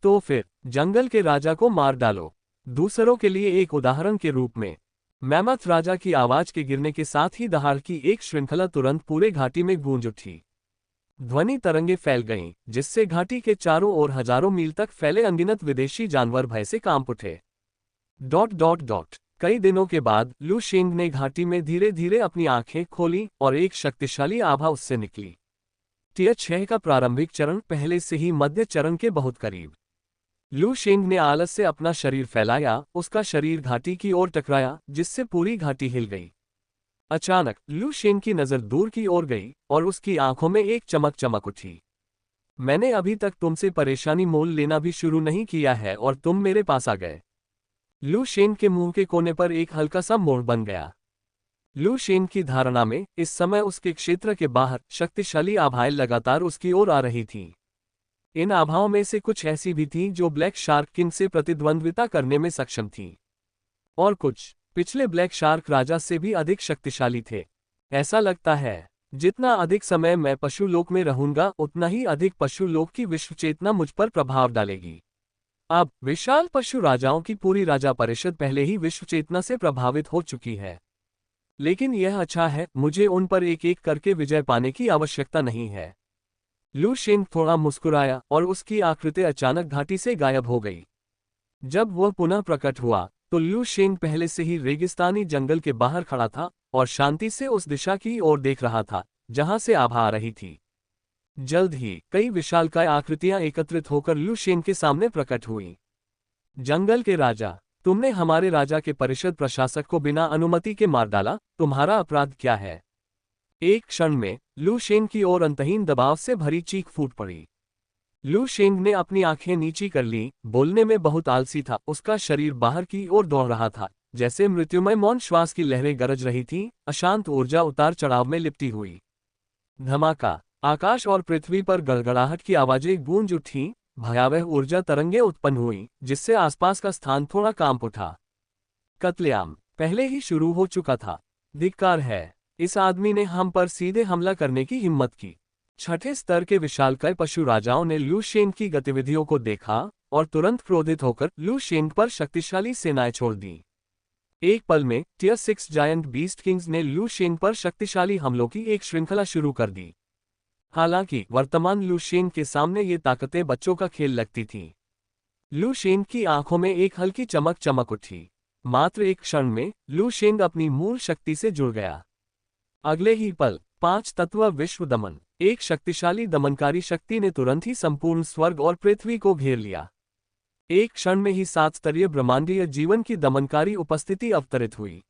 तो फिर जंगल के राजा को मार डालो। दूसरों के लिए एक उदाहरण के रूप में मैमथ राजा की आवाज के गिरने के साथ ही दहाड़ की एक श्रृंखला तुरंत पूरे घाटी में गूंज उठी। ध्वनि तरंगे फैल गईं, जिससे घाटी के चारों ओर हजारों मील तक फैले अनगिनत विदेशी जानवर भय से कांप उठे। ... कई दिनों के बाद लू शेंग ने घाटी में धीरे धीरे अपनी आंखें खोली और एक शक्तिशाली आभा उससे निकली। टियर 6 का प्रारंभिक चरण पहले से ही मध्य चरण के बहुत करीब। लू शेंग ने आलस से अपना शरीर फैलाया, उसका शरीर घाटी की ओर टकराया, जिससे पूरी घाटी हिल गई। अचानक लू शेंग की नजर दूर की ओर गई और उसकी आंखों में एक चमक चमक उठी। मैंने अभी तक तुमसे परेशानी मोल लेना भी शुरू नहीं किया है और तुम मेरे पास आ गए। लू शेंग के मुंह के कोने पर एक हल्का सा मोड़ बन गया। लू शेंग की धारणा में इस समय उसके क्षेत्र के बाहर शक्तिशाली आभाएं लगातार उसकी ओर आ रही थीं। इन आभाओं में से कुछ ऐसी भी थीं जो ब्लैक शार्क किंग से प्रतिद्वंद्विता करने में सक्षम थीं, और कुछ पिछले ब्लैक शार्क राजा से भी अधिक शक्तिशाली थे। ऐसा लगता है जितना अधिक समय मैं पशुलोक में रहूंगा उतना ही अधिक पशुलोक की विश्व चेतना मुझ पर प्रभाव डालेगी। अब विशाल पशु राजाओं की पूरी राजा परिषद पहले ही विश्व चेतना से प्रभावित हो चुकी है, लेकिन यह अच्छा है, मुझे उन पर एक एक करके विजय पाने की आवश्यकता नहीं है। लू शेंग थोड़ा मुस्कुराया और उसकी आकृति अचानक घाटी से गायब हो गई। जब वह पुनः प्रकट हुआ तो लू शेंग पहले से ही रेगिस्तानी जंगल के बाहर खड़ा था और शांति से उस दिशा की ओर देख रहा था जहां से आभा आ रही थी। जल्द ही कई विशालकाय आकृतियां एकत्रित होकर लू शेंग के सामने प्रकट हुईं। जंगल के राजा, तुमने हमारे राजा के परिषद प्रशासक को बिना अनुमति के मार डाला, तुम्हारा अपराध क्या है? एक क्षण में लू शेंग की ओर अंतहीन दबाव से भरी चीख फूट पड़ी। लू शेंग ने अपनी आंखें नीची कर लीं, बोलने में बहुत आलसी था, उसका शरीर बाहर की ओर दौड़ रहा था, जैसे मृत्युमय मौन श्वास की लहरें गरज रही थीं, अशांत ऊर्जा उतार चढ़ाव में लिपटी हुई। धमाका, आकाश और पृथ्वी पर गड़गड़ाहट की आवाजें गूंज उठी, भयावह ऊर्जा तरंगें उत्पन्न हुई, जिससे आसपास का स्थान थोड़ा कांप उठा। कत्लेआम पहले ही शुरू हो चुका था। धिक्कार है, इस आदमी ने हम पर सीधे हमला करने की हिम्मत की। छठे स्तर के विशालकाय पशु राजाओं ने लू शेंग की गतिविधियों को देखा और तुरंत क्रोधित होकर लू शेंग पर शक्तिशाली सेनाएं छोड़ दी। एक पल में टियर 6 जायंट बीस्ट किंग्स ने लू शेंग पर शक्तिशाली हमलों की एक श्रृंखला शुरू कर दी। हालांकि वर्तमान लू शेंग के सामने ये ताकतें बच्चों का खेल लगती थीं। लू शेंग की आंखों में एक हल्की चमक चमक उठी। मात्र एक क्षण में लू शेंग अपनी मूल शक्ति से जुड़ गया। अगले ही पल 5 तत्व विश्व दमन, एक शक्तिशाली दमनकारी शक्ति ने तुरंत ही संपूर्ण स्वर्ग और पृथ्वी को घेर लिया। एक क्षण में ही 7 स्तरीय ब्रह्मांडीय जीवन की दमनकारी उपस्थिति अवतरित हुई।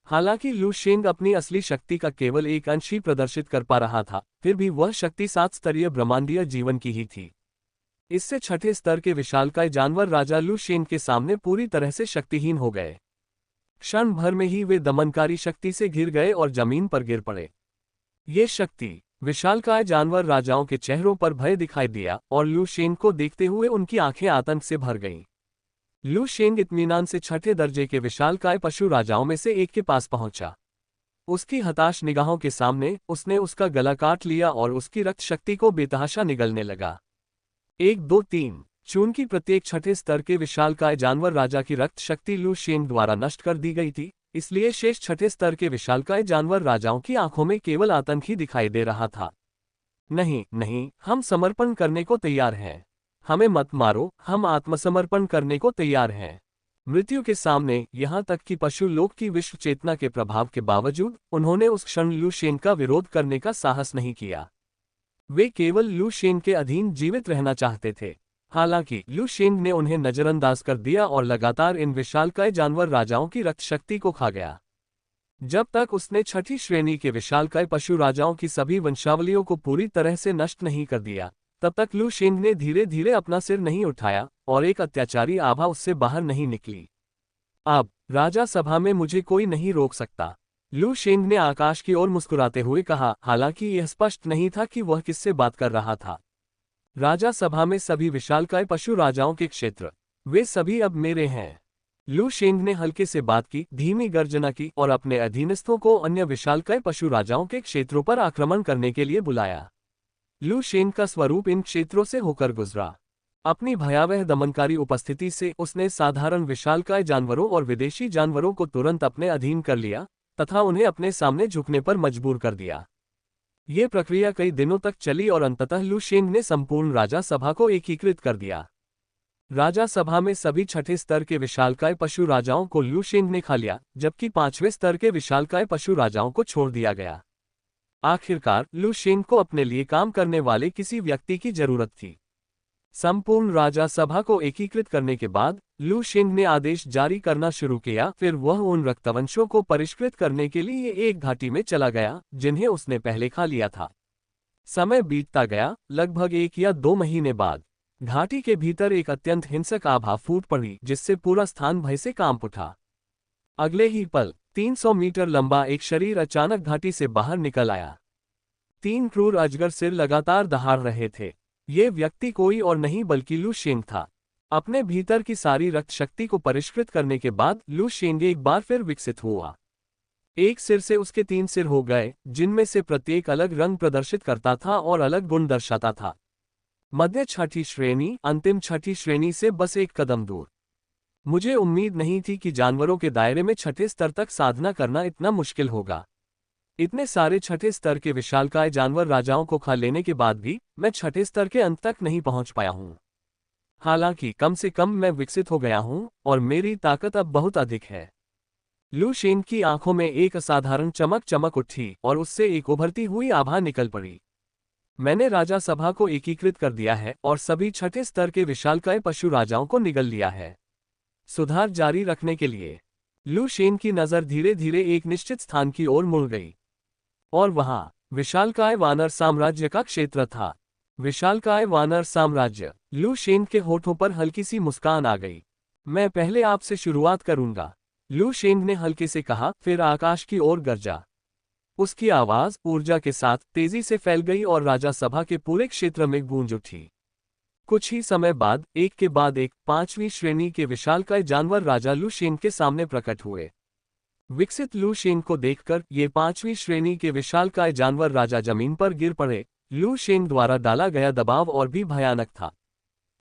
हालांकि लू शेंग अपनी असली शक्ति का केवल एक अंश ही प्रदर्शित कर पा रहा था, फिर भी वह शक्ति 7 स्तरीय ब्रह्मांडीय जीवन की ही थी। इससे छठे स्तर के विशालकाय जानवर राजा लू शेंग के सामने पूरी तरह से शक्तिहीन हो गए। क्षण भर में ही वे दमनकारी शक्ति से घिर गए और जमीन पर गिर पड़े। ये शक्ति विशालकाय जानवर राजाओं के चेहरों पर भय दिखाई दिया और लू शेंग को देखते हुए उनकी आंखें आतंक से भर गईं। लू शेंग इत्मीनान से छठे दर्जे के विशालकाय पशु राजाओं में से एक के पास पहुंचा। उसकी हताश निगाहों के सामने उसने उसका गला काट लिया और उसकी रक्त शक्ति को बेतहाशा निगलने लगा। 1 2 3 चून की प्रत्येक छठे स्तर के विशालकाय जानवर राजा की रक्त शक्ति लू शेंग द्वारा नष्ट कर दी गई थी, इसलिए शेष छठे स्तर के विशालकाय जानवर राजाओं की आंखों में केवल आतंक ही दिखाई दे रहा था। नहीं नहीं, हम समर्पण करने को तैयार हैं। हमें मत मारो, हम आत्मसमर्पण करने को तैयार हैं। मृत्यु के सामने, यहाँ तक कि पशु लोक की विश्व चेतना के प्रभाव के बावजूद, उन्होंने उस क्षण लू शेंग का विरोध करने का साहस नहीं किया। वे केवल लू शेंग के अधीन जीवित रहना चाहते थे। हालांकि लू शेंग ने उन्हें नजरअंदाज कर दिया और लगातार इन विशालकाय जानवर राजाओं की रक्त शक्ति को खा गया। जब तक उसने छठी श्रेणी के विशालकाय पशु राजाओं की सभी वंशावलियों को पूरी तरह से नष्ट नहीं कर दिया, तब तक लू शेंग ने धीरे धीरे अपना सिर नहीं उठाया और एक अत्याचारी आभा उससे बाहर नहीं निकली। अब राजा सभा में मुझे कोई नहीं रोक सकता, लू शेंग ने आकाश की ओर मुस्कुराते हुए कहा, हालांकि यह स्पष्ट नहीं था कि वह किससे बात कर रहा था। राजा सभा में सभी विशालकाय पशु राजाओं के क्षेत्र, वे सभी अब मेरे हैं। लू शेंग ने हल्के से बात की, धीमी गर्जना की और अपने अधीनस्थों को अन्य विशालकाय पशु राजाओं के क्षेत्रों पर आक्रमण करने के लिए बुलाया। लू शेंग का स्वरूप इन क्षेत्रों से होकर गुजरा। अपनी भयावह दमनकारी उपस्थिति से उसने साधारण विशालकाय जानवरों और विदेशी जानवरों को तुरंत अपने अधीन कर लिया तथा उन्हें अपने सामने झुकने पर मजबूर कर दिया। ये प्रक्रिया कई दिनों तक चली और अंततः लू शेंग ने संपूर्ण राजा सभा को एकीकृत कर दिया। राजा सभा में सभी छठे स्तर के विशालकाय पशु राजाओं को लू शेंग ने खा लिया, जबकि 5वें स्तर के विशालकाय पशु राजाओं को छोड़ दिया गया। आखिरकार लू शेंग को अपने लिए काम करने वाले किसी व्यक्ति की जरूरत थी। संपूर्ण राजा सभा को एकीकृत करने के बाद लू शेंग ने आदेश जारी करना शुरू किया। फिर वह उन रक्तवंशों को परिष्कृत करने के लिए एक घाटी में चला गया जिन्हें उसने पहले खा लिया था। समय बीतता गया। लगभग 1 या 2 महीने बाद घाटी के भीतर एक अत्यंत हिंसक आभा फूट पड़ी, जिससे पूरा स्थान भय से कांप उठा। अगले ही पल 300 मीटर लंबा एक शरीर अचानक घाटी से बाहर निकल आया। 3 क्रूर अजगर सिर लगातार दहाड़ रहे थे। ये व्यक्ति कोई और नहीं बल्कि लू शेंग था। अपने भीतर की सारी रक्त शक्ति को परिष्कृत करने के बाद लू शेंग एक बार फिर विकसित हुआ। एक सिर से उसके 3 सिर हो गए, जिनमें से प्रत्येक अलग रंग प्रदर्शित करता था और अलग गुण दर्शाता था। मध्य छठी श्रेणी, अंतिम छठी श्रेणी से बस एक कदम दूर। मुझे उम्मीद नहीं थी कि जानवरों के दायरे में छठे स्तर तक साधना करना इतना मुश्किल होगा। इतने सारे छठे स्तर के विशालकाय जानवर राजाओं को खा लेने के बाद भी मैं छठे स्तर के अंत तक नहीं पहुंच पाया हूं। हालांकि कम से कम मैं विकसित हो गया हूं और मेरी ताकत अब बहुत अधिक है। लू शेंग की आंखों में एक असाधारण चमक चमक उठी और उससे एक उभरती हुई आभा निकल पड़ी। मैंने राजा सभा को एकीकृत कर दिया है और सभी छठे स्तर के विशालकाय पशु राजाओं को निगल लिया है। सुधार जारी रखने के लिए लू शेंग की नजर धीरे धीरे एक निश्चित स्थान की ओर मुड़ गई और वहां विशालकाय वानर साम्राज्य का क्षेत्र था। विशालकाय वानर साम्राज्य। लू शेंग के होठों पर हल्की सी मुस्कान आ गई। मैं पहले आपसे शुरुआत करूंगा, लू शेंग ने हल्के से कहा, फिर आकाश की ओर गरजा। उसकी आवाज ऊर्जा के साथ तेजी से फैल गई और राजा सभा के पूरे क्षेत्र में गूंज उठी। कुछ ही समय बाद एक के बाद एक 5वीं श्रेणी के विशालकाय जानवर राजा लू शेन के सामने प्रकट हुए। विकसित लू शेन को देखकर ये 5वीं श्रेणी के विशालकाय जानवर राजा जमीन पर गिर पड़े। लू शेन द्वारा डाला गया दबाव और भी भयानक था।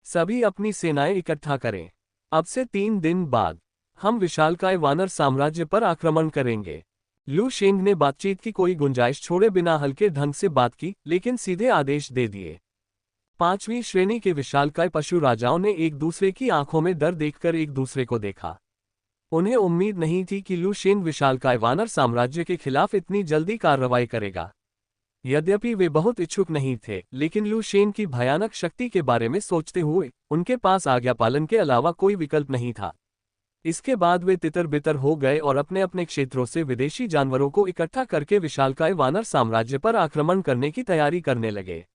सभी अपनी सेनाएं इकट्ठा करें। अब से 3 दिन बाद हम विशालकाय वानर साम्राज्य पर आक्रमण करेंगे। लू शेंग ने बातचीत की कोई गुंजाइश छोड़े बिना हल्के ढंग से बात की, लेकिन सीधे आदेश दे दिए। 5वीं श्रेणी के विशालकाय पशु राजाओं ने एक दूसरे की आंखों में डर देखकर एक दूसरे को देखा। उन्हें उम्मीद नहीं थी कि लू शेन विशालकाय वानर साम्राज्य के खिलाफ इतनी जल्दी कार्रवाई करेगा। यद्यपि वे बहुत इच्छुक नहीं थे, लेकिन लू शेन की भयानक शक्ति के बारे में सोचते हुए उनके पास आज्ञा पालन के अलावा कोई विकल्प नहीं था। इसके बाद वे तितर बितर हो गए और अपने अपने क्षेत्रों से विदेशी जानवरों को इकट्ठा करके विशालकाय वानर साम्राज्य पर आक्रमण करने की तैयारी करने लगे।